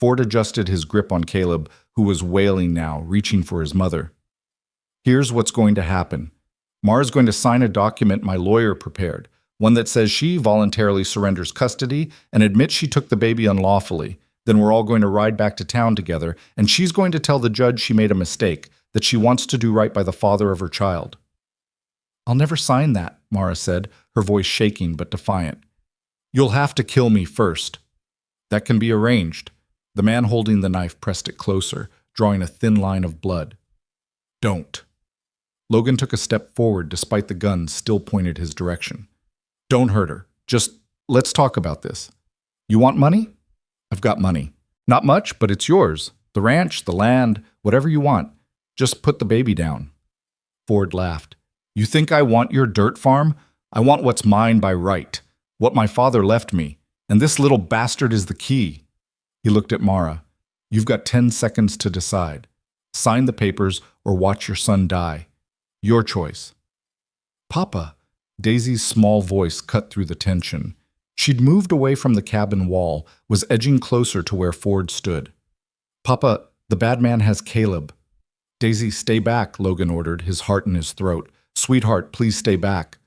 Ford adjusted his grip on Caleb, who was wailing now, reaching for his mother. "Here's what's going to happen. Mara's going to sign a document my lawyer prepared, one that says she voluntarily surrenders custody and admits she took the baby unlawfully. Then we're all going to ride back to town together, and she's going to tell the judge she made a mistake, that she wants to do right by the father of her child." "I'll never sign that," Mara said, her voice shaking but defiant. "You'll have to kill me first." "That can be arranged." The man holding the knife pressed it closer, drawing a thin line of blood. "Don't." Logan took a step forward despite the gun still pointed his direction. "Don't hurt her. Just let's talk about this. You want money? I've got money. Not much, but it's yours. The ranch, the land, whatever you want. Just put the baby down." Ford laughed. "You think I want your dirt farm? I want what's mine by right, what my father left me, and this little bastard is the key." He looked at Mara. "You've got 10 seconds to decide. Sign the papers or watch your son die. Your choice." "Papa," Daisy's small voice cut through the tension. She'd moved away from the cabin wall, was edging closer to where Ford stood. "Papa, the bad man has Caleb." "Daisy, stay back," Logan ordered, his heart in his throat. "Sweetheart, please stay back."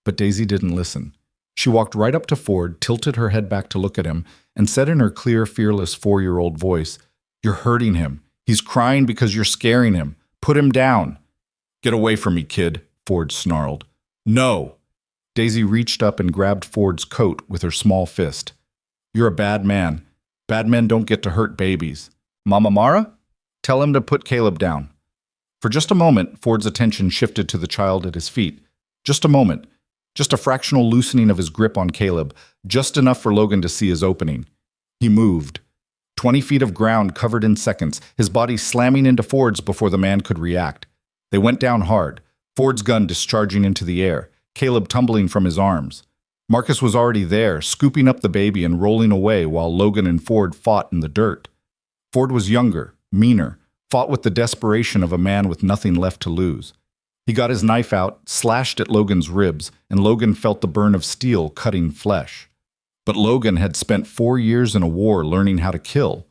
But Daisy didn't listen. She walked right up to Ford, tilted her head back to look at him, and said in her clear, fearless 4-year-old voice, "You're hurting him. He's crying because you're scaring him. Put him down." "Get away from me, kid," Ford snarled. "No." Daisy reached up and grabbed Ford's coat with her small fist. "You're a bad man. Bad men don't get to hurt babies. Mama Mara? Tell him to put Caleb down." For just a moment, Ford's attention shifted to the child at his feet. Just a moment. Just a fractional loosening of his grip on Caleb, just enough for Logan to see his opening. He moved. 20 feet of ground covered in seconds, his body slamming into Ford's before the man could react. They went down hard, Ford's gun discharging into the air, Caleb tumbling from his arms. Marcus was already there, scooping up the baby and rolling away while Logan and Ford fought in the dirt. Ford was younger, meaner, fought with the desperation of a man with nothing left to lose. He got his knife out, slashed at Logan's ribs, and Logan felt the burn of steel cutting flesh. But Logan had spent 4 years in a war learning how to kill,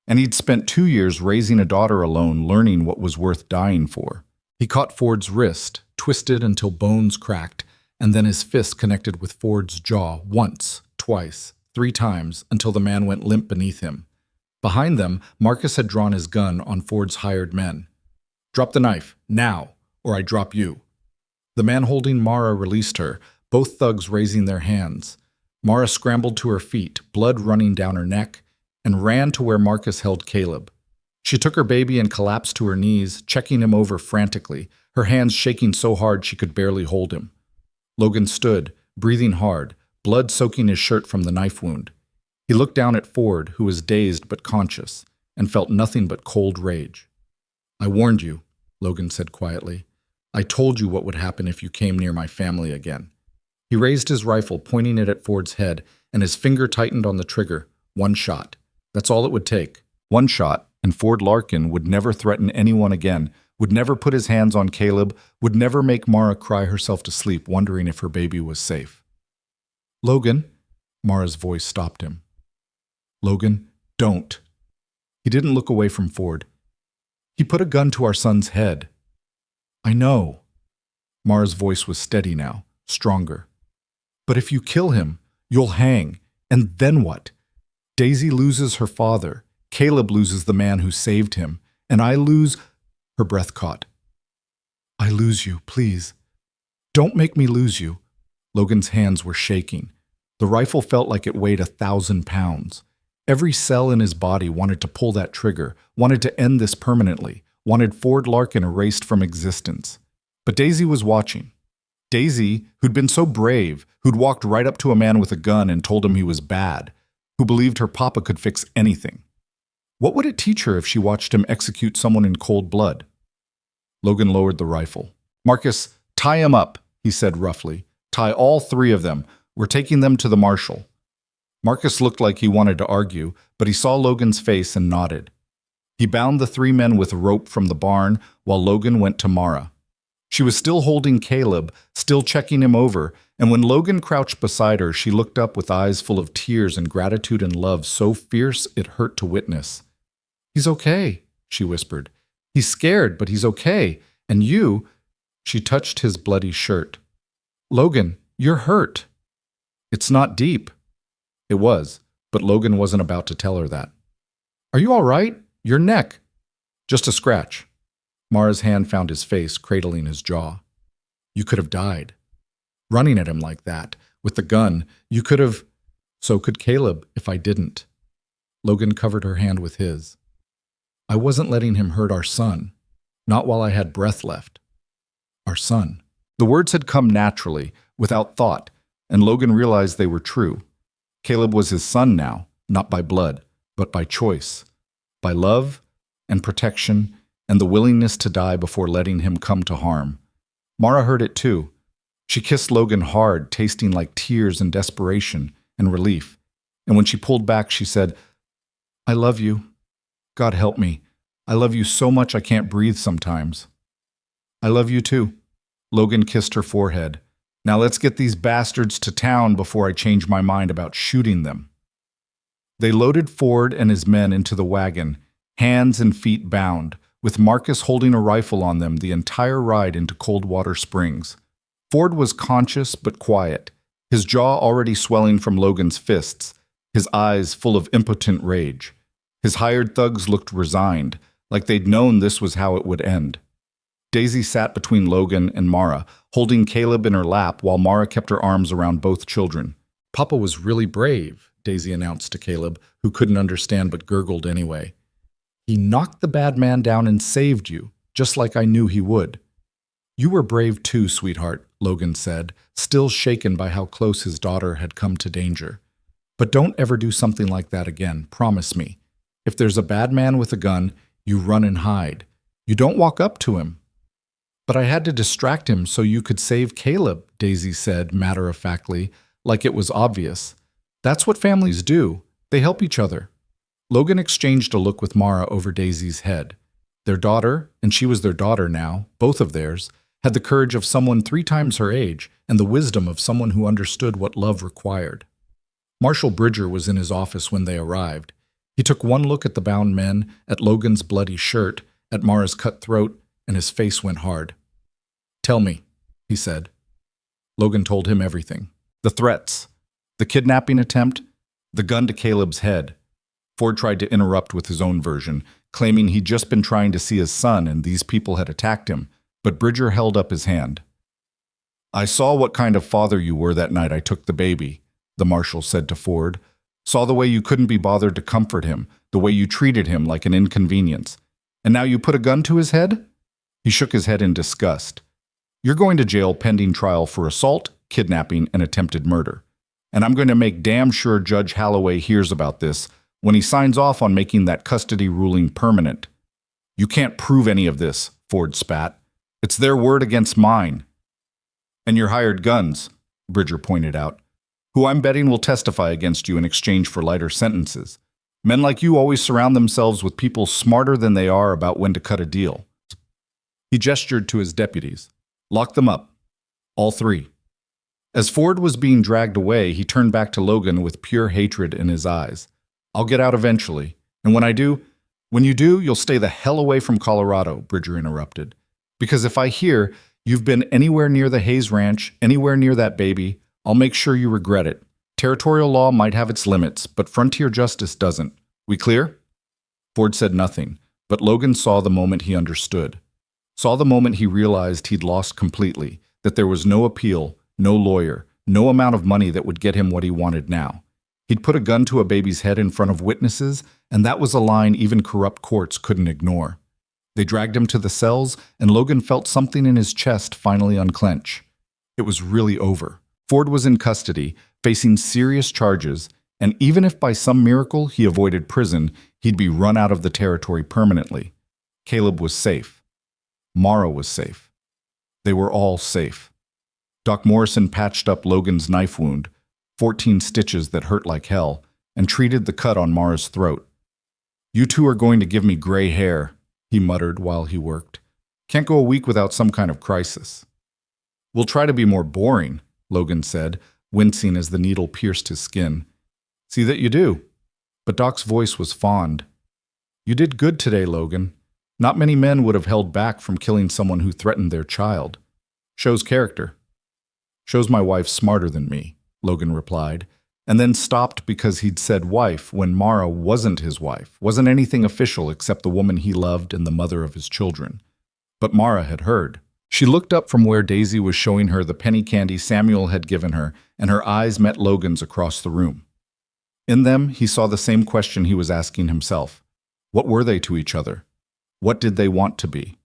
and he'd spent 2 years raising a daughter alone learning what was worth dying for. He caught Ford's wrist, twisted until bones cracked, and then his fist connected with Ford's jaw once, twice, 3 times, until the man went limp beneath him. Behind them, Marcus had drawn his gun on Ford's hired men. "Drop the knife, now, or I drop you." The man holding Mara released her, both thugs raising their hands. Mara scrambled to her feet, blood running down her neck, and ran to where Marcus held Caleb. She took her baby and collapsed to her knees, checking him over frantically, her hands shaking so hard she could barely hold him. Logan stood, breathing hard, blood soaking his shirt from the knife wound. He looked down at Ford, who was dazed but conscious, and felt nothing but cold rage. "I warned you," Logan said quietly. "I told you what would happen if you came near my family again." He raised his rifle, pointing it at Ford's head, and his finger tightened on the trigger. 1 shot. That's all it would take. 1 shot, and Ford Larkin would never threaten anyone again, would never put his hands on Caleb, would never make Mara cry herself to sleep wondering if her baby was safe. "Logan," Mara's voice stopped him. "Logan, don't." He didn't look away from Ford. "He put a gun to our son's head." "I know." Mara's voice was steady now, stronger. "But if you kill him, you'll hang. And then what? Daisy loses her father. Caleb loses the man who saved him. And I lose—" Her breath caught. "I lose you, please. Don't make me lose you." Logan's hands were shaking. The rifle felt like it weighed 1,000 pounds. Every cell in his body wanted to pull that trigger, wanted to end this permanently, wanted Ford Larkin erased from existence. But Daisy was watching. Daisy, who'd been so brave, who'd walked right up to a man with a gun and told him he was bad, who believed her papa could fix anything. What would it teach her if she watched him execute someone in cold blood? Logan lowered the rifle. "Marcus, tie him up," he said roughly. "Tie all 3 of them. We're taking them to the marshal." Marcus looked like he wanted to argue, but he saw Logan's face and nodded. He bound the 3 men with rope from the barn while Logan went to Mara. She was still holding Caleb, still checking him over, and when Logan crouched beside her, she looked up with eyes full of tears and gratitude and love so fierce it hurt to witness. "He's okay," she whispered. "He's scared, but he's okay. And you—" She touched his bloody shirt. "Logan, you're hurt." "It's not deep." It was, but Logan wasn't about to tell her that. "Are you all right? Your neck." "Just a scratch." Mara's hand found his face, cradling his jaw. "You could have died. Running at him like that, with the gun, you could have—" "So could Caleb, if I didn't." Logan covered her hand with his. "I wasn't letting him hurt our son. Not while I had breath left. Our son." The words had come naturally, without thought, and Logan realized they were true. Caleb was his son now, not by blood, but by choice, by love and protection and the willingness to die before letting him come to harm. Mara heard it too. She kissed Logan hard, tasting like tears and desperation and relief. And when she pulled back, she said, "I love you. God help me. I love you so much I can't breathe sometimes." "I love you too." Logan kissed her forehead. "Now let's get these bastards to town before I change my mind about shooting them." They loaded Ford and his men into the wagon, hands and feet bound, with Marcus holding a rifle on them the entire ride into Coldwater Springs. Ford was conscious but quiet, his jaw already swelling from Logan's fists, his eyes full of impotent rage. His hired thugs looked resigned, like they'd known this was how it would end. Daisy sat between Logan and Mara, holding Caleb in her lap while Mara kept her arms around both children. "Papa was really brave," Daisy announced to Caleb, who couldn't understand but gurgled anyway. "He knocked the bad man down and saved you, just like I knew he would." "You were brave too, sweetheart," Logan said, still shaken by how close his daughter had come to danger. "But don't ever do something like that again, promise me. If there's a bad man with a gun, you run and hide. You don't walk up to him." "But I had to distract him so you could save Caleb," Daisy said matter-of-factly, like it was obvious. "That's what families do. They help each other." Logan exchanged a look with Mara over Daisy's head. Their daughter, and she was their daughter now, both of theirs, had the courage of someone 3 times her age and the wisdom of someone who understood what love required. Marshal Bridger was in his office when they arrived. He took one look at the bound men, at Logan's bloody shirt, at Mara's cut throat, and his face went hard. "Tell me," he said. Logan told him everything. The threats, the kidnapping attempt, the gun to Caleb's head. Ford tried to interrupt with his own version, claiming he'd just been trying to see his son and these people had attacked him, but Bridger held up his hand. "I saw what kind of father you were that night I took the baby," the marshal said to Ford. "Saw the way you couldn't be bothered to comfort him, the way you treated him like an inconvenience. And now you put a gun to his head?" He shook his head in disgust. "You're going to jail pending trial for assault, kidnapping, and attempted murder. And I'm going to make damn sure Judge Holloway hears about this when he signs off on making that custody ruling permanent." "You can't prove any of this," Ford spat. "It's their word against mine." "And your hired guns," Bridger pointed out, "who I'm betting will testify against you in exchange for lighter sentences. Men like you always surround themselves with people smarter than they are about when to cut a deal." He gestured to his deputies. "Lock them up. All 3. As Ford was being dragged away, he turned back to Logan with pure hatred in his eyes. "I'll get out eventually. And when you do, you'll stay the hell away from Colorado," Bridger interrupted. "Because if I hear you've been anywhere near the Hayes Ranch, anywhere near that baby, I'll make sure you regret it. Territorial law might have its limits, but frontier justice doesn't. We clear?" Ford said nothing, but Logan saw the moment he understood. Saw the moment he realized he'd lost completely, that there was no appeal, no lawyer, no amount of money that would get him what he wanted now. He'd put a gun to a baby's head in front of witnesses, and that was a line even corrupt courts couldn't ignore. They dragged him to the cells, and Logan felt something in his chest finally unclench. It was really over. Ford was in custody, facing serious charges, and even if by some miracle he avoided prison, he'd be run out of the territory permanently. Caleb was safe. Mara was safe. They were all safe. Doc Morrison patched up Logan's knife wound, 14 stitches that hurt like hell, and treated the cut on Mara's throat. "You 2 are going to give me gray hair," he muttered while he worked. "Can't go a week without some kind of crisis." "We'll try to be more boring," Logan said, wincing as the needle pierced his skin. "See that you do." But Doc's voice was fond. "You did good today, Logan. Not many men would have held back from killing someone who threatened their child. Shows character." "Shows my wife's smarter than me," Logan replied, and then stopped because he'd said wife when Mara wasn't his wife, wasn't anything official except the woman he loved and the mother of his children. But Mara had heard. She looked up from where Daisy was showing her the penny candy Samuel had given her, and her eyes met Logan's across the room. In them, he saw the same question he was asking himself. What were they to each other? What did they want to be?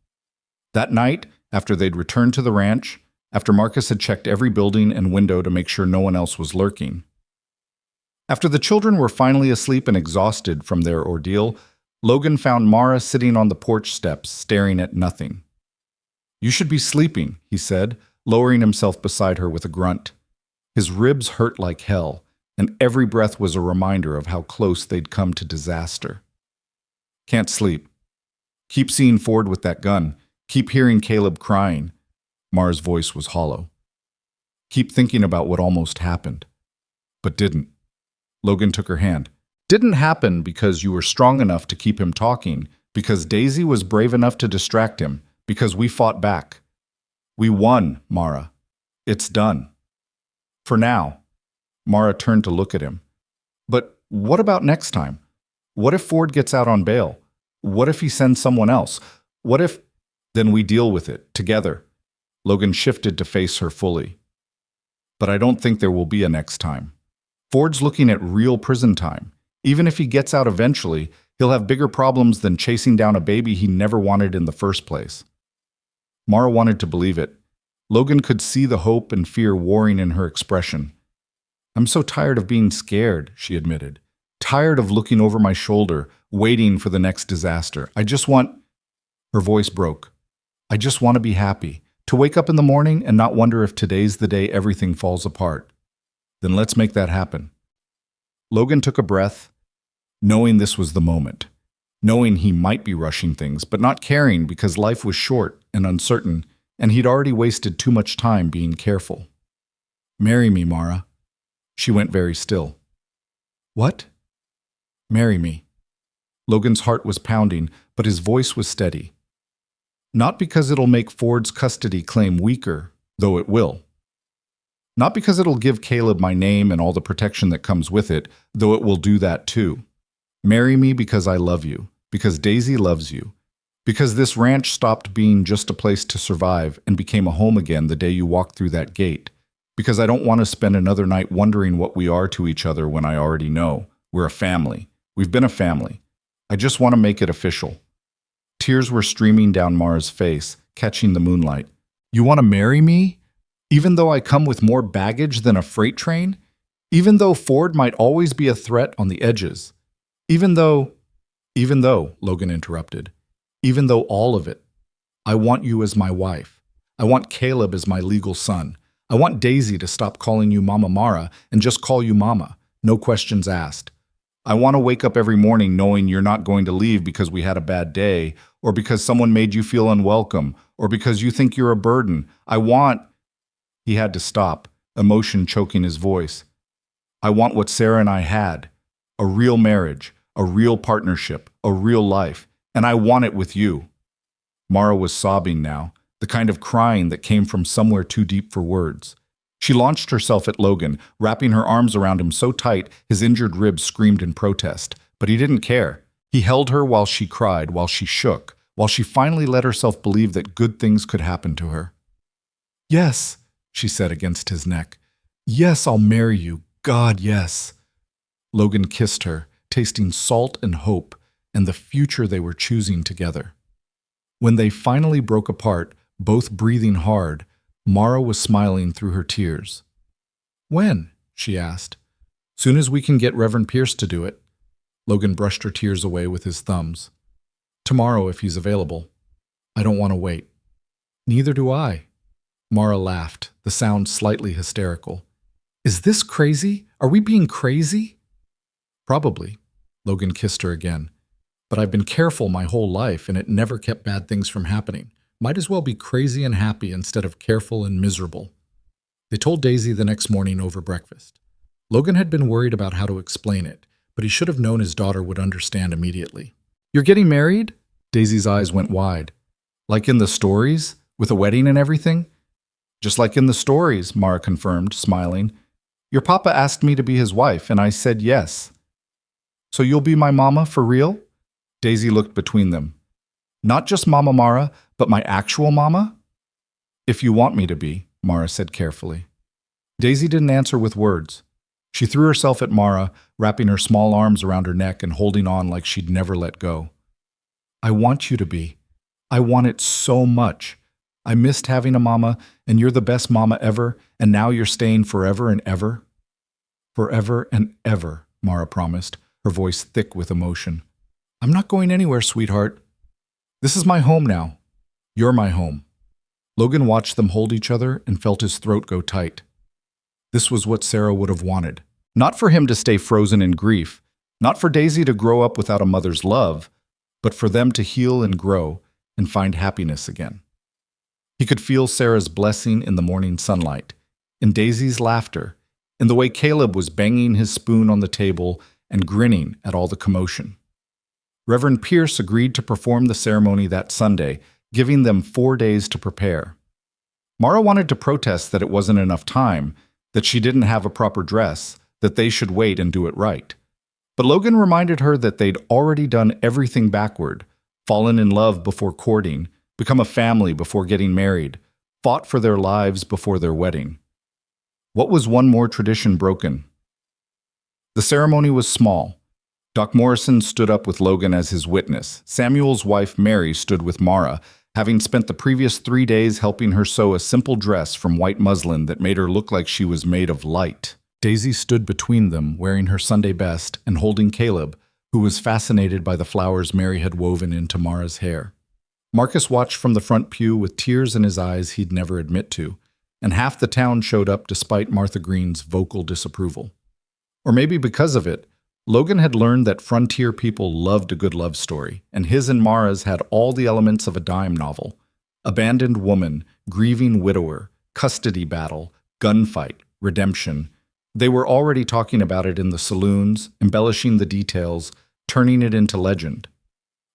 That night, after they'd returned to the ranch, after Marcus had checked every building and window to make sure no one else was lurking, after the children were finally asleep and exhausted from their ordeal, Logan found Mara sitting on the porch steps, staring at nothing. "You should be sleeping," he said, lowering himself beside her with a grunt. His ribs hurt like hell, and every breath was a reminder of how close they'd come to disaster. "Can't sleep. Keep seeing Ford with that gun. Keep hearing Caleb crying." Mara's voice was hollow. "Keep thinking about what almost happened, but didn't." Logan took her hand. "Didn't happen because you were strong enough to keep him talking, because Daisy was brave enough to distract him, because we fought back. We won, Mara. It's done. For now." Mara turned to look at him. "But what about next time? What if Ford gets out on bail? What if he sends someone else? What if—" "Then we deal with it, together." Logan shifted to face her fully. "But I don't think there will be a next time. Ford's looking at real prison time. Even if he gets out eventually, he'll have bigger problems than chasing down a baby he never wanted in the first place." Mara wanted to believe it. Logan could see the hope and fear warring in her expression. "I'm so tired of being scared," she admitted. "Tired of looking over my shoulder, waiting for the next disaster. I just want—" Her voice broke. "I just want to be happy, to wake up in the morning and not wonder if today's the day everything falls apart." "Then let's make that happen." Logan took a breath, knowing this was the moment. Knowing he might be rushing things, but not caring because life was short and uncertain, and he'd already wasted too much time being careful. "Marry me, Mara." She went very still. "What?" "Marry me." Logan's heart was pounding, but his voice was steady. "Not because it'll make Ford's custody claim weaker, though it will. Not because it'll give Caleb my name and all the protection that comes with it, though it will do that too. Marry me because I love you, because Daisy loves you, because this ranch stopped being just a place to survive and became a home again the day you walked through that gate, because I don't want to spend another night wondering what we are to each other when I already know. We're a family. We've been a family. I just want to make it official." Tears were streaming down Mara's face, catching the moonlight. "You want to marry me? Even though I come with more baggage than a freight train? Even though Ford might always be a threat on the edges? Even though, Logan interrupted, even though all of it. I want you as my wife. I want Caleb as my legal son. I want Daisy to stop calling you Mama Mara and just call you Mama, no questions asked. I want to wake up every morning knowing you're not going to leave because we had a bad day, or because someone made you feel unwelcome, or because you think you're a burden. I want—" He had to stop, emotion choking his voice. "I want what Sarah and I had, a real marriage, a real partnership, a real life, and I want it with you." Mara was sobbing now, the kind of crying that came from somewhere too deep for words. She launched herself at Logan, wrapping her arms around him so tight his injured ribs screamed in protest. But he didn't care. He held her while she cried, while she shook, while she finally let herself believe that good things could happen to her. "Yes," she said against his neck. "Yes, I'll marry you. God, yes." Logan kissed her, tasting salt and hope and the future they were choosing together. When they finally broke apart, both breathing hard, Mara was smiling through her tears. "When?" she asked. "Soon as we can get Reverend Pierce to do it." Logan brushed her tears away with his thumbs. "Tomorrow, if he's available. I don't want to wait." "Neither do I." Mara laughed, the sound slightly hysterical. "Is this crazy? Are we being crazy?" "Probably." Logan kissed her again. "But I've been careful my whole life, and it never kept bad things from happening. Might as well be crazy and happy instead of careful and miserable." They told Daisy the next morning over breakfast. Logan had been worried about how to explain it, but he should have known his daughter would understand immediately. "You're getting married?" Daisy's eyes went wide. "Like in the stories? With a wedding and everything?" "Just like in the stories," Mara confirmed, smiling. "Your papa asked me to be his wife, and I said yes." "So you'll be my mama for real?" Daisy looked between them. "Not just Mama Mara, but my actual mama?" "If you want me to be," Mara said carefully. Daisy didn't answer with words. She threw herself at Mara, wrapping her small arms around her neck and holding on like she'd never let go. "I want you to be. I want it so much. I missed having a mama, and you're the best mama ever, and now you're staying forever and ever." "Forever and ever," Mara promised, her voice thick with emotion. "I'm not going anywhere, sweetheart. This is my home now. You're my home." Logan watched them hold each other and felt his throat go tight. This was what Sarah would have wanted. Not for him to stay frozen in grief, not for Daisy to grow up without a mother's love, but for them to heal and grow and find happiness again. He could feel Sarah's blessing in the morning sunlight, in Daisy's laughter, in the way Caleb was banging his spoon on the table and grinning at all the commotion. Reverend Pierce agreed to perform the ceremony that Sunday, giving them 4 days to prepare. Mara wanted to protest that it wasn't enough time, that she didn't have a proper dress, that they should wait and do it right. But Logan reminded her that they'd already done everything backward, fallen in love before courting, become a family before getting married, fought for their lives before their wedding. What was one more tradition broken? The ceremony was small. Doc Morrison stood up with Logan as his witness. Samuel's wife Mary stood with Mara, having spent the previous 3 days helping her sew a simple dress from white muslin that made her look like she was made of light. Daisy stood between them, wearing her Sunday best and holding Caleb, who was fascinated by the flowers Mary had woven into Mara's hair. Marcus watched from the front pew with tears in his eyes he'd never admit to, and half the town showed up despite Martha Green's vocal disapproval. Or maybe because of it, Logan had learned that frontier people loved a good love story, and his and Mara's had all the elements of a dime novel. Abandoned woman, grieving widower, custody battle, gunfight, redemption. They were already talking about it in the saloons, embellishing the details, turning it into legend.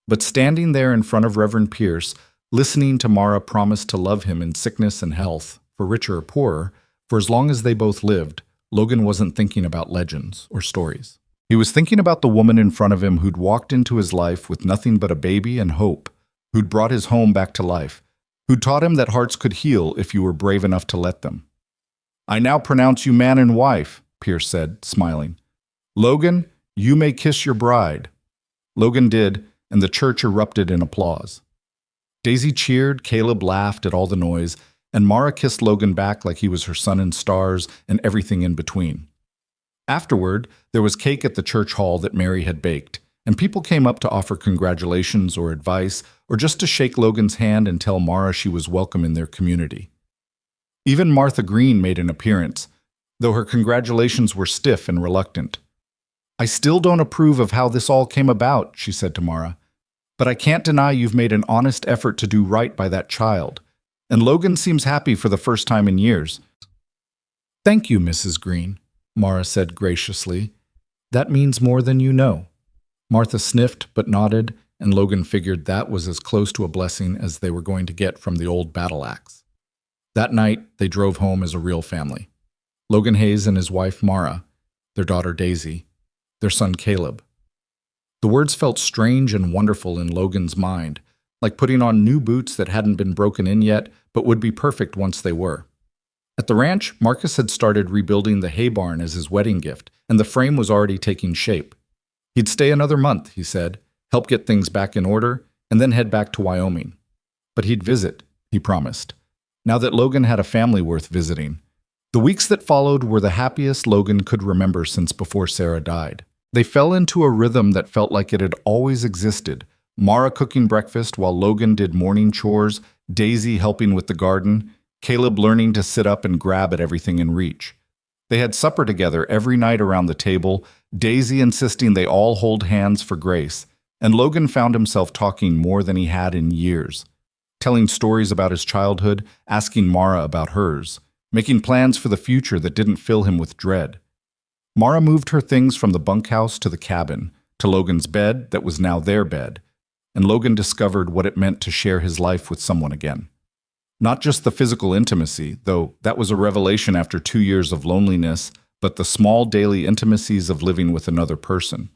But standing there in front of Reverend Pierce, listening to Mara promise to love him in sickness and health, for richer or poorer, for as long as they both lived, Logan wasn't thinking about legends or stories. He was thinking about the woman in front of him who'd walked into his life with nothing but a baby and hope, who'd brought his home back to life, who'd taught him that hearts could heal if you were brave enough to let them. "I now pronounce you man and wife," Pierce said, smiling. "Logan, you may kiss your bride." Logan did, and the church erupted in applause. Daisy cheered, Caleb laughed at all the noise, and Mara kissed Logan back like he was her sun and stars and everything in between. Afterward, there was cake at the church hall that Mary had baked, and people came up to offer congratulations or advice, or just to shake Logan's hand and tell Mara she was welcome in their community. Even Martha Green made an appearance, though her congratulations were stiff and reluctant. "I still don't approve of how this all came about," she said to Mara, "but I can't deny you've made an honest effort to do right by that child, and Logan seems happy for the first time in years." "Thank you, Mrs. Green," Mara said graciously. "That means more than you know." Martha sniffed but nodded, and Logan figured that was as close to a blessing as they were going to get from the old battle axe. That night, they drove home as a real family. Logan Hayes and his wife Mara, their daughter Daisy, their son Caleb. The words felt strange and wonderful in Logan's mind, like putting on new boots that hadn't been broken in yet, but would be perfect once they were. At the ranch, Marcus had started rebuilding the hay barn as his wedding gift, and the frame was already taking shape. He'd stay another month, he said, help get things back in order, and then head back to Wyoming. But he'd visit, he promised, now that Logan had a family worth visiting. The weeks that followed were the happiest Logan could remember since before Sarah died. They fell into a rhythm that felt like it had always existed, Mara cooking breakfast while Logan did morning chores, Daisy helping with the garden, Caleb learning to sit up and grab at everything in reach. They had supper together every night around the table, Daisy insisting they all hold hands for grace, and Logan found himself talking more than he had in years, telling stories about his childhood, asking Mara about hers, making plans for the future that didn't fill him with dread. Mara moved her things from the bunkhouse to the cabin, to Logan's bed that was now their bed, and Logan discovered what it meant to share his life with someone again. Not just the physical intimacy, though that was a revelation after 2 years of loneliness, but the small daily intimacies of living with another person.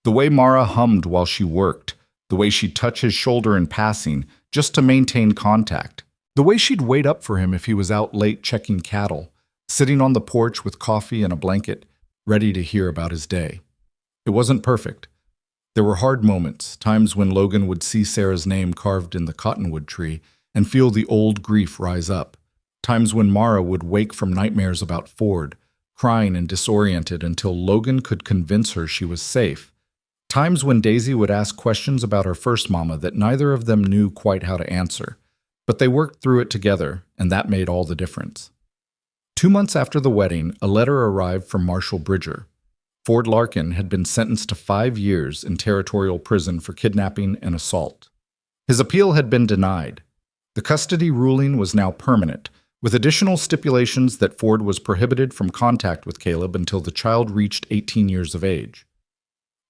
The way Mara hummed while she worked, the way she'd touch his shoulder in passing just to maintain contact, the way she'd wait up for him if he was out late checking cattle, sitting on the porch with coffee and a blanket, ready to hear about his day. It wasn't perfect. There were hard moments, times when Logan would see Sarah's name carved in the cottonwood tree and feel the old grief rise up, times when Mara would wake from nightmares about Ford, crying and disoriented until Logan could convince her she was safe, times when Daisy would ask questions about her first mama that neither of them knew quite how to answer, but they worked through it together, and that made all the difference. 2 months after the wedding, a letter arrived from Marshal Bridger. Ford Larkin had been sentenced to 5 years in territorial prison for kidnapping and assault. His appeal had been denied. The custody ruling was now permanent, with additional stipulations that Ford was prohibited from contact with Caleb until the child reached 18 years of age.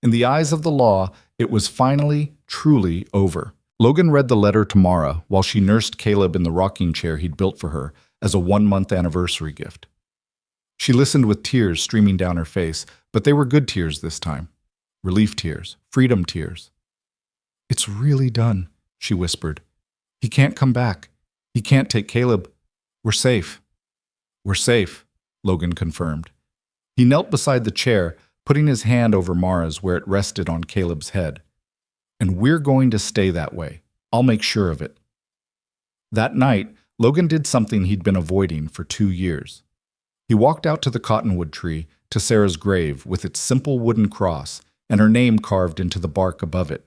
In the eyes of the law, it was finally, truly over. Logan read the letter to Mara while she nursed Caleb in the rocking chair he'd built for her as a 1-month anniversary gift. She listened with tears streaming down her face, but they were good tears this time. Relief tears, freedom tears. "It's really done," she whispered. "He can't come back. He can't take Caleb. We're safe." "We're safe," Logan confirmed. He knelt beside the chair, putting his hand over Mara's where it rested on Caleb's head. "And we're going to stay that way. I'll make sure of it." That night, Logan did something he'd been avoiding for 2 years. He walked out to the cottonwood tree, to Sarah's grave with its simple wooden cross and her name carved into the bark above it.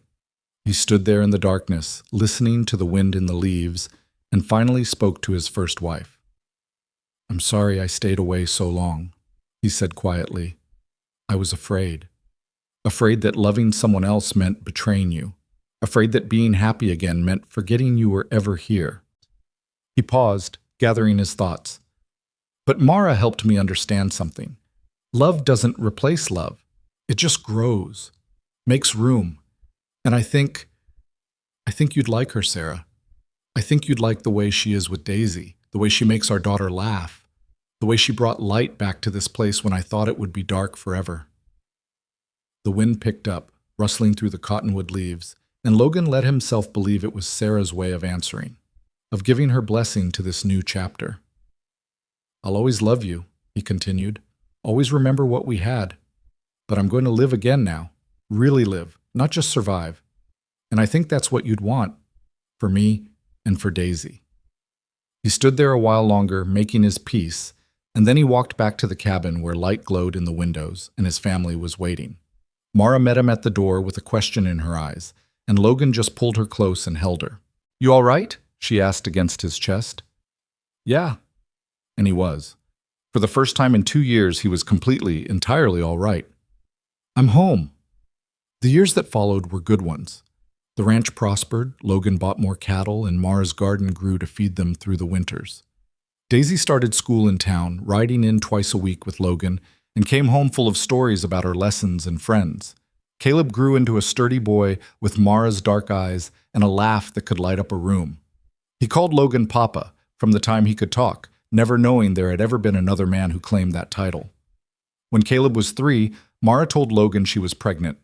He stood there in the darkness, listening to the wind in the leaves, and finally spoke to his first wife. "I'm sorry I stayed away so long," he said quietly. "I was afraid. Afraid that loving someone else meant betraying you. Afraid that being happy again meant forgetting you were ever here." He paused, gathering his thoughts. But Mara helped me understand something. Love doesn't replace love. It just grows, makes room. And I think you'd like her, Sarah. I think you'd like the way she is with Daisy, the way she makes our daughter laugh, the way she brought light back to this place when I thought it would be dark forever. The wind picked up, rustling through the cottonwood leaves, and Logan let himself believe it was Sarah's way of answering, of giving her blessing to this new chapter. "I'll always love you," he continued. "Always remember what we had. But I'm going to live again now. Really live, not just survive. And I think that's what you'd want, for me and for Daisy." He stood there a while longer, making his peace, and then he walked back to the cabin where light glowed in the windows and his family was waiting. Mara met him at the door with a question in her eyes, and Logan just pulled her close and held her. "You all right?" she asked against his chest. "Yeah." And he was. For the first time in 2 years, he was completely, entirely all right. "I'm home." The years that followed were good ones. The ranch prospered, Logan bought more cattle, and Mara's garden grew to feed them through the winters. Daisy started school in town, riding in twice a week with Logan, and came home full of stories about her lessons and friends. Caleb grew into a sturdy boy with Mara's dark eyes and a laugh that could light up a room. He called Logan Papa from the time he could talk, never knowing there had ever been another man who claimed that title. When Caleb was 3, Mara told Logan she was pregnant.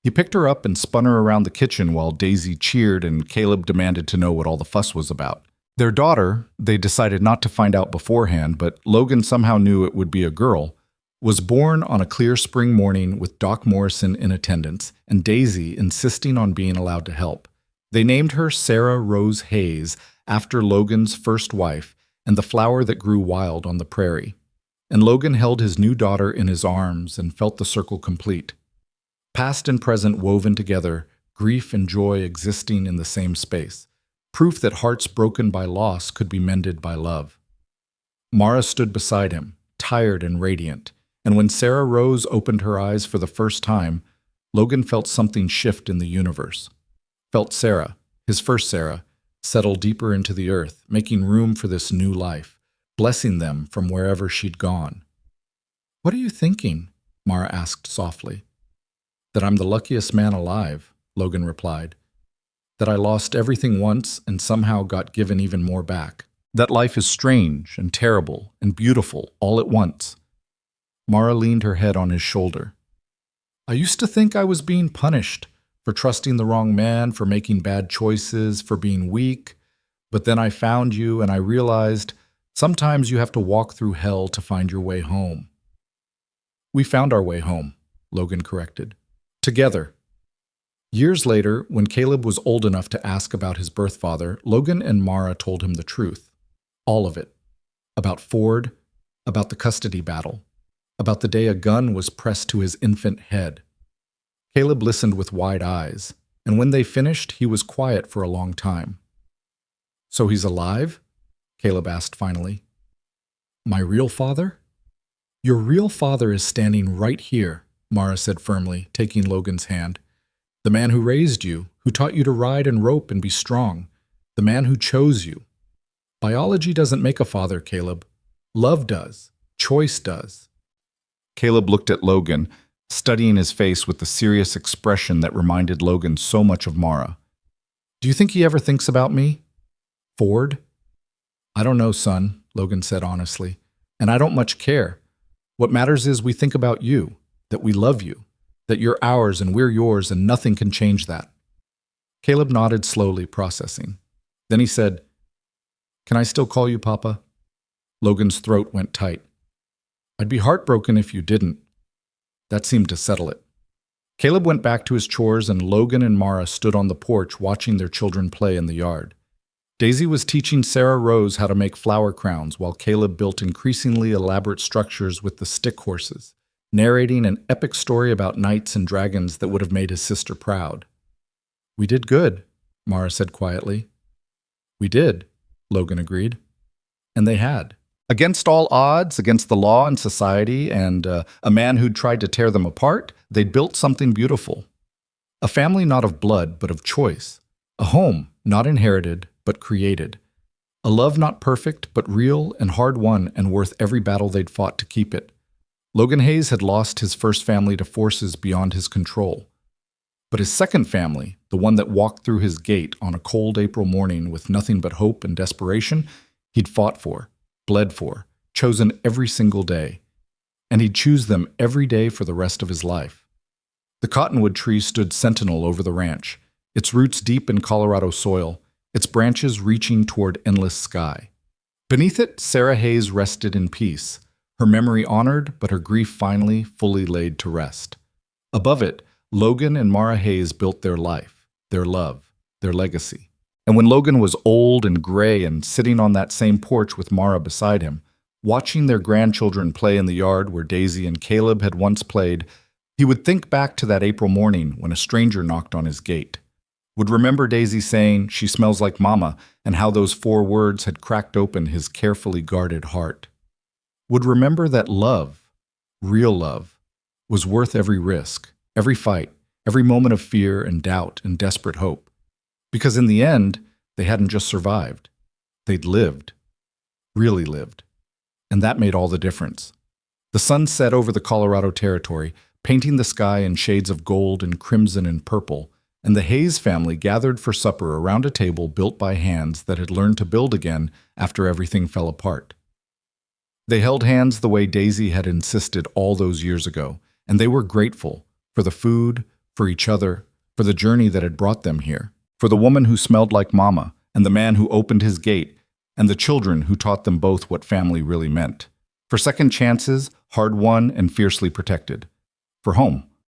He picked her up and spun her around the kitchen while Daisy cheered and Caleb demanded to know what all the fuss was about. Their daughter, they decided not to find out beforehand, but Logan somehow knew it would be a girl, was born on a clear spring morning with Doc Morrison in attendance and Daisy insisting on being allowed to help. They named her Sarah Rose Hayes after Logan's first wife and the flower that grew wild on the prairie. And Logan held his new daughter in his arms and felt the circle complete. Past and present woven together, grief and joy existing in the same space. Proof that hearts broken by loss could be mended by love. Mara stood beside him, tired and radiant, and when Sarah Rose opened her eyes for the first time, Logan felt something shift in the universe. Felt Sarah, his first Sarah, settle deeper into the earth, making room for this new life, blessing them from wherever she'd gone. "What are you thinking?" Mara asked softly. "That I'm the luckiest man alive," Logan replied. "That I lost everything once and somehow got given even more back. That life is strange and terrible and beautiful all at once." Mara leaned her head on his shoulder. "I used to think I was being punished for trusting the wrong man, for making bad choices, for being weak. But then I found you and I realized sometimes you have to walk through hell to find your way home." "We found our way home," Logan corrected. "Together." Years later, when Caleb was old enough to ask about his birth father, Logan and Mara told him the truth. All of it. About Ford, about the custody battle, about the day a gun was pressed to his infant head. Caleb listened with wide eyes, and when they finished, he was quiet for a long time. "So he's alive?" Caleb asked finally. "My real father?" "Your real father is standing right here," Mara said firmly, taking Logan's hand. "The man who raised you, who taught you to ride and rope and be strong. The man who chose you. Biology doesn't make a father, Caleb. Love does. Choice does." Caleb looked at Logan, studying his face with the serious expression that reminded Logan so much of Mara. "Do you think he ever thinks about me? Ford?" "I don't know, son," Logan said honestly. "And I don't much care. What matters is we think about you, that we love you, that you're ours and we're yours and nothing can change that." Caleb nodded slowly, processing. Then he said, "Can I still call you Papa?" Logan's throat went tight. "I'd be heartbroken if you didn't." That seemed to settle it. Caleb went back to his chores and Logan and Mara stood on the porch watching their children play in the yard. Daisy was teaching Sarah Rose how to make flower crowns while Caleb built increasingly elaborate structures with the stick horses, narrating an epic story about knights and dragons that would have made his sister proud. "We did good," Mara said quietly. "We did," Logan agreed. And they had. Against all odds, against the law and society, and a man who'd tried to tear them apart, they'd built something beautiful. A family not of blood, but of choice. A home not inherited, but created. A love not perfect, but real and hard-won and worth every battle they'd fought to keep it. Logan Hayes had lost his first family to forces beyond his control. But his second family, the one that walked through his gate on a cold April morning with nothing but hope and desperation, he'd fought for, bled for, chosen every single day. And he'd choose them every day for the rest of his life. The cottonwood tree stood sentinel over the ranch, its roots deep in Colorado soil, its branches reaching toward endless sky. Beneath it, Sarah Hayes rested in peace, her memory honored, but her grief finally fully laid to rest. Above it, Logan and Mara Hayes built their life, their love, their legacy. And when Logan was old and gray and sitting on that same porch with Mara beside him, watching their grandchildren play in the yard where Daisy and Caleb had once played, he would think back to that April morning when a stranger knocked on his gate. Would remember Daisy saying, "She smells like Mama," and how those 4 words had cracked open his carefully guarded heart. Would remember that love, real love, was worth every risk, every fight, every moment of fear and doubt and desperate hope. Because in the end, they hadn't just survived. They'd lived. Really lived. And that made all the difference. The sun set over the Colorado Territory, painting the sky in shades of gold and crimson and purple, and the Hayes family gathered for supper around a table built by hands that had learned to build again after everything fell apart. They held hands the way Daisy had insisted all those years ago, and they were grateful for the food, for each other, for the journey that had brought them here, for the woman who smelled like Mama, and the man who opened his gate, and the children who taught them both what family really meant, for second chances, hard-won and fiercely protected, for home,